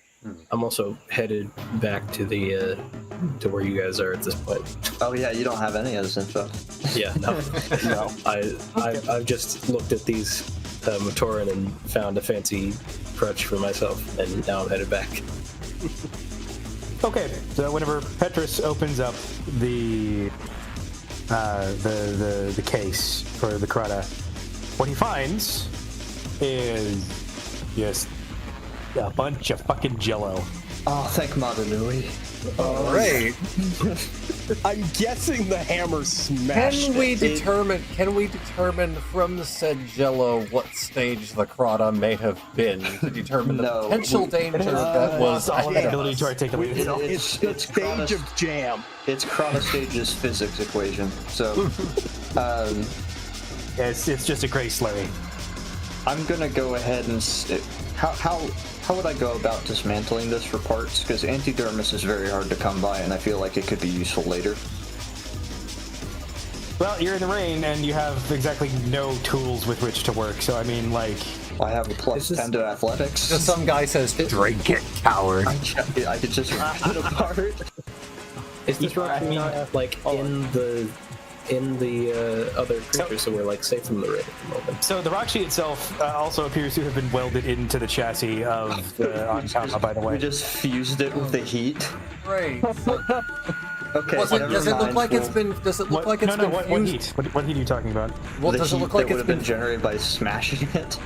I'm also headed back to the to where you guys are at this point. Oh yeah, you don't have any of this info. Yeah, no. I've just looked at these Matoran and found a fancy crutch for myself, and now I'm headed back. Okay, so whenever Petrus opens up the case for the Krata, what he finds is just a bunch of fucking jello. Oh, thank Mother Nui. Great. I'm guessing the hammer smashed. Can we determine from the said jello what stage the Krata may have been to determine the potential danger that was all the ability to articulate itself? It's the stage of jam. It's Krata stage's physics equation. So, it's just a gray slurry. I'm gonna go ahead and how would I go about dismantling this for parts? Because antidermis is very hard to come by, and I feel like it could be useful later. Well, you're in the rain, and you have exactly no tools with which to work. So I mean, like, I have a +10 to athletics. Just some guy says, "Drink it, coward." I could just rip it apart. Is this not like in the other creatures, so we're like safe from the rain at the moment? So the Rakshi itself also appears to have been welded into the chassis of the Ankama, by the way. We just fused it with the heat. Right. Okay. Does it look like it's been? Does it look like it's been? What heat? What heat are you talking about? Well, the does it heat look like that would it's have been generated by smashing it?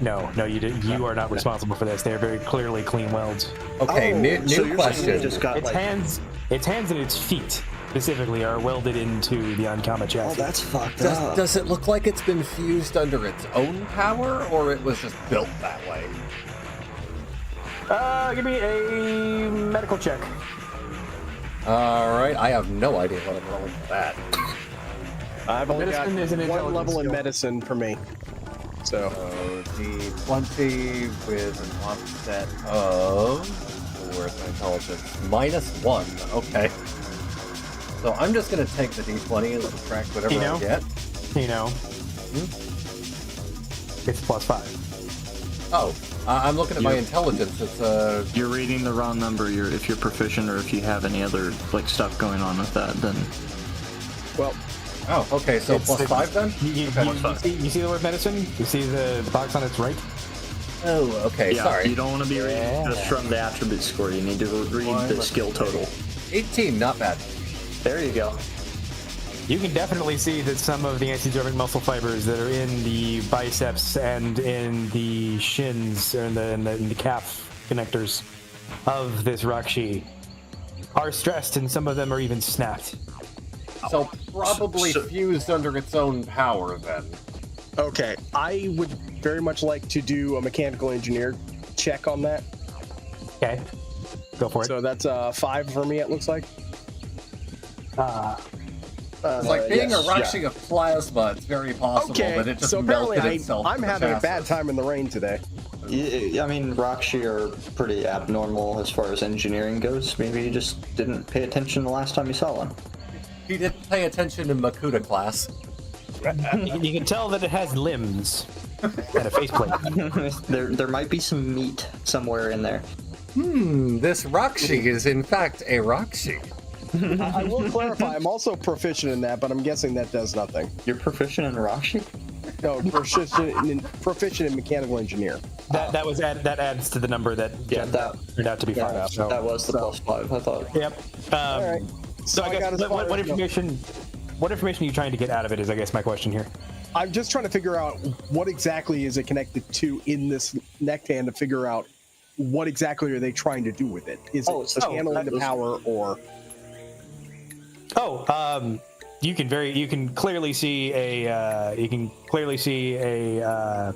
No, you did. You are not responsible for this. They are very clearly clean welds. Okay, new question. Just got, its hands and its feet specifically are welded into the Ankama chassis. Oh, that's fucked up. Does it look like it's been fused under its own power, or it was just built that way? Give me a medical check. All right, I have no idea what I'm rolling for that. I've only got Medicine is an one intelligence level in skill. medicine for me. So, D20 with an offset of where's my intelligence? -1. Okay. So I'm just gonna take the D20 and subtract whatever I get. It's +5. Oh, I'm looking at my intelligence. It's You're reading the wrong number. If you're proficient or if you have any other like stuff going on with that, then. Well, Oh, okay, so plus 5 then? You see the word medicine? You see the box on its right? Oh, okay, Yeah, sorry. you don't want to be reading just from the attribute score. You need to read the skill total. 18, not bad. There you go. You can definitely see that some of the anti-dermic muscle fibers that are in the biceps and in the shins, or in the calf connectors of this Rakshi are stressed, and some of them are even snapped. So probably fused under its own power then. okay. I would very much like to do a mechanical engineer check on that. Okay, go for it. So that's 5 for me, it looks like. It's like being a Rakshi of plasma, it's very possible that it just so apparently melted itself. I'm in the having a chassis. bad time in the rain today. I mean, Rakshi are pretty abnormal as far as engineering goes. Maybe you just didn't pay attention the last time you saw one. He didn't pay attention in Makuta class. You can tell that it has limbs and a faceplate. there might be some meat somewhere in there. This Rakshi is in fact a Rakshi. I will clarify, I'm also proficient in that, but I'm guessing that does nothing. You're proficient in Rakshi? No, proficient in mechanical engineer. That adds to the number that that turned out to be 5. So. That was the plus 5, I thought. Yep. All right. So I guess what information are you trying to get out of it is, I guess, my question here. I'm just trying to figure out what exactly is it connected to in this neckband to figure out what exactly are they trying to do with it. Is it channeling the power or... You can clearly see a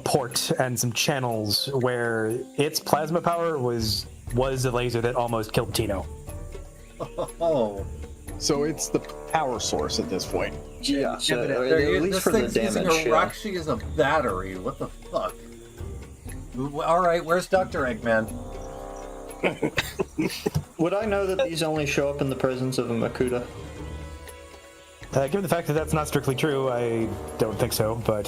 port and some channels where its plasma power was the laser that almost killed Tino. Oh. So it's the power source at this point. Yeah, so at least this for the thing's using damage. a Rakshi as a battery. What the fuck? Alright, where's Dr. Eggman? Would I know that these only show up in the presence of a Makuta? Given the fact that that's not strictly true, I don't think so, but...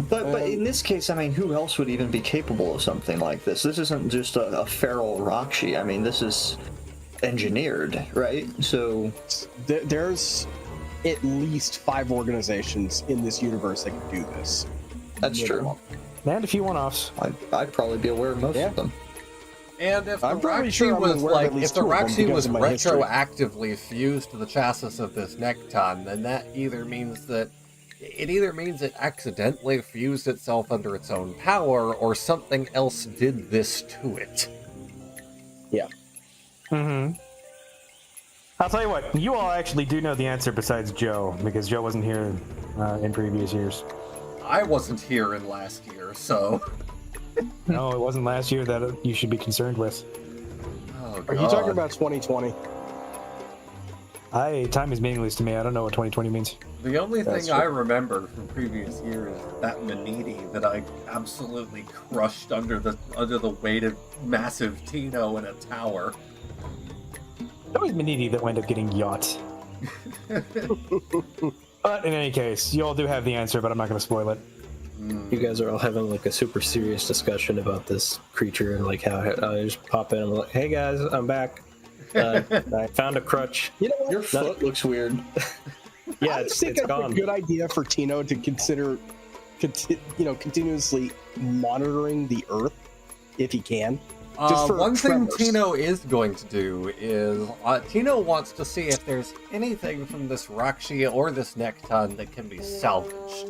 But in this case, I mean, who else would even be capable of something like this? This isn't just a feral Rakshi. I mean, this is engineered, right? So... There's at least 5 organizations in this universe that can do this. That's true. And a few one-offs. I'd probably be aware of most of them. And if the I'm probably Rakshi sure I'm was aware of like, at least if the 2 of them Rakshi because was of my history. retroactively fused to the chassis of this Nekton, then that either means it accidentally fused itself under its own power, or something else did this to it. Yeah. Mm-hmm. I'll tell you what, you all actually do know the answer besides Joe, because Joe wasn't here in previous years. I wasn't here in last year, so... No, it wasn't last year that you should be concerned with. Oh, Are you talking about 2020? Time is meaningless to me. I don't know what 2020 means. The only thing I remember from previous years is that Maniti that I absolutely crushed under the weight of massive Tino in a tower. It was Maniti that wound up getting yacht. But in any case, you all do have the answer, but I'm not going to spoil it. You guys are all having like a super serious discussion about this creature and like how I just pop in and I'm like, hey guys, I'm back. I found a crutch. You know what? Your foot looks weird. Yeah, I it's think it's gone. a good idea for Tino to consider, continuously monitoring the Earth if he can. Just for one thing tremors. Tino is going to do is Tino wants to see if there's anything from this Rakshi or this Nekton that can be salvaged.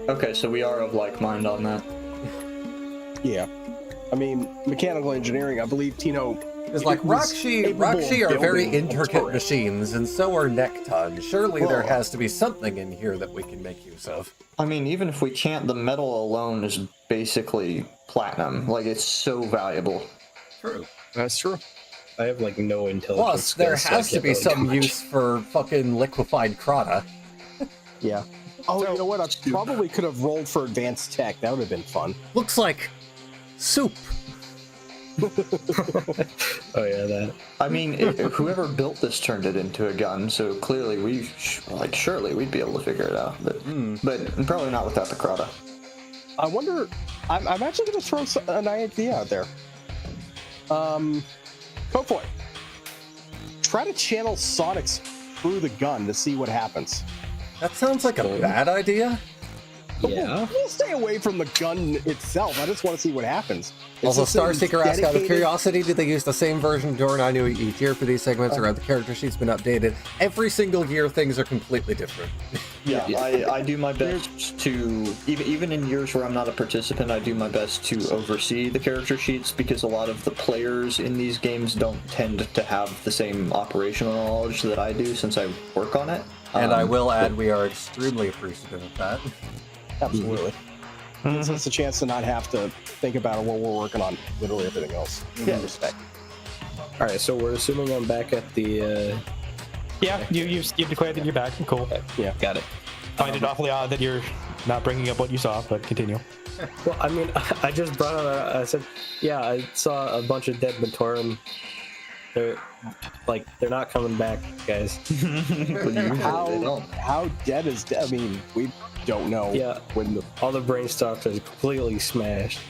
Okay, so we are of like mind on that. Yeah. I mean, mechanical engineering, I believe Tino... It's like Rakshi are very intricate machines, and so are Nekton. Surely there has to be something in here that we can make use of. I mean, even if we can't, the metal alone is basically platinum. Like, it's so valuable. True. That's true. I have like no intelligence. Plus, there skills, so I has to can't be really some do much. use for fucking liquefied Krata. Yeah. Oh, you know what? I probably could have rolled for advanced tech. That would have been fun. Looks like soup. Oh yeah, that. I mean, whoever built this turned it into a gun, so clearly surely we'd be able to figure it out. But probably not without the Krata. I wonder. I'm actually going to throw an idea out there. Kofoy, try to channel Sonics through the gun to see what happens. That sounds like a bad idea. Yeah. We'll stay away from the gun itself. I just want to see what happens. Also, Is this Starseeker asked out of dedicated- curiosity, do they use the same version of Doronai Nui each year for these segments, or have the character sheets been updated? Every single year, things are completely different. Yeah, I do my best to, even in years where I'm not a participant, I do my best to oversee the character sheets, because a lot of the players in these games don't tend to have the same operational knowledge that I do since I work on it. And I will add, we are extremely appreciative of that. Absolutely. Gives us a chance to not have to think about it while we're working on literally everything else. Yeah. Respect. All right, so we're assuming I'm back at the. Yeah, you've declared that you're back. Cool. Yeah. Got it. Find it awfully odd that you're not bringing up what you saw, but continue. Well, I mean, I just brought it. I said, yeah, I saw a bunch of dead Mentorum. They're not coming back, guys. How dead is dead? I mean, we don't know. Yeah, When all the brain stocks are completely smashed.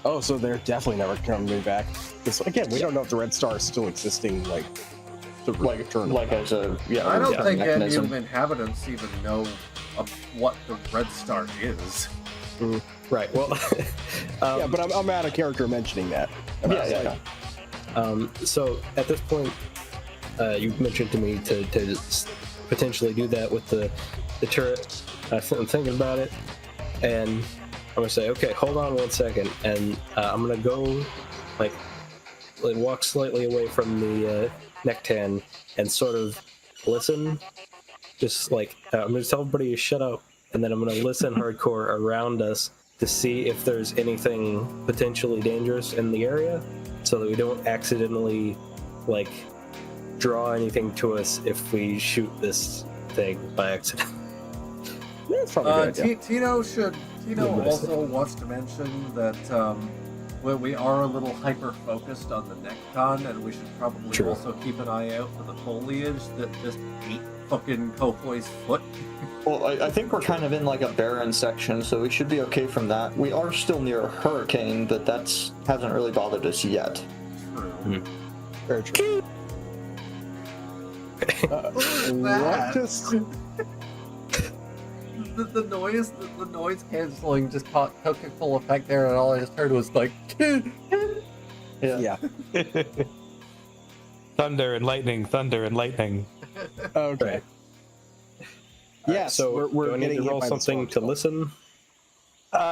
oh, so they're definitely never coming back. Because again, we don't know if the Red Star is still existing. Like as a I don't think any mechanism. of the inhabitants even know of what the Red Star is. Right. Well. yeah, but I'm out of character mentioning that. Yeah. So at this point, you mentioned to me to potentially do that with the turret. I'm thinking about it, and I'm gonna say, okay, hold on 1 second, and I'm gonna go walk slightly away from the Nectan and sort of listen. Just I'm gonna tell everybody to shut up, and then I'm gonna listen hardcore around us to see if there's anything potentially dangerous in the area, so that we don't accidentally draw anything to us if we shoot this thing by accident. Yeah, it's probably a good idea. Tino Good also wants to mention that we are a little hyper-focused on the Necton, and we should probably also keep an eye out for the foliage that just ate fucking Kofoy's foot. Well, I think we're kind of in a barren section, so we should be okay from that. We are still near a hurricane, but hasn't really bothered us yet. True. Very true. What just... the noise canceling just took a full effect there, and all I just heard was Yeah. Thunder and lightning, thunder and lightning. Okay. Yes, So we're do I need getting to hit roll by the something storm to still. listen.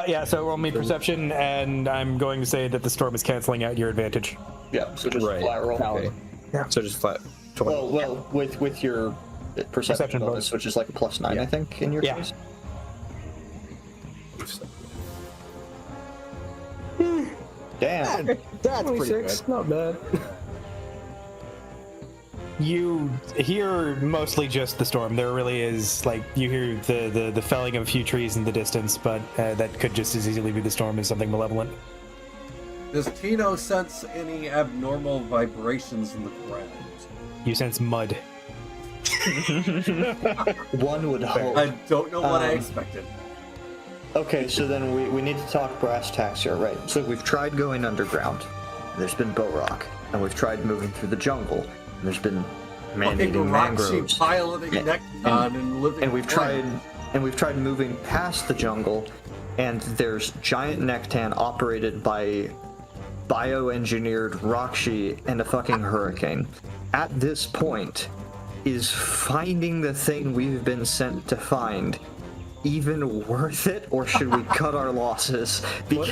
Yeah, so roll me perception, and I'm going to say that the storm is canceling out your advantage. Yeah, so just Right. flat roll. Okay. Yeah. So just flat. 20. Well, with your perception bonus, bonus. which is a +9, I think, in your Yeah. case. Damn. That's pretty good. 26, not bad. You hear mostly just the storm. There really is, you hear the felling of a few trees in the distance, but that could just as easily be the storm as something malevolent. Does Tino sense any abnormal vibrations in the ground? You sense mud. One would hope. I don't know what I Um, expected. Okay, so then we need to talk brass tacks here, right? So we've tried going underground. There's been bow rock, and we've tried moving through the jungle. And there's been man-eating mangroves. piloting Necton and living. And we've tried moving past the jungle, and there's giant Nectan operated by bioengineered Rakshi and a fucking hurricane. At this point, is finding the thing we've been sent to find even worth it, or should we cut our losses? Because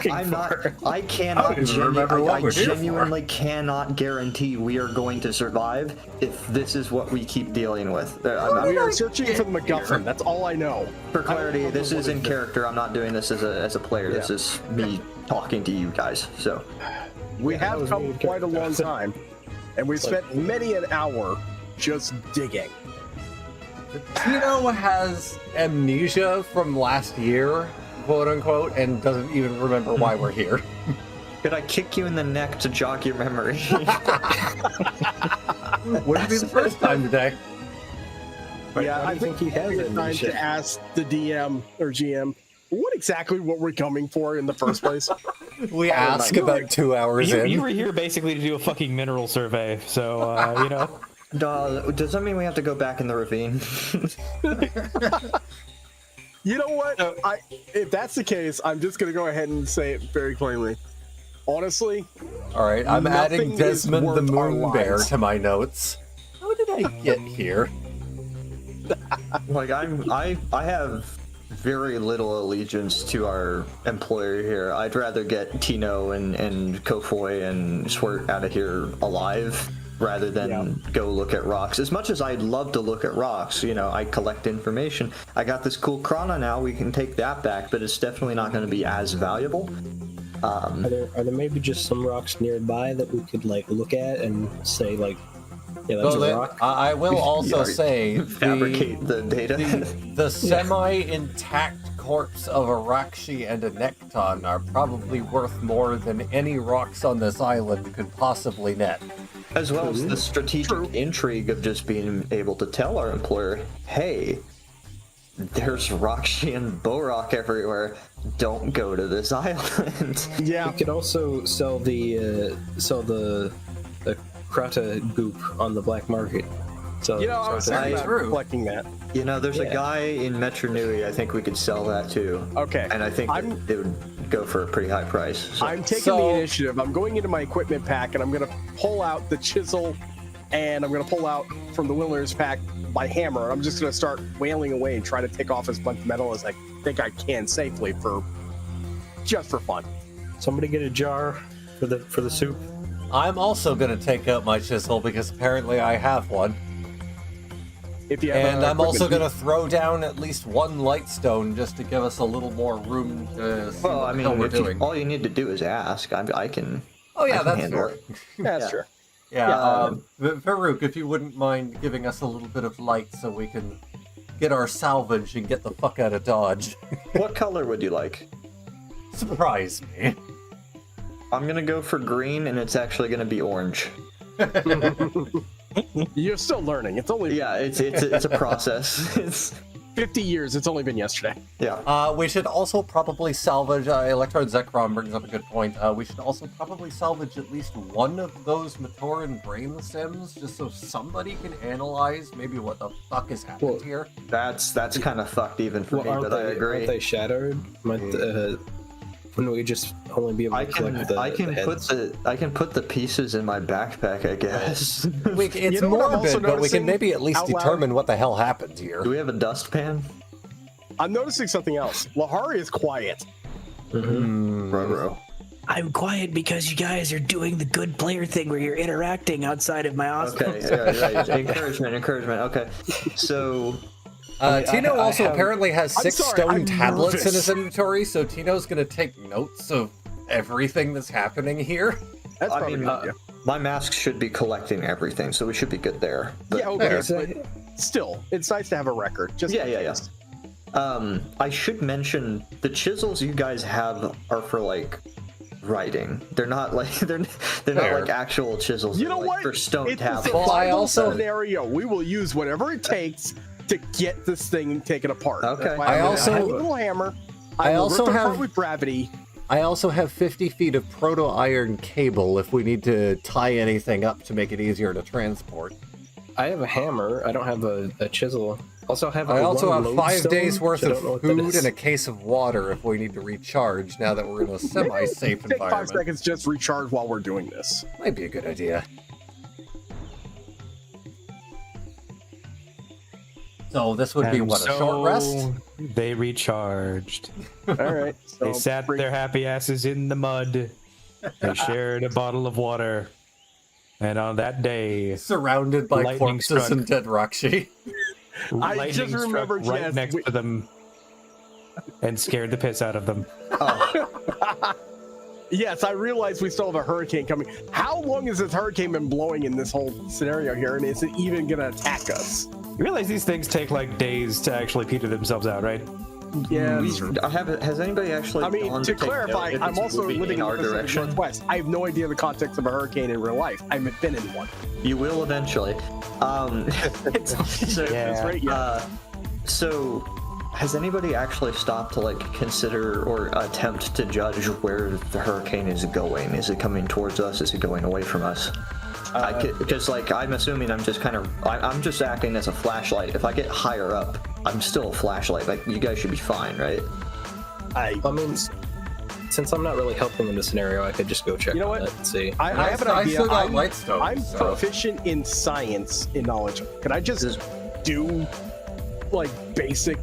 I cannot genuinely cannot guarantee we are going to survive if this is what we keep dealing with. We are searching for the MacGuffin. That's all I know. For clarity, this is in character. I'm not doing this as a player. This is me talking to you guys. So We have come quite a long time, and we've spent many an hour just digging. Tino has amnesia from last year, quote unquote, and doesn't even remember why we're here. could I kick you in the neck to jog your memory? Wouldn't be the first time today. Yeah, I think he has it's time amnesia. to ask the DM or GM What exactly were we coming for in the first place? We ask about 2 hours You, in. you were here basically to do a fucking mineral survey, so you know. Does that mean we have to go back in the ravine? You know what? If that's the case, I'm just going to go ahead and say it very plainly. Honestly, All right, I'm adding nothing is Desmond the worth our Moon Bear lives. to my notes. How did I get here? Like I have very little allegiance to our employer here. I'd rather get Tino and Kofoy and Swert out of here alive rather than go look at rocks. As much as I'd love to look at rocks, you know, I collect information. I got this cool Krana now, we can take that back, but it's definitely not going to be as valuable. Are there maybe just some rocks nearby that we could like look at and say like, yeah, that's a rock? I will also Yeah, say fabricate the data. the semi-intact corpse of a Rakshi and a Nekton are probably worth more than any rocks on this island could possibly net. As well as the strategic intrigue of just being able to tell our employer, hey, there's Rakshi and Borok everywhere. Don't go to this island. yeah. We could also sell the Krata goop on the black market. So You know, I was thinking about collecting that. You know, there's a guy in Metro Nui, I think we could sell that too. Okay. And I think it would go for a pretty high price. So. I'm taking the initiative. I'm going into my equipment pack, and I'm going to pull out the chisel, and I'm going to pull out from the Wilderness pack my hammer. I'm just going to start wailing away and try to take off as much metal as I think I can safely just for fun. Somebody get a jar for the soup. I'm also going to take out my chisel because apparently I have one. If you have And I'm also going to throw down at least one lightstone just to give us a little more room to see what the hell we're doing. All you need to do is ask. I can. Oh yeah, I can that's handle fair. it. That's true. Yeah, Farouk, if you wouldn't mind giving us a little bit of light so we can get our salvage and get the fuck out of Dodge. What color would you like? Surprise me. I'm gonna go for green, and it's actually gonna be orange. You're still learning. It's only it's a process. It's 50 years. It's only been yesterday. yeah. We should also probably salvage, Electron Zekrom brings up a good point, we should also probably salvage at least one of those Matoran brain stems, just so somebody can analyze maybe what the fuck has happened here. That's kind of fucked even for me, but I agree. Aren't they shattered? Wouldn't we just only be able to collect the I can put the pieces in my backpack, I guess. It's You know what I'm also morbid, but we can noticing maybe at least out loud? determine what the hell happened here. Do we have a dustpan? I'm noticing something else. Lehari is quiet. Ruh-roh. I'm quiet because you guys are doing the good player thing where you're interacting outside of my hospital. Okay, right. Encouragement. Okay, so Tino also apparently has I'm 6 sorry, stone I'm tablets in nervous. his inventory, so Tino's gonna take notes of everything that's happening here. That's I probably mean, a good idea. my mask should be collecting everything, so we should be good there. But Yeah, okay, Fair. but still, it's nice to have a record. Just Yeah. I should mention the chisels you guys have are for like writing. They're not like they're not Fair. like actual chisels. You They're know like what? For stone It's a tablets. Well, I survival also- scenario. We will use whatever it takes to get this thing taken apart. Okay. That's why I I'm gonna also- have a little hammer. I will also rip it apart have- with gravity. I also have 50 feet of proto-iron cable if we need to tie anything up to make it easier to transport. I have a hammer. I don't have a chisel. Also have I also one have 5 lodestone, days worth which I of don't know what that food is. and a case of water if we need to recharge now that we're in a semi-safe Take 5 environment. seconds, just recharge while we're doing this. Might be a good idea. So this would be And what, a short rest? so They recharged. All right. So They sat their happy asses in the mud. They shared a bottle of water. And on that day, Surrounded by Lightning corpses struck. and dead Rakshi. I lightning just struck remembered, right yes, next to them and scared the piss out of them. Yes, I realize we still have a hurricane coming. How long has this hurricane been blowing in this whole scenario here, and is it even going to attack us? You realize these things take like days to actually peter themselves out, right? Yeah. Has anybody actually? I mean, gone to take clarify, note if I'm it's also moving living in our the Pacific direction? Northwest. I have no idea the context of a hurricane in real life. I haven't been in one. You will eventually. That's right, yeah. So Has anybody actually stopped to like consider or attempt to judge where the hurricane is going? Is it coming towards us? Is it going away from us? Because like I'm assuming I'm just acting as a flashlight. If I get higher up, I'm still a flashlight. Like you guys should be fine, right? I mean, since I'm not really helping in the scenario, I could just go check. You know on what? it and see. I have an idea. still got light stones, I'm so- proficient in science, in knowledge. Can I just do like basic,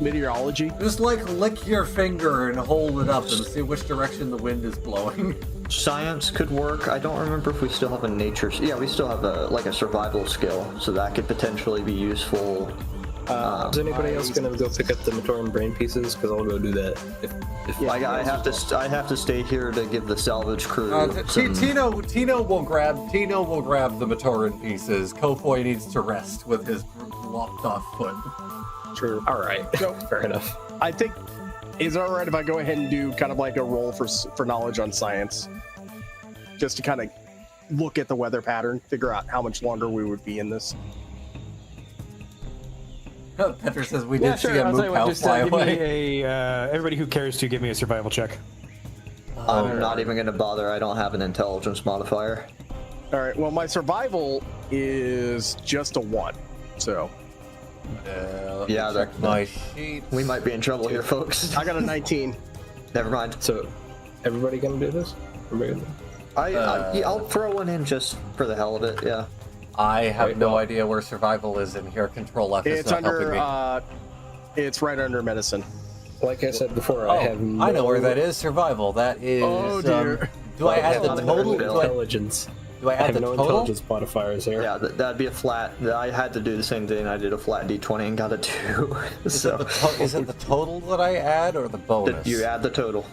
meteorology? Just like lick your finger and hold it up and see which direction the wind is blowing. Science could work. I don't remember if we still have a nature. Yeah, we still have a survival skill, so that could potentially be useful. Is anybody else gonna go pick up the Matoran brain pieces? Because I'll go do that. I have to stay here to give the salvage crew. Tino will grab the Matoran pieces. Kofoy needs to rest with his lopped off foot. True. All right. Fair enough. I think, is it all right if I go ahead and do kind of like a roll for knowledge on science? Just to kind of look at the weather pattern, figure out how much longer we would be in this. Petrus says we did see a I'll tell you mook what, cow just fly give me away. everybody who cares to give me a survival check. I'm not even going to bother. I don't have an intelligence modifier. All right. Well, my survival is just a 1, so Yeah, check my sheet. we might be in trouble here, folks. I got a 19. Never mind. So, everybody gonna do this? I'll throw one in just for the hell of it. Yeah. I have no idea where survival is in here. Control F is It's not helping me. it's right under medicine. Like I said before, I have I know where that is. Survival. That is. Oh, dear. Do I add the total? intelligence. Do I I add have the no total? intelligence modifiers here. Yeah, that'd be a flat. I had to do the same thing. I did a flat d20 and got a 2. So Is it the total that I add or the bonus? you add the total.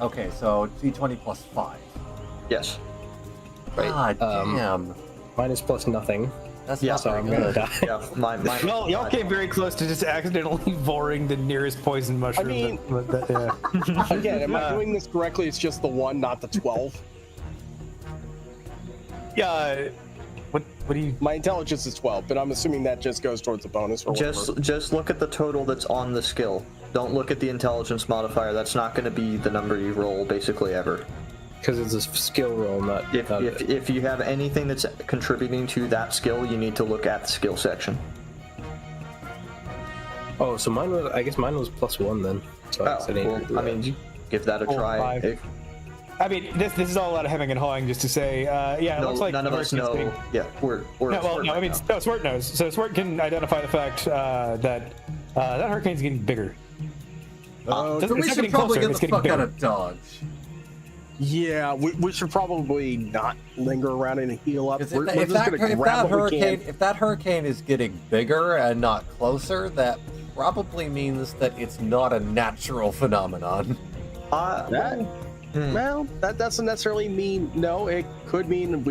Okay, so D20 plus 5. Yes. God damn. Mine is plus nothing. That's Yeah, not So very I'm gonna good. die. Yeah, mine. Well, y'all came very close to just accidentally boring the nearest poison mushroom. mean- yeah. Again, am I doing this correctly? It's just the 1, not the 12. Yeah. What do you? My intelligence is 12, but I'm assuming that just goes towards the bonus or whatever. Just look at the total that's on the skill. Don't look at the intelligence modifier. That's not going to be the number you roll basically ever. Because it's a skill roll, not. If you have anything that's contributing to that skill, you need to look at the skill section. Oh, so mine was. I guess mine was plus 1 then. So I guess I didn't do I that. mean, give that a try. 5. I mean, this is all a lot of hemming and hawing just to say, yeah, it No, looks like none of us know. Hurricane's Yeah, we're. No, well, no, I mean, no, Swert knows. So Swert can identify the fact that that hurricane's getting bigger. So it's we not should getting probably closer, get it's the getting fuck out bigger. of Dodge. Yeah, we should probably not linger around and heal up. If We're just gonna grab what we can. that hurricane is getting bigger and not closer, that probably means that it's not a natural phenomenon. Well, that doesn't necessarily mean no. It could mean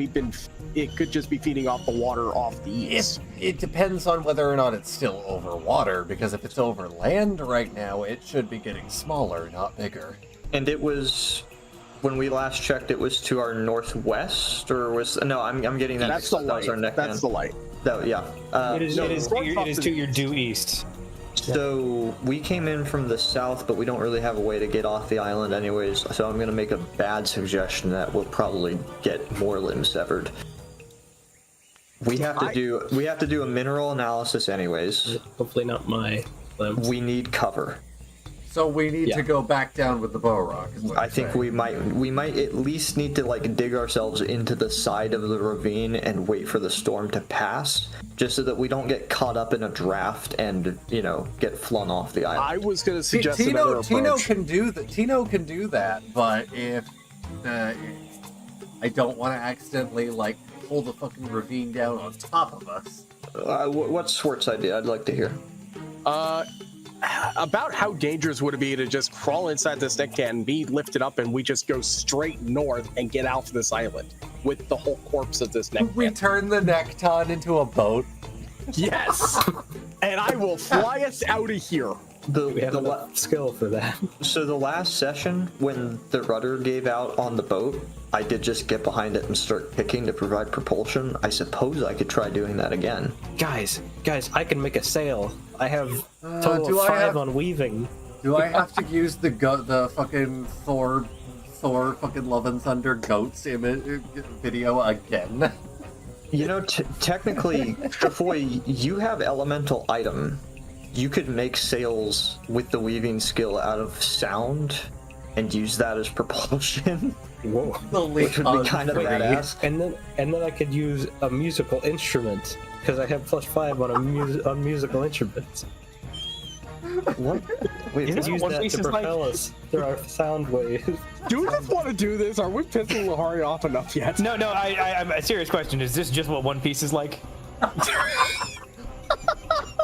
it could just be feeding off the water off the east. It depends on whether or not it's still over water, because if it's over land right now, it should be getting smaller, not bigger. And it was, when we last checked, it was to our northwest, or was no? I'm getting that. That's the That was light. our neck That's the end. light. That, yeah. It is to your due east. So we came in from the south, but we don't really have a way to get off the island anyways. So I'm gonna make a bad suggestion that we'll probably get more limbs severed. We have to do a mineral analysis anyways. Hopefully not my limbs. We need cover. So we need to go back down with the bow rock. Is what I you're think saying. we might at least need to like dig ourselves into the side of the ravine and wait for the storm to pass, just so that we don't get caught up in a draft and get flung off the island. I was going to suggest another approach. Tino can do that, but if I don't want to accidentally pull the fucking ravine down on top of us. What's Swert's idea? I'd like to hear. About how dangerous would it be to just crawl inside this neck can, be lifted up, and we just go straight north and get out to this island with the whole corpse of this neck We can? turn the Necton into a boat. Yes! And I will fly us out of here. We have enough skill for that. So the last session, when the rudder gave out on the boat, I did just get behind it and start kicking to provide propulsion. I suppose I could try doing that again. Guys, I can make a sail I have total do of I 5 have- on weaving. Do I have to use the fucking Thor fucking Love and Thunder goats video again? You know, technically, Trefoy, you have elemental item. You could make sails with the weaving skill out of sound and use that as propulsion. Whoa. Which would be kind of badass. And then I could use a musical instrument because I have +5 on musical instruments. What? Wait, You use that to propel us through our sound waves. Do we just want to do this? Are we pissing Lehari off enough yet? No, I'm a serious question. Is this just what One Piece is like?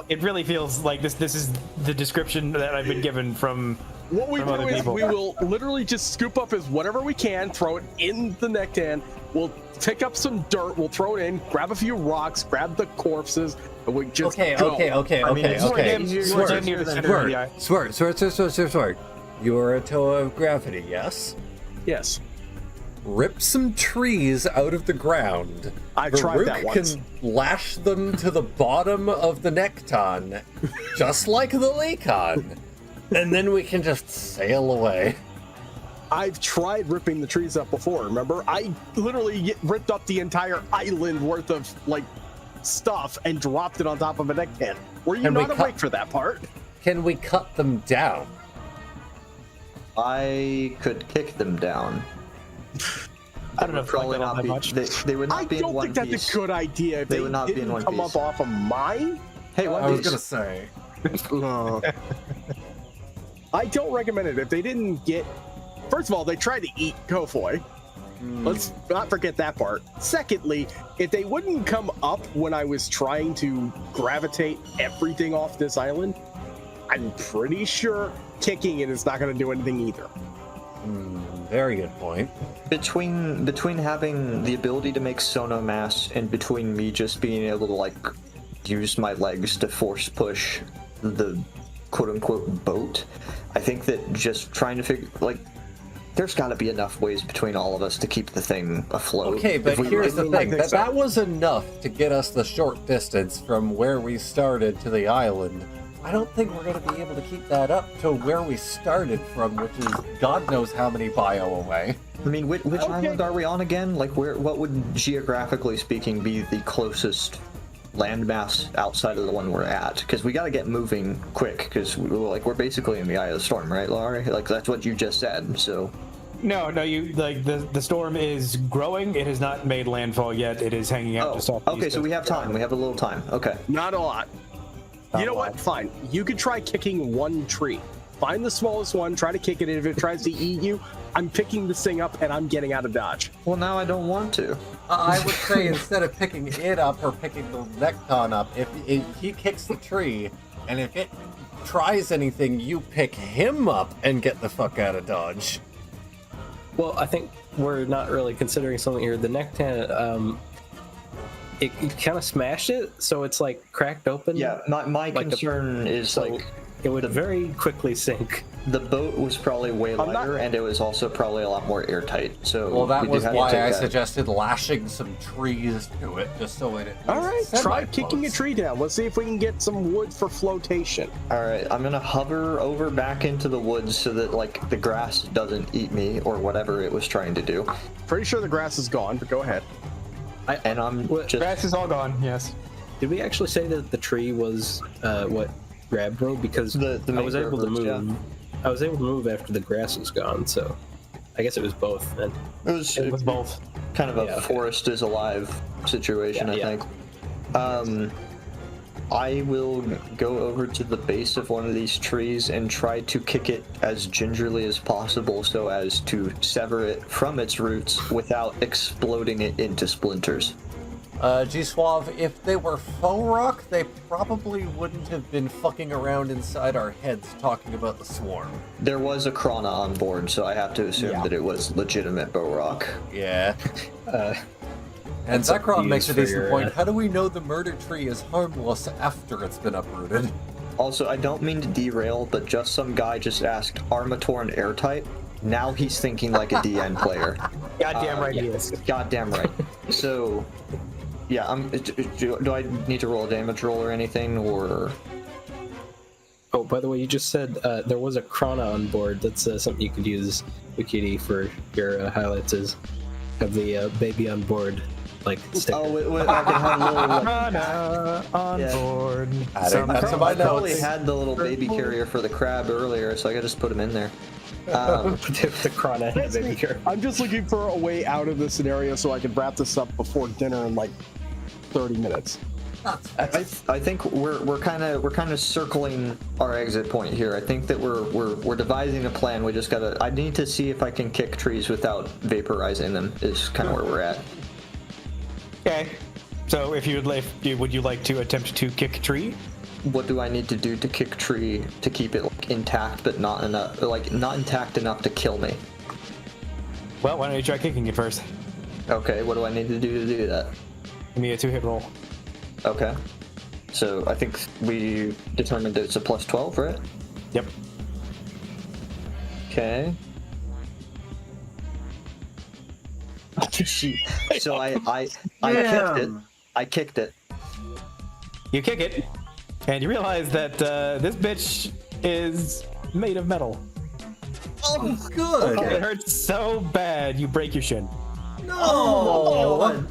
It really feels like this is the description that I've been given from What we from do other is people. we will literally just scoop up as whatever we can, throw it in the Nectan. We'll pick up some dirt, we'll throw it in, grab a few rocks, grab the corpses, and we just go. Swert. You are a toe of gravity, yes? Yes. Rip some trees out of the ground. I tried that once. can lash them to the bottom of the Necton, just like the Lakon. And then we can just sail away. I've tried ripping the trees up before, remember? I literally ripped up the entire island worth of, like, stuff and dropped it on top of a Nectan. Were you not awake for that part? Can we cut them down? I could kick them down. I don't know if I Probably like that all not that be. much. They would not I be in don't one think that's piece. a good idea if They they, would not be in didn't one come piece. up off of mine. Hey, I One was Piece. gonna say. I don't recommend it if they didn't get. First of all, they tried to eat Kofoy. Let's not forget that part. Secondly, if they wouldn't come up when I was trying to gravitate everything off this island, I'm pretty sure kicking it is not going to do anything either. Very good point. Between having the ability to make sonomass and between me just being able to like use my legs to force push the quote-unquote boat, I think that just trying to figure like there's got to be enough ways between all of us to keep the thing afloat. Okay, but here's the thing. think so. That was enough to get us the short distance from where we started to the island. I don't think we're going to be able to keep that up to where we started from, which is God knows how many bio away. I mean, which island are we on again? Like, what would geographically speaking be the closest landmass outside of the one we're at? Because we got to get moving quick. Because we're basically in the eye of the storm, right, Lehari? Like that's what you just said. So. No, you like the storm is growing. It has not made landfall yet. It is hanging out just off. Okay, so we have time. We have a little time. Okay. Not a lot. You know what? Fine. You could try kicking one tree. Find the smallest one, try to kick it, and if it tries to eat you, I'm picking this thing up and I'm getting out of Dodge. Well, now I don't want to. I would say instead of picking it up or picking the Necton up, if he kicks the tree, and if it tries anything, you pick him up and get the fuck out of Dodge. Well, I think we're not really considering something here. The Nectan, it kind of smashed it, so it's like cracked open. Yeah, my concern is so like it would very quickly sink. the boat was probably way lighter, and it was also probably a lot more airtight. So Well, that we do was have to why take I that. suggested lashing some trees to it, just so it. All right, try kicking a semi-floats. tree down. Let's see if we can get some wood for flotation. All right, I'm gonna hover over back into the woods so that like the grass doesn't eat me or whatever it was trying to do. Pretty sure the grass is gone, but go ahead. And I'm just Grass is all gone. Yes. Did we actually say that the tree was what grabbed me? Because The I was able to mangrove move. roots, I was able to move after the grass was gone, so I guess it was both then. it was both. kind of a Yeah, okay. forest is alive situation, Yeah, I think. I will go over to the base of one of these trees and try to kick it as gingerly as possible so as to sever it from its roots without exploding it into splinters. G-Suave, if they were faux rock, they probably wouldn't have been fucking around inside our heads talking about the swarm. There was a Krana on board, so I have to assume that it was legitimate bow rock. Yeah. And Zekrom makes a for decent your, point. How do we know the murder tree is harmless after it's been uprooted? Also, I don't mean to derail, but just some guy just asked Armatorn airtight. Now he's thinking like a DN player. Goddamn right he is. Goddamn right. So, yeah, do I need to roll a damage roll or anything, or Oh, by the way, you just said there was a Krana on board. That's something you could use, Vahkiti, for your highlights. Is have the baby on board, like sticker. I can have a little. Krana on board. I probably had the little baby carrier for the crab earlier, so I could just put him in there. The Krana and baby carrier. I'm just looking for a way out of this scenario so I can wrap this up before dinner in like 30 minutes. I think we're kind of circling our exit point here. I think that we're devising a plan. We just gotta. I need to see if I can kick trees without vaporizing them. Is kind of where we're at. Okay. So if you would you like to attempt to kick a tree? What do I need to do to kick tree to keep it like, intact, but not intact enough to kill me? Well, why don't you try kicking it first? Okay. What do I need to do that? Give me a 2-hit roll. Okay. So I think we determined that it's a plus 12, right? Yep. Okay. So I kicked it. I kicked it. You kick it, and you realize that this bitch is made of metal. Oh, good. Oh, it hurts so bad you break your shin. No. Oh.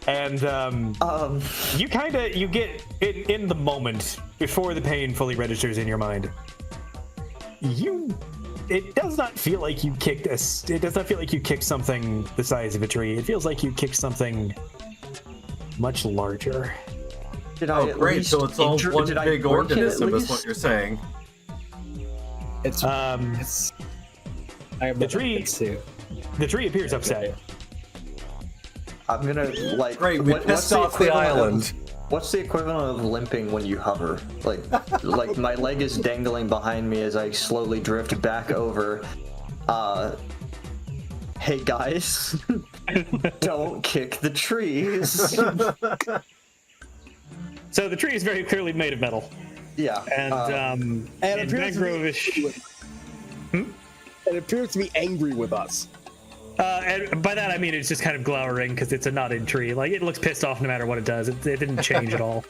And you get it in the moment before the pain fully registers in your mind. It does not feel like you kicked it does not feel like you kicked something the size of a tree. It feels like you kicked something much larger. Great! So it's all one big organism, is what you're saying. It's I have the tree. The tree appears upset. I'm gonna like. Great, we pissed off the island. What's the equivalent of limping when you hover? Like my leg is dangling behind me as I slowly drift back over. Hey guys, don't kick the trees. So the tree is very clearly made of metal. Yeah. And it appears to be angry with us. And by that I mean it's just kind of glowering because it's a knotted tree. Like it looks pissed off no matter what it does. It didn't change at all.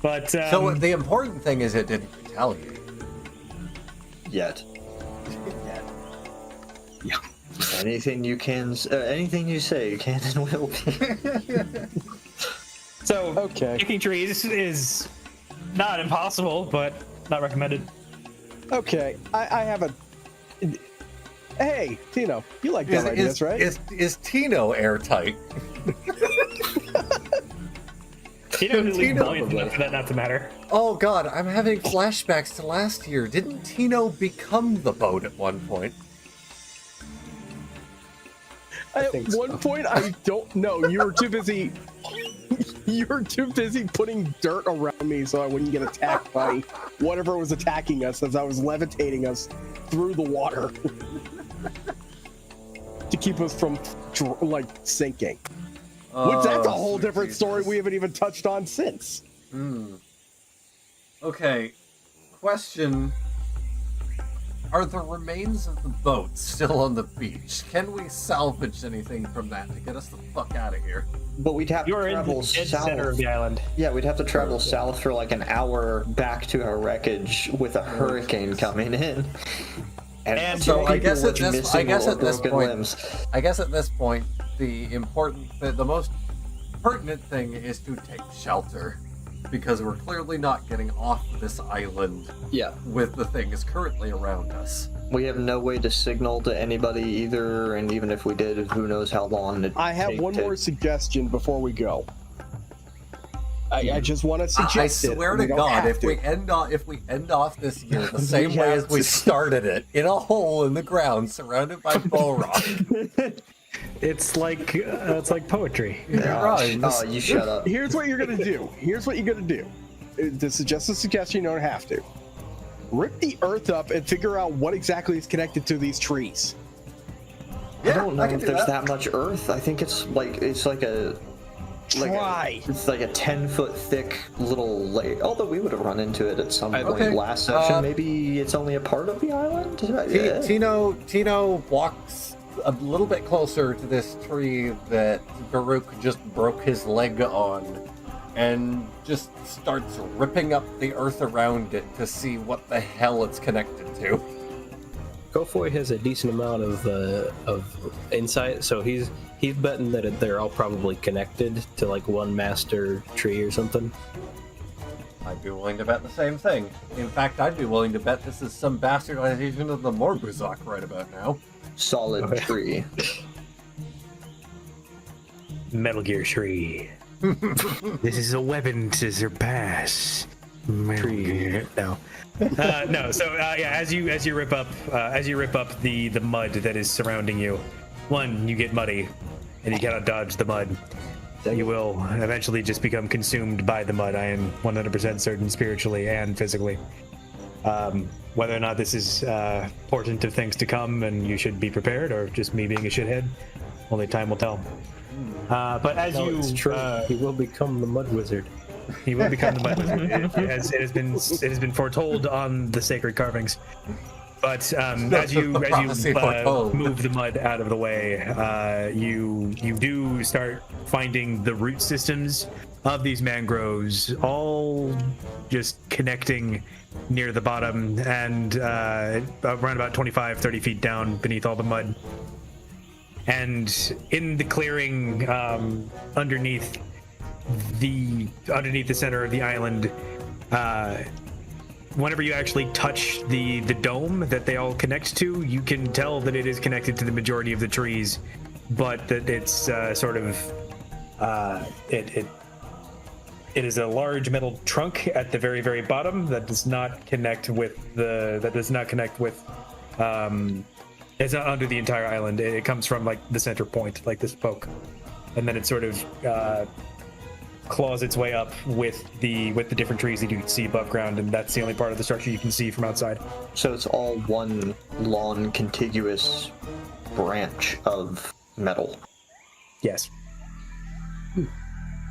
But so the important thing is it didn't retaliate yet. Yeah. Anything you say can and will be. So kicking trees is not impossible, but not recommended. Okay, I have a. Hey, Tino, you like that ideas, right? Is Tino airtight? Tino is buoyant enough for that not to matter. Oh god, I'm having flashbacks to last year. Didn't Tino become the boat at one point? At one point, I don't know. You were too busy. You were too busy putting dirt around me so I wouldn't get attacked by whatever was attacking us as I was levitating us through the water to keep us from sinking. Which that's a whole different story we haven't even touched on since. Okay, question. Are the remains of the boat still on the beach? Can we salvage anything from that to get us the fuck out of here? But we'd have to travel south. Center of the island. Yeah, we'd have to travel south for like an hour back to our wreckage with a hurricane coming in. And so I guess at this point, the most pertinent thing is to take shelter, because we're clearly not getting off this island. Yeah. With the things currently around us. We have no way to signal to anybody either, and even if we did, who knows how long it I have one more suggestion before we go. I just want to suggest I swear to God, if we end off this year the same way as we started it, in a hole in the ground surrounded by bull rock. It's like poetry. Right. Oh, you shut up. Here's what you're gonna do. This is just a suggestion. You don't have to. Rip the earth up and figure out what exactly is connected to these trees. I don't know if there's that much earth. I think it's like a 10-foot thick little lake. Although we would have run into it at some point last session. Maybe it's only a part of the island. Tino walks a little bit closer to this tree that Baruch just broke his leg on, and just starts ripping up the earth around it to see what the hell it's connected to. Gofoy has a decent amount of insight, so he's betting that they're all probably connected to like one master tree or something. I'd be willing to bet the same thing. In fact, I'd be willing to bet this is some bastardization of the Morbuzak right about now. Solid tree. Metal Gear tree. This is a weapon to surpass. Metal Gear. No. No. So yeah, as you rip up the mud that is surrounding you, one, you get muddy, and you cannot dodge the mud. You will eventually just become consumed by the mud. I am 100% certain, spiritually and physically. Whether or not this is portent of things to come, and you should be prepared, or just me being a shithead, only time will tell. But as it's true. He will become the mud wizard. He will become the mud wizard, as it has been foretold on the sacred carvings. But as you move the mud out of the way, you do start finding the root systems of these mangroves, all just connecting near the bottom and around about 25-30 feet down beneath all the mud. And in the clearing underneath the center of the island, whenever you actually touch the dome that they all connect to, you can tell that it is connected to the majority of the trees, but that it's it is a large metal trunk at the very, very bottom that does not connect with it's not under the entire island. It comes from like the center point, like this spoke, and then it sort of claws its way up with the different trees that you can see above ground, and that's the only part of the structure you can see from outside. So it's all one long contiguous branch of metal. Yes.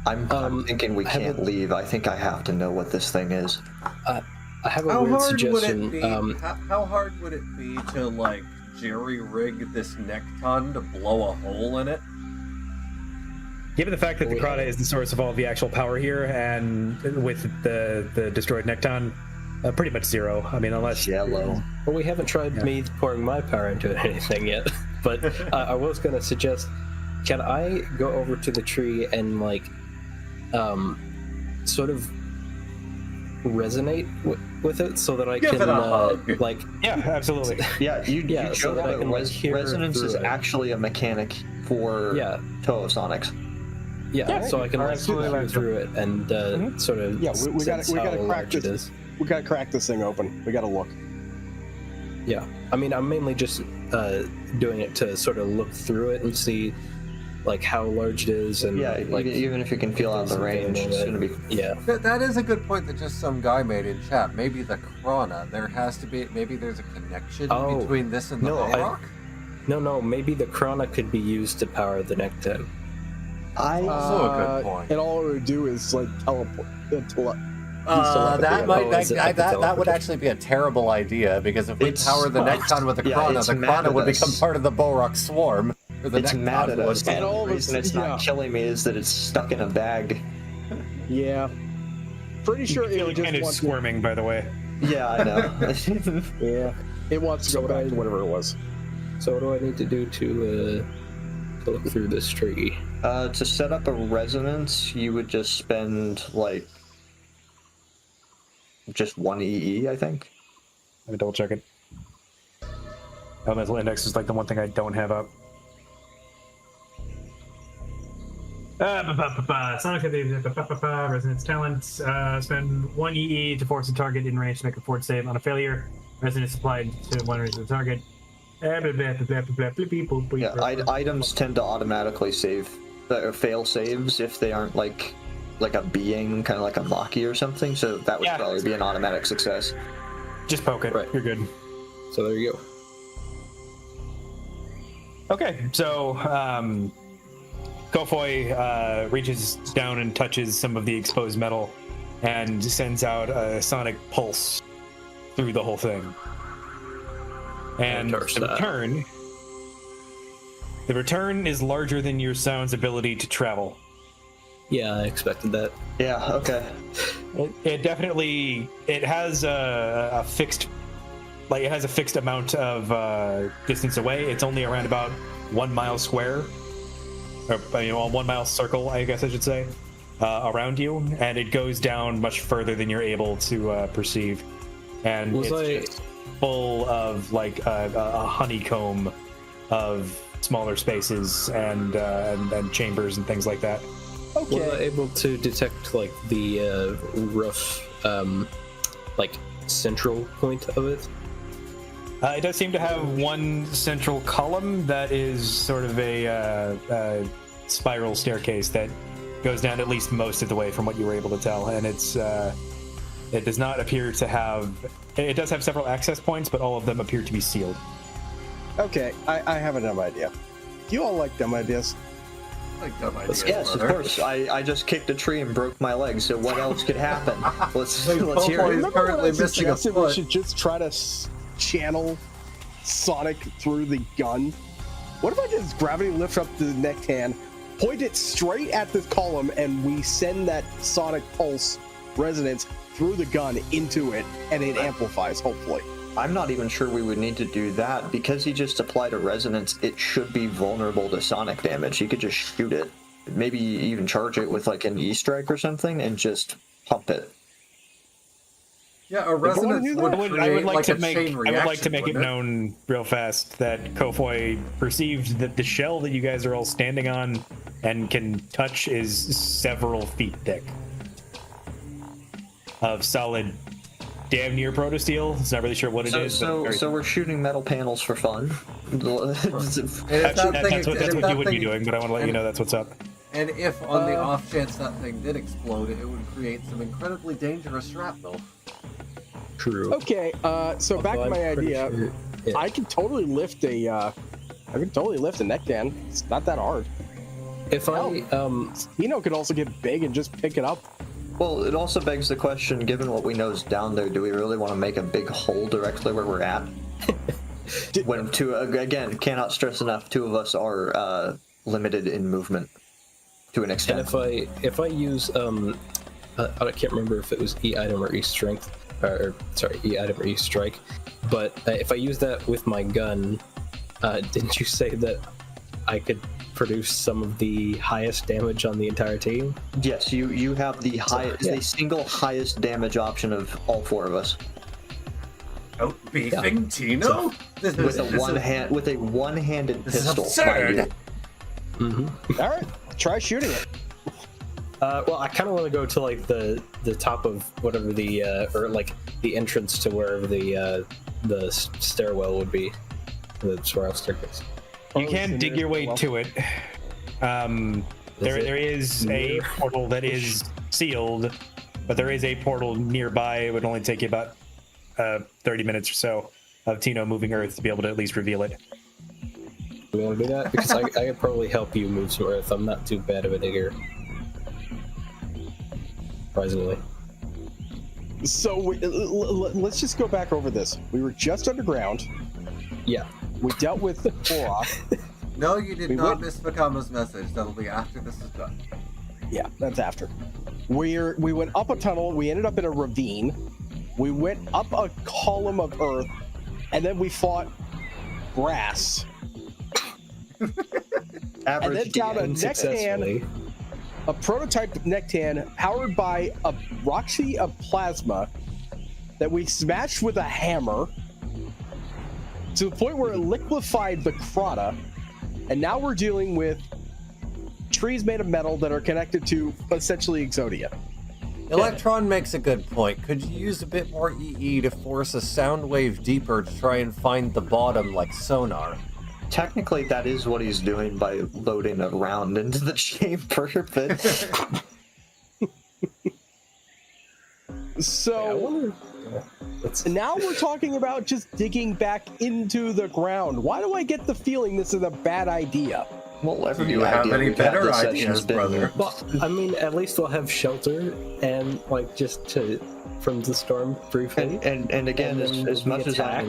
I'm thinking we can't leave. I think I have to know what this thing is. I have a weird suggestion. How hard would it be to like jerry-rig this nekton to blow a hole in it? Given the fact that the Krata is the source of all the actual power here, and with the destroyed nekton, pretty much zero. I mean, unless yellow. Well, we haven't tried me pouring my power into anything yet. But I was going to suggest, can I go over to the tree and like, sort of resonate with it so that I Give can it a hug. like yeah, absolutely. Yeah, you so joke that I that can, like, hear resonance is through it. actually a mechanic for Toosonics. Yeah, so I can like hear through it and sort of we gotta crack it this. is. We gotta crack this thing open. We gotta look. Yeah, I mean, I'm mainly just doing it to sort of look through it and see like how large it is, and like even if you can feel out the range, it's gonna be That is a good point that just some guy made in chat. Maybe the Krana, there has to be, maybe there's a connection between this and the rock? No, maybe the Krana could be used to power the Nekton. Also a good point. And all it would do is like teleport. That would actually be a terrible idea, because if we power the Nekton with the Krana would become part of the Borok swarm. It's mad at us. And all the reason it's not killing me is that it's stuck in a bag. Yeah. Pretty sure it would just kind of squirming, by the way. Yeah, I know. Yeah. It wants to go back to whatever it was. So what do I need to do to look through this tree? To set up a resonance, you would just spend like just 1 EE, I think. Let me double check it. Elemental index is like the one thing I don't have up. Sonic Resonance talent. Spend 1 EE to force a target in range to make a fort save. On a failure, resonance applied to one range of the target. Yeah, items tend to automatically save or fail saves if they aren't like a being, kind of like a Maki or something. So that would probably be an automatic success. Just poke it. Right. You're good. So there you go. Okay, so Gofoy reaches down and touches some of the exposed metal and sends out a sonic pulse through the whole thing. And in return, The return is larger than your sound's ability to travel. Yeah, I expected that. Yeah, okay. It definitely has a fixed, like it has a fixed amount of distance away. It's only around about 1 mile square, or a 1 mile circle, I guess I should say, around you, and it goes down much further than you're able to perceive. And it's just full of like a honeycomb of smaller spaces and chambers and things like that. Okay. Was I able to detect like the rough, like central point of it? It does seem to have one central column that is sort of a spiral staircase that goes down at least most of the way from what you were able to tell, and it does not appear to have. It does have several access points, but all of them appear to be sealed. Okay, I have a dumb idea. Do you all like dumb ideas? Like dumb ideas, yes, brother. of course. I just kicked a tree and broke my leg, so what else could happen? Let's hear He's it. Remember currently when I missing a suggested we foot. should just try to channel Sonic through the gun? What if I just gravity lift up the neck hand, point it straight at this column, and we send that Sonic pulse resonance through the gun into it, and it amplifies, hopefully. I'm not even sure we would need to do that. Because he just applied a resonance, it should be vulnerable to sonic damage. He could just shoot it. Maybe even charge it with like an E-strike or something and just pump it. Yeah, a resonance would I would like to a make chain reaction, I would like to make it wouldn't known real fast that Kofoy perceived that the shell that you guys are all standing on and can touch is several feet thick of solid, damn near protosteel. It's not really sure what it is. So we're shooting metal panels for fun. That's what you would be doing, but I want to let you know that's what's up. And if on the off chance that thing did explode, it would create some incredibly dangerous shrapnel. True. Okay, so back to my idea. Sure, yeah. I can totally lift a neck can. It's not that hard. If I Eno could also get big and just pick it up. Well, it also begs the question, given what we know is down there, do we really want to make a big hole directly where we're at? When again, cannot stress enough, two of us are limited in movement to an extent. And if I use I can't remember if it was E item or E strength, or sorry, E item or E strike, but if I use that with my gun, didn't you say that I could produce some of the highest damage on the entire team? Yes, you have the highest, the single highest damage option of all four of us. Out beefing Tino? With a one-handed pistol. This is absurd. Mm-hmm. All right, try shooting it. Well, I kind of want to go to like the top of whatever the or like the entrance to wherever the stairwell would be, the spiral staircase. You can dig your way to it. There is a portal that is sealed, but there is a portal nearby. It would only take you about 30 minutes or so of Tino moving Earth to be able to at least reveal it. Do we want to do that? Because I could probably help you move some Earth. I'm not too bad of a digger. Surprisingly. So let's just go back over this. We were just underground. Yeah. We dealt with Borok. No, you did not miss Fakama's message. That'll be after this is done. Yeah, that's after. We went up a tunnel. We ended up in a ravine. We went up a column of earth, and then we fought grass. And then down a neck tan, a prototype neck tan powered by a Roxy of plasma that we smashed with a hammer to the point where it liquefied the Krata, and now we're dealing with trees made of metal that are connected to essentially Exodia. Electron makes a good point. Could you use a bit more EE to force a sound wave deeper to try and find the bottom like sonar? Technically, that is what he's doing by loading a round into the chamber. So now we're talking about just digging back into the ground. Why do I get the feeling this is a bad idea? Well, every Do you have idea any we've had better this session ideas, has been- brother? Well, I mean, at least we'll have shelter and like just from the storm briefly. And again, And then as we much as attack.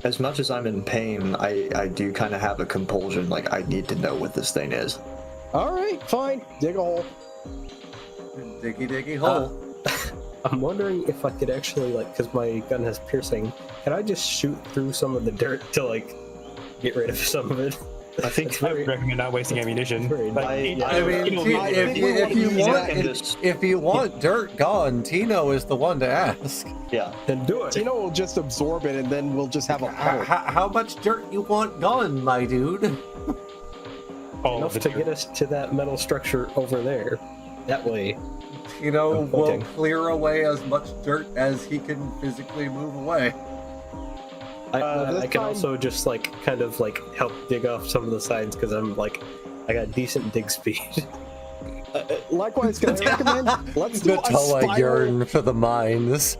As much as I'm in pain, I do kind of have a compulsion. Like, I need to know what this thing is. All right, fine. Dig a hole. Diggy hole. I'm wondering if I could actually, like, because my gun has piercing, can I just shoot through some of the dirt to, like, get rid of some of it? I think I would recommend not wasting ammunition. But if you want dirt gone, Tino is the one to ask. Yeah. Then do it. Tino will just absorb it, and then we'll just have a puddle. How much dirt you want gone, my dude? Enough to get us to that metal structure over there. That way. Tino will clear away as much dirt as he can physically move away. I can also just, like, kind of, like, help dig off some of the sides, because I'm, like, I got decent dig speed. Likewise, can I recommend, let's do a spiral. Yearn for the mines.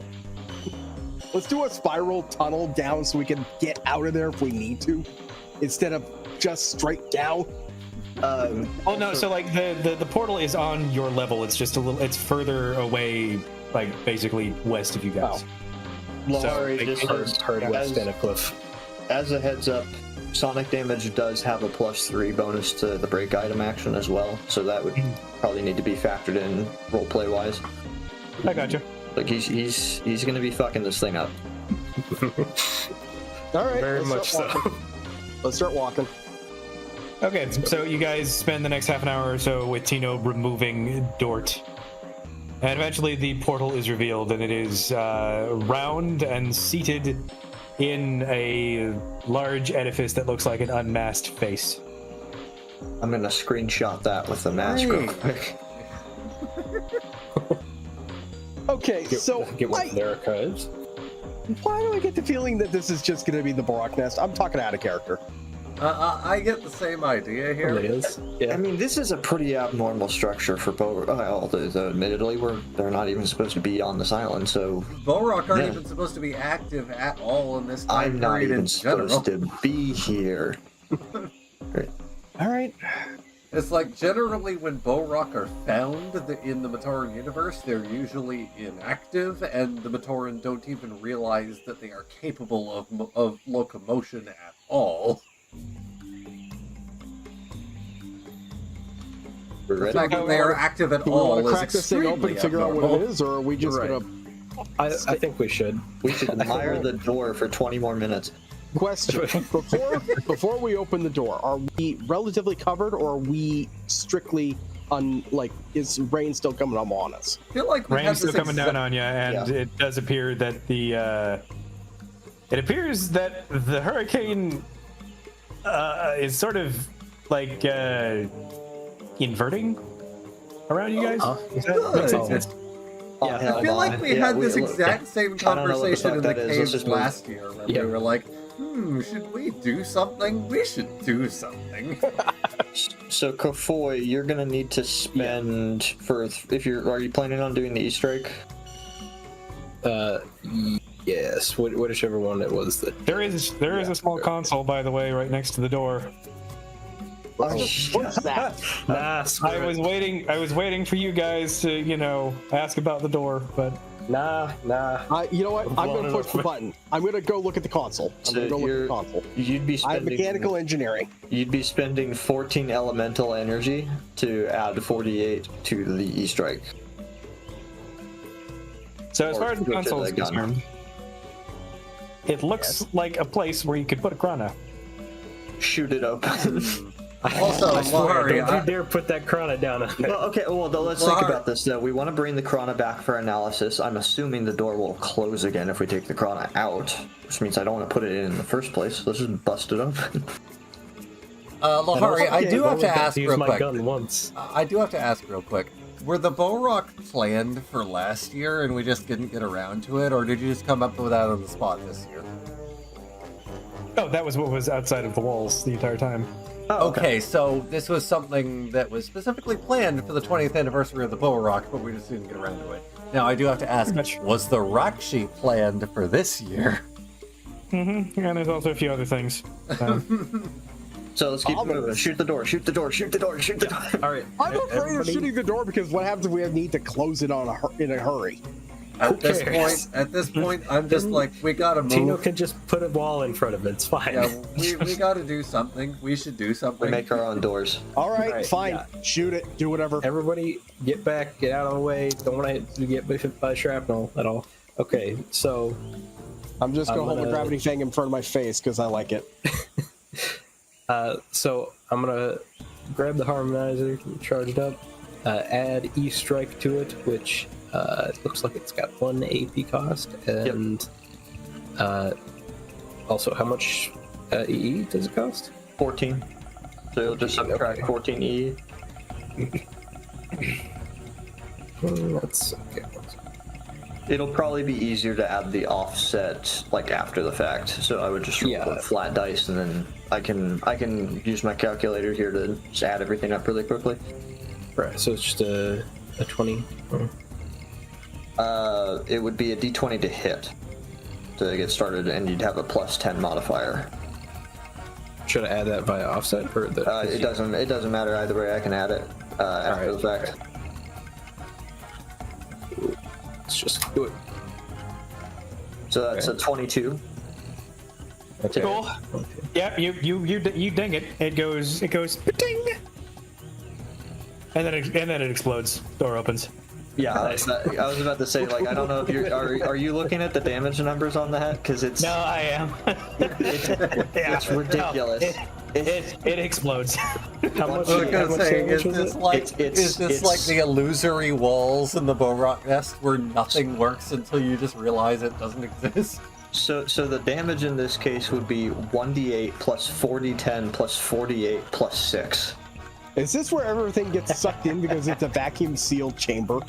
Let's do a spiral tunnel down so we can get out of there if we need to, instead of just straight down. Oh no, so like the portal is on your level. It's just a little. It's further away, like basically west of you guys. Lehari, hard west and a cliff. As a heads up, sonic damage does have a +3 bonus to the break item action as well, so that would probably need to be factored in roleplay wise. I gotcha. Like he's gonna be fucking this thing up. All right, very much so. Let's start walking. Okay, so you guys spend the next half an hour or so with Tino removing Dort. And eventually the portal is revealed, and it is round and seated in a large edifice that looks like an unmasked face. I'm gonna screenshot that with the mask real quick. Okay, so get one of their archives. Why do I get the feeling that this is just going to be the Barak nest? I'm talking out of character. I get the same idea here. It is. Yeah. I mean, this is a pretty abnormal structure for Bo. Although admittedly, they're not even supposed to be on this island, so Borak aren't even supposed to be active at all in this time I'm not period even in supposed to be here. All right. It's like generally when Borak are found in the Matoran universe, they're usually inactive, and the Matoran don't even realize that they are capable of locomotion at all. The fact that they are active at Do we all want to is crack this thing open and figure out what it is, or are we just going to... I think we should. We should admire the door for 20 more minutes. Question. Before we open the door, are we relatively covered, or are we strictly is rain still coming up on us? I feel like rain's still coming down on you, and it does appear that it appears that the hurricane is sort of like inverting around you guys. Does that make sense? Yeah, I feel like we had this exact same conversation in the caves last year, where we were like, should we do something? We should do something. So, Kofoy, you're gonna need to spend are you planning on doing the Easter egg? Yes, whichever one it was. There is a small console, by the way, right next to the door. What's that? I was waiting for you guys to, ask about the door, but nah. You know what? I'm going to push the button. I'm going to go look at the console. You'd be spending, I have mechanical engineering. You'd be spending 14 elemental energy to add 48 to the Easter egg. So as far as the console is concerned, it looks like a place where you could put a Krana. Shoot it open. Also, Lehari, don't you dare put that Krana down on it. Well, let's think about this, though. We want to bring the Krana back for analysis. I'm assuming the door will close again if we take the Krana out, which means I don't want to put it in the first place. Let's just bust it open. Lehari, I do have to ask real quick. Gun once. I do have to ask real quick. Were the Borak planned for last year and we just didn't get around to it, or did you just come up with that on the spot this year? Oh, that was what was outside of the walls the entire time. Oh, okay, so this was something that was specifically planned for the 20th anniversary of the Borak, but we just didn't get around to it. Now, I do have to ask, was the Rakshi planned for this year? Mm-hmm, and there's also a few other things. So let's keep moving. Shoot the door. All right. I'm afraid of shooting the door because what happens if we need to close it in a hurry? At this point, I'm just like, we gotta move. Tino can just put a wall in front of it. It's fine. Yeah, we gotta do something. We should do something. We make our own doors. All right, Alright, fine. yeah. Shoot it. Do whatever. Everybody, get back. Get out of the way. Don't want to get hit by shrapnel at all. Okay, so I'm just gonna hold the gravity fang in front of my face because I like it. so I'm gonna grab the harmonizer, charge it up, add E-strike to it, which looks like it's got 1 AP cost, and also how much EE does it cost? 14. So you'll just subtract 14E. That's okay. It'll probably be easier to add the offset like after the fact. So I would just roll flat dice, and then I can use my calculator here to just add everything up really quickly. Right. So it's just a 20. It would be a D20 to hit to get started, and you'd have a +10 modifier. Should I add that via offset or the? It doesn't matter either way. I can add it after the fact. Okay. Let's just do it. So that's a 22. Okay. Cool. Yep, you ding it. It goes ding, and then it explodes. Door opens. Yeah, I was about to say, like, I don't know if are you looking at the damage numbers on that? Because it's... No, I am. It's ridiculous. No, it explodes. How much? I was gonna say, is was this it? like It's- like the illusory walls in the Borak nest where nothing works until you just realize it doesn't exist? So the damage in this case would be 1d8 plus 4d10 plus 48 plus 6. Is this where everything gets sucked in because it's a vacuum sealed chamber?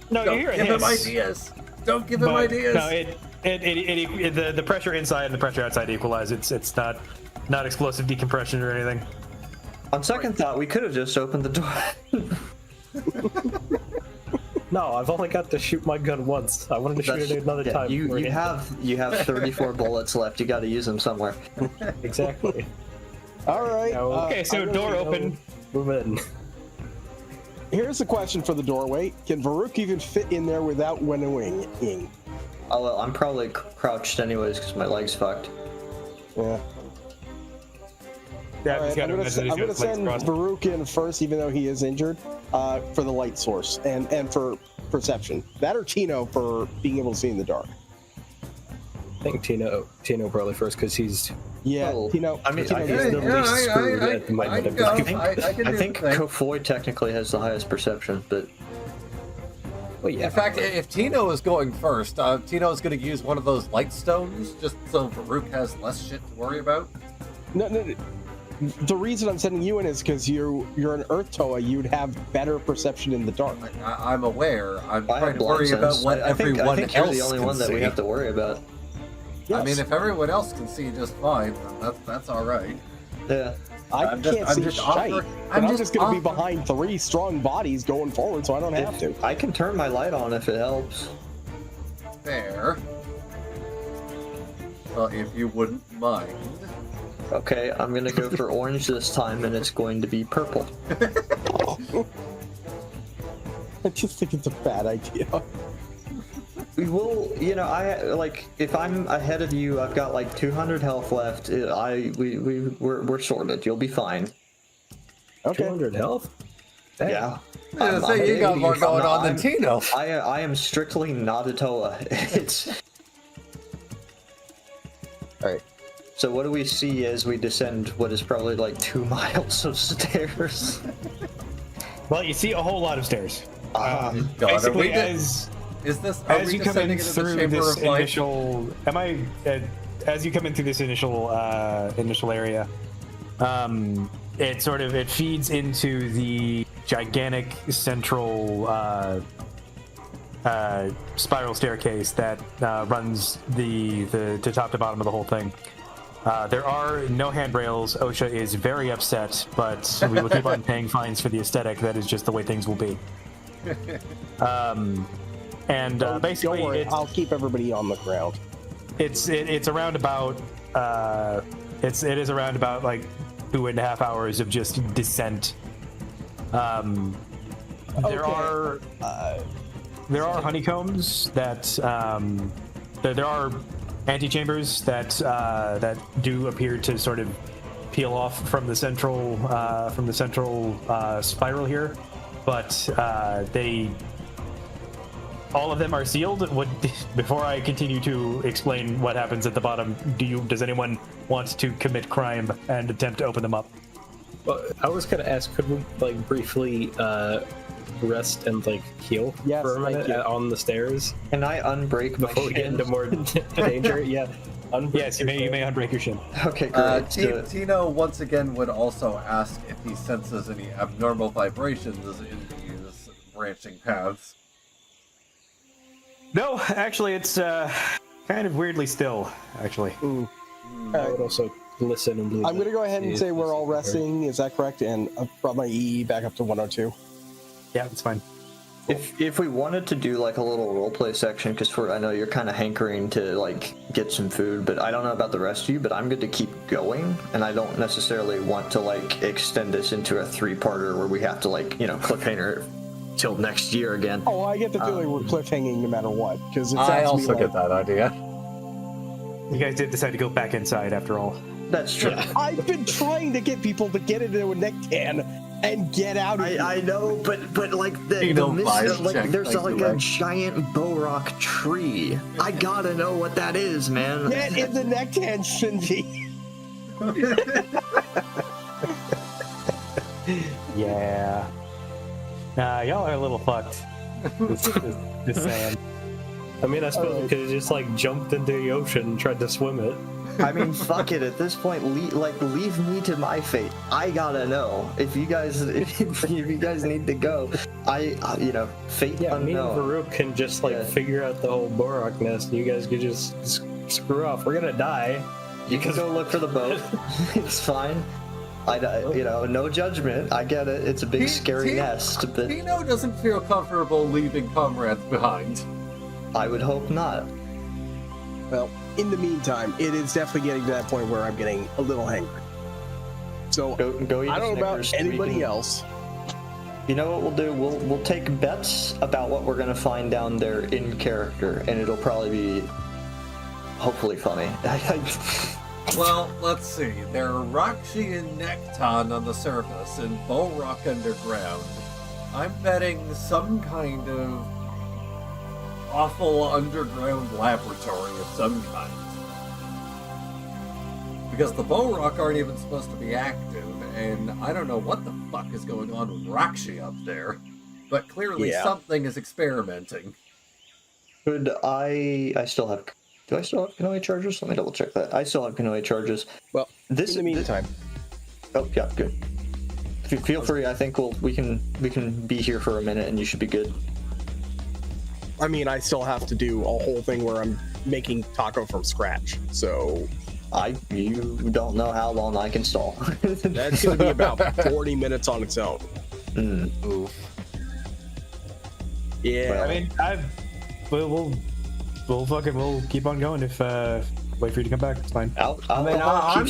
No, you hear it. Give him ideas. Don't give him ideas. No, the pressure inside and the pressure outside equalize. It's not explosive decompression or anything. On second thought, we could have just opened the door. No, I've only got to shoot my gun once. I wanted to shoot it another time. You have 34 bullets left. You got to use them somewhere. Exactly. All right. Okay, so door open. Move in. Here's the question for the doorway: can Varuk even fit in there without winnowing? Oh well, I'm probably crouched anyways because my leg's fucked. Yeah. Yeah, All right, I'm gonna send Varuk in first, even though he is injured, for the light source and for perception. That or Tino for being able to see in the dark. I think Tino probably first because he's. Yeah, Oh, Tino. I mean, Tino I- is the least screwed at the moment of this game. I can I do think the thing. Kofoy technically has the highest perception, but Well, yeah. In fact, if Tino is going first, Tino is going to use one of those light stones just so Varuk has less shit to worry about. No. The reason I'm sending you in is because you're an Earth Toa. You'd have better perception in the dark. I'm aware. I'm I trying have to blind worry sense. about what I think everyone you're else the only can one that see. we have to worry about. I mean, if everyone else can see just fine, then that's all right. Yeah. I can't see just shite. offering- I'm I'm just just going to be offering- behind 3 strong bodies going forward, so I don't have to. I can turn my light on if it helps. Fair. Well, if you wouldn't mind. Okay, I'm gonna go for orange this time, and it's going to be purple. I just think it's a bad idea. We will, I like if I'm ahead of you, I've got like 200 health left. We're sorted. You'll be fine. Okay. 200 health? Yeah. Yeah, so you got more going on than Tino. I am strictly not a Toa. It's. All right. So what do we see as we descend what is probably like 2 miles of stairs? Well, you see a whole lot of stairs. God, Basically, Is this as you come in descending into the through chamber this of light? initial, as you come in through this initial area, it feeds into the gigantic central spiral staircase that runs the top to bottom of the whole thing. There are no handrails. OSHA is very upset, but we will keep on paying fines for the aesthetic. That is just the way things will be. Basically, Don't worry, I'll keep everybody on the ground. it's around about it is around about like 2.5 hours of just descent. There Okay. are there are honeycombs that there are antechambers that do appear to sort of peel off from the central spiral here, but all of them are sealed. Before I continue to explain what happens at the bottom, does anyone want to commit crime and attempt to open them up? Well, I was gonna ask, could we like briefly rest and like heal for a minute on the stairs? Can I unbreak my before we get into more danger? Yeah. Yes, you may unbreak your shin. Okay, great. Tino once again would also ask if he senses any abnormal vibrations in these branching paths. No, actually, it's kind of weirdly still, actually. I would also listen and believe. I'm going to go ahead and say we're all resting. Is that correct? And I've brought my EE back up to 102. Yeah, it's fine. If we wanted to do like a little roleplay section, because I know you're kind of hankering to like get some food, but I don't know about the rest of you, but I'm good to keep going, and I don't necessarily want to like extend this into a 3-parter where we have to like, cliffhanger till next year again. Oh, I get the feeling we're cliffhanging no matter what, because I also get that idea. You guys did decide to go back inside after all. That's true. I've been trying to get people to get into a neck can and get out of here. I know, but like there's like a giant bow rock tree. I gotta know what that is, man. Get in the neck can, Shinji. Yeah. Y'all are a little fucked. Just saying. I mean, I suppose we could have just like jumped into the ocean and tried to swim it. I mean, fuck it. At this point, leave me to my fate. I gotta know if you guys need to go. Fate unknown. Me and Varuk can just figure out the whole Borak nest. And you guys could just screw off. We're gonna die. You can go look for the boat. It's fine. No judgment. I get it. It's a big scary nest. But Tino doesn't feel comfortable leaving comrades behind. I would hope not. Well, in the meantime, it is definitely getting to that point where I'm getting a little hangry. So go eat I don't know about anybody else. You know what we'll do? We'll take bets about what we're gonna find down there in character, and it'll probably be hopefully funny. Well, let's see. There are Rakshi and Nekton on the surface and Borak underground. I'm betting some kind of awful underground laboratory of some kind. Because the Borak aren't even supposed to be active, and I don't know what the fuck is going on with Rakshi up there. But clearly something is experimenting. Could I still have... Do I still have Kanoe charges? Let me double check that. I still have Kanoe charges. Well, in the meantime... Oh, yeah, good. Feel free. I think we can be here for a minute, and you should be good. I mean, I still have to do a whole thing where I'm making taco from scratch, so... You don't know how long I can stall. That's going to be about 40 minutes on its own. Oof. Yeah. Well, I mean, we'll keep on going if wait for you to come back. It's fine. I'm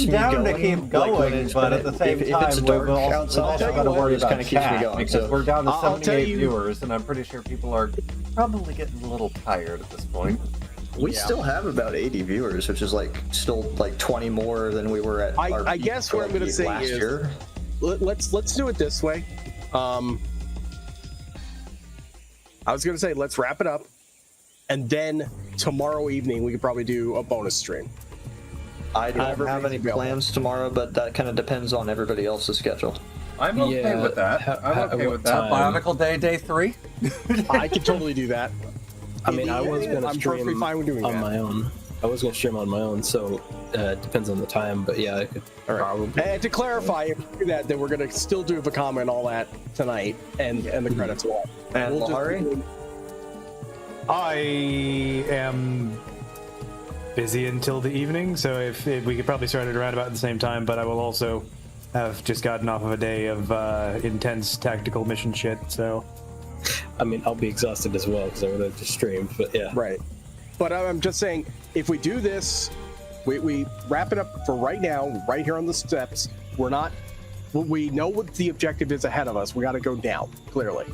down to keep going, but at the same time, we've also got to worry about chat because we're down to 78 viewers, and I'm pretty sure people are probably getting a little tired at this point. We still have about 80 viewers, which is still 20 more than we were at. I guess what I'm going to say last is year. Let's do it this way. I was going to say let's wrap it up, and then tomorrow evening we could probably do a bonus stream. I don't have any plans tomorrow, but that kind of depends on everybody else's schedule. I'm okay with that. I'm okay with that. Bionicle Day 3. I could totally do that. I mean, I was going to stream perfectly fine with doing on that. my own. I was going to stream on my own, so it depends on the time. But yeah, I could probably. And to clarify, if we do that, then we're going to still do Vahkiti and all that tonight, and the credits will. And Lehari? I am busy until the evening, so if we could probably start it around about the same time, but I will also have just gotten off of a day of intense tactical mission shit, so... I mean, I'll be exhausted as well because I would have just streamed, but yeah. Right. But I'm just saying, if we do this, we wrap it up for right now, right here on the steps. We know what the objective is ahead of us. We got to go down, clearly.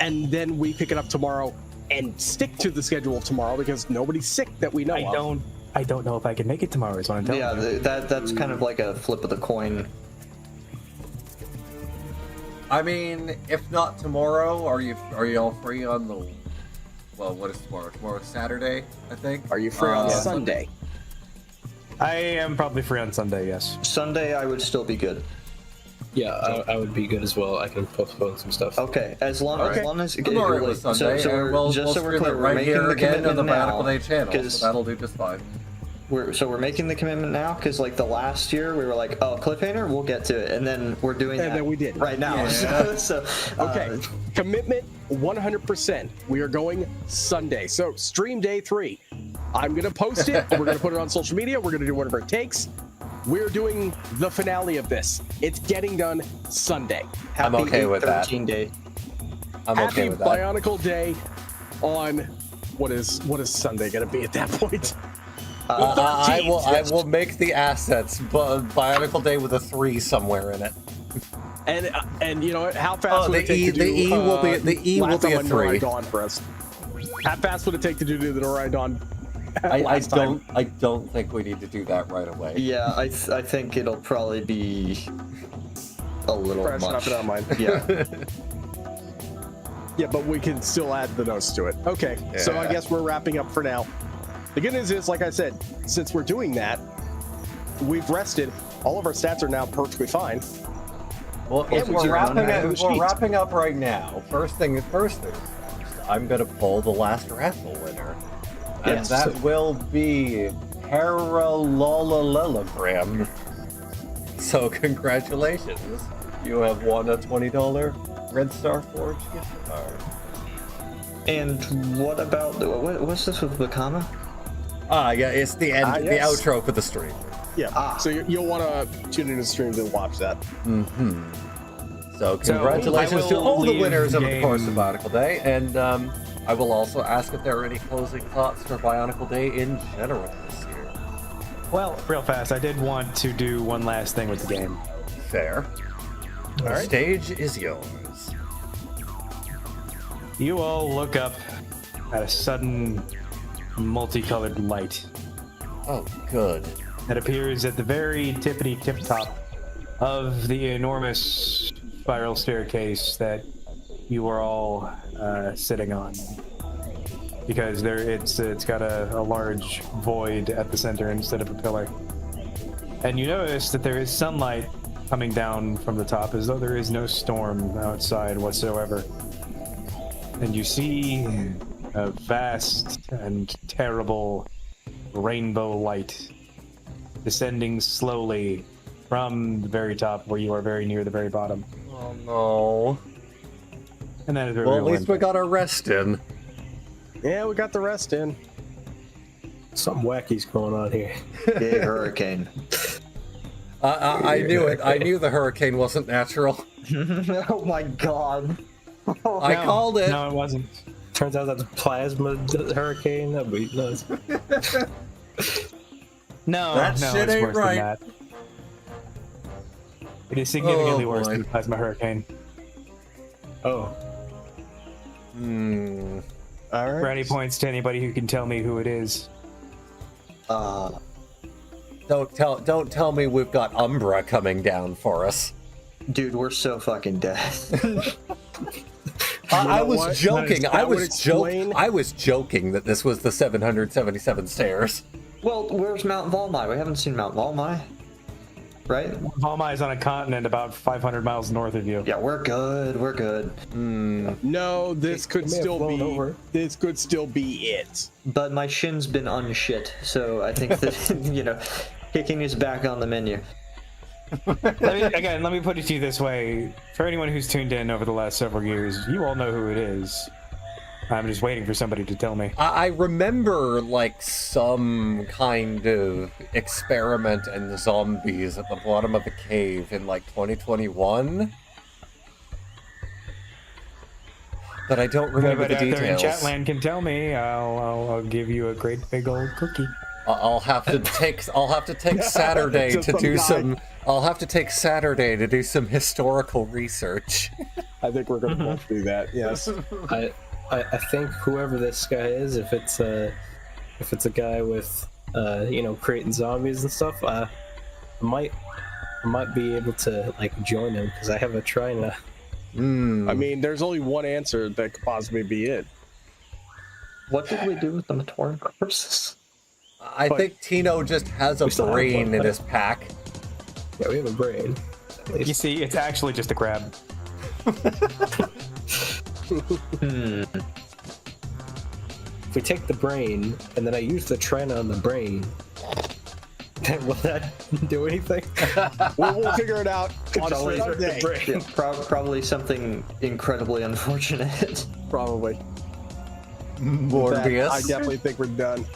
and then we pick it up tomorrow and stick to the schedule of tomorrow because nobody's sick that we know of. I don't know if I can make it tomorrow. Is what I'm telling you. That's kind of like a flip of the coin. I mean, if not tomorrow, are you all free on the? Well, what is tomorrow? Tomorrow's Saturday, I think. Are you free on Sunday? I am probably free on Sunday. Yes. Sunday, I would still be good. Yeah, I would be good as well. I can postpone some stuff. Okay, as long as I'm alright with Sunday, and we'll stream it right here again on the Bionicle Day channel, so that'll do just fine. We're making the commitment now because like the last year we were like, oh, cliffhanger, we'll get to it, and then we're doing that. And then we did right now. Yeah. So okay, commitment 100%. We are going Sunday. So stream day 3. I'm gonna post it. We're gonna put it on social media. We're gonna do whatever it takes. We're doing the finale of this. It's getting done Sunday. I'm okay with that. Day. I'm Happy okay with that. Bionicle Day on what is Sunday gonna be at that point? I will make the assets, but Bionicle Day with a 3 somewhere in it. And you know what? How fast would it take to do? The E will be a 3. Nurai Dawn for us. How fast would it take to do the Nurai Dawn? I don't think we need to do that right away. Yeah, I think it'll probably be a little fresh much. Not mine. Yeah. Yeah, but we can still add the notes to it. Okay, so I guess we're wrapping up for now. The good news is, like I said, since we're doing that, we've rested. All of our stats are now perfectly fine. Well, we're wrapping up right now. First thing first, I'm going to pull the last raffle winner. And that will be Parallelogram. So congratulations. You have won a $20 Red Star Forge gift card. And what about what's this with Bakama? Yeah, it's the end, the outro for the stream. Yeah. So you'll want to tune in the stream to watch that. Mm-hmm. So congratulations to all the winners over the course of Bionicle Day, and I will also ask if there are any closing thoughts for Bionicle Day in general this year. Well, real fast, I did want to do one last thing with the game. Fair. The stage is yours. You all look up at a sudden multicolored light. Oh, good. That appears at the very tippity tip top of the enormous spiral staircase that you are all sitting on. Because it's got a large void at the center instead of a pillar. And you notice that there is sunlight coming down from the top as though there is no storm outside whatsoever. And you see a vast and terrible rainbow light descending slowly from the very top where you are very near the very bottom. Oh no. And that is where well, at least we got our rest in. Yeah, we got the rest in. Something wacky's going on here. Big hurricane. I knew it. I knew the hurricane wasn't natural. Oh my god. I called it. No, it wasn't. Turns out that's a plasma hurricane. That'd be nuts. That shit it's ain't worse right. than that. It is significantly worse boy. than the plasma hurricane. Oh. Hmm. All right. Brownie points to anybody who can tell me who it is. Don't tell me we've got Umbra coming down for us. Dude, we're so fucking dead. I was joking. I was joking that this was the 777 stairs. Well, where's Mount Valmai? We haven't seen Mount Valmai, right? Valmai is on a continent about 500 miles north of you. Yeah, we're good. We're good. No, this could still be over. This could still be it. But my shin's been unshit, so I think that kicking is back on the menu. Let me put it to you this way: for anyone who's tuned in over the last several years, you all know who it is. I'm just waiting for somebody to tell me. I remember like some kind of experiment in zombies at the bottom of a cave in like 2021. But I don't remember the Anybody out there in details. Chatland can tell me. I'll give you a great big old cookie. I'll have to take Saturday to do some. I'll have to take Saturday to do some historical research. I think we're going to both do that. Yes. I think whoever this guy is, if it's a guy with creating zombies and stuff, I might be able to like join him because I have a Trina. I mean, there's only one answer that could possibly be it. What did we do with the Matoran corpses? I think Tino just has a brain in his pack. Yeah, we have a brain. You see, it's actually just a crab. If we take the brain and then I use the Trina on the brain, then will that do anything? We'll figure it out on a later day. Yeah, probably something incredibly unfortunate. Probably. Morbius. I definitely think we're done.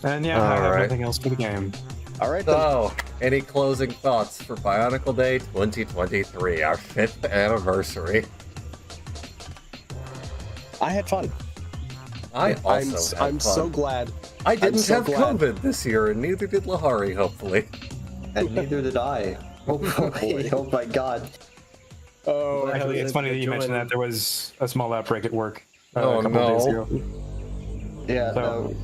And yeah, I have nothing else for the game. All right, then. So, any closing thoughts for Bionicle Day 2023, our 5th anniversary? I had fun. I also had I'm fun. so glad. I didn't so have glad. COVID this year, and neither did Lehari, hopefully. And neither did I. Oh my god. Oh, Actually, it's funny that you mentioned that. There was a small outbreak at work a Oh, couple of days no. ago. Yeah, So- no.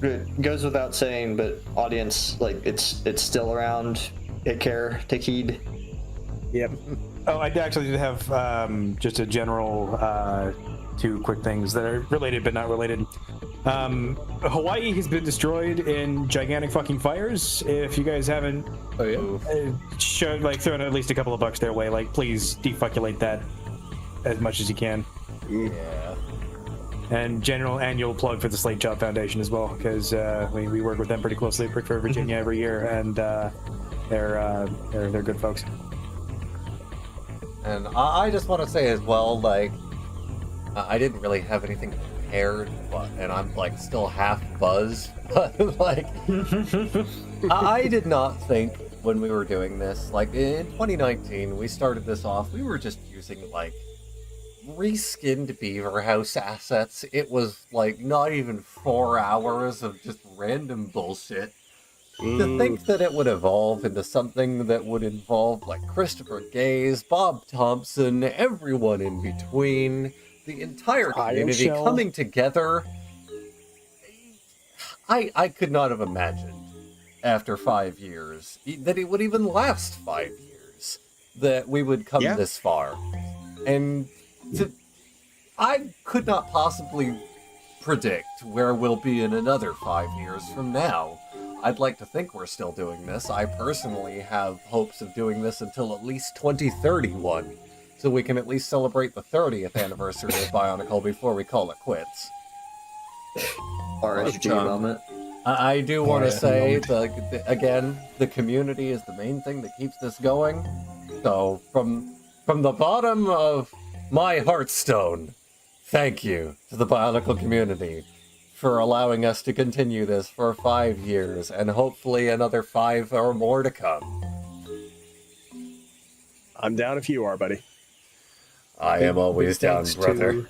It goes without saying, but audience, like, it's still around. Take care, take heed. Yep. Oh, I actually did have just a general 2 quick things that are related but not related. Hawaii has been destroyed in gigantic fucking fires. If you guys haven't thrown at least a couple of bucks their way, like, please defuckulate that as much as you can. Yeah. And general annual plug for the Slate Job Foundation as well, because we work with them pretty closely at Brickfair, Virginia every year, and they're good folks. And I just want to say as well, like, I didn't really have anything prepared, and I'm like still half buzzed. But like, I did not think when we were doing this, like in 2019, we started this off. We were just using like reskinned Beaverhouse assets. It was like not even 4 hours of just random bullshit. To think that it would evolve into something that would involve like Christopher Gaze, Bob Thompson, everyone in between, the entire community coming together. I could not have imagined after 5 years that it would even last 5 years, that we would come this far. And I could not possibly predict where we'll be in another 5 years from now. I'd like to think we're still doing this. I personally have hopes of doing this until at least 2031, so we can at least celebrate the 30th anniversary of Bionicle before we call it quits. RSG moment. I do want to say, again, the community is the main thing that keeps this going. So, from the bottom of my heartstone, thank you to the Bionicle community for allowing us to continue this for 5 years, and hopefully another 5 or more to come. I'm down if you are, buddy. I am always down, brother.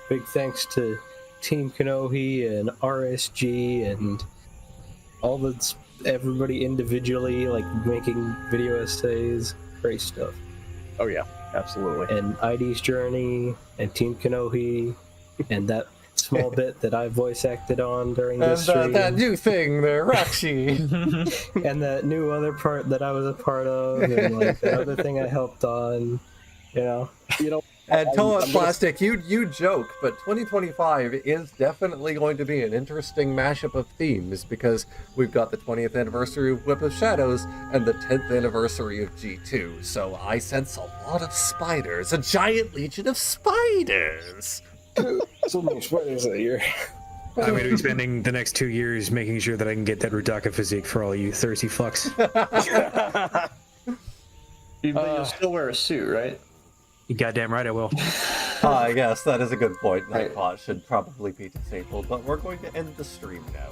Big thanks to Team Kanohi and RSG and everybody individually, like making video essays. Great stuff. Oh yeah, absolutely. And ID's Journey and Team Kanohi and that small bit that I voice acted on during this stream. And that new thing there, Rakshi. And that new other part that I was a part of, and like the other thing I helped on, you know. And Toa Plastic, you joke, but 2025 is definitely going to be an interesting mashup of themes, because we've got the 20th anniversary of Whip of Shadows and the 10th anniversary of G2, so I sense a lot of spiders, a giant legion of spiders! So many spiders that year. I'm going to be spending the next 2 years making sure that I can get that Rudaka physique for all you thirsty fucks. But you'll still wear a suit, right? You goddamn right I will. I guess that is a good point. Nightbot should probably be disabled, but we're going to end the stream now.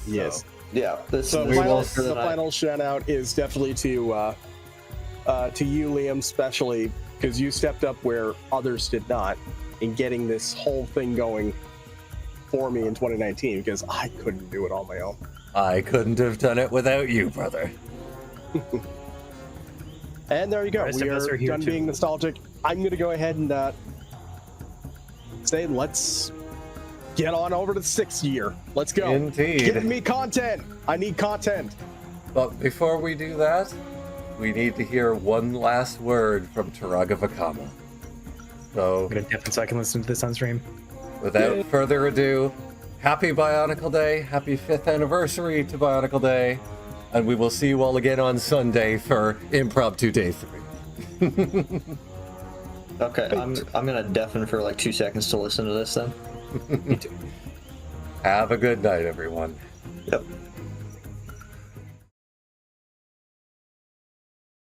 So. Yes. Yeah. So the final shout out is definitely to you, Liam, especially because you stepped up where others did not in getting this whole thing going for me in 2019, because I couldn't do it on my own. I couldn't have done it without you, brother. And there you go. rest We of us are are here done too. being nostalgic. I'm going to go ahead and say let's get on over to the 6th year. Let's go. Indeed. Give me content. I need content. But before we do that, we need to hear one last word from Taraga Vakama. So, I'm gonna deafen so I can listen to this on stream. without further ado, happy Bionicle Day, happy 5th anniversary to Bionicle Day, and we will see you all again on Sunday for Impromptu Day 3. Okay, I'm gonna deafen for like 2 seconds to listen to this then. Have a good night, everyone. Yep.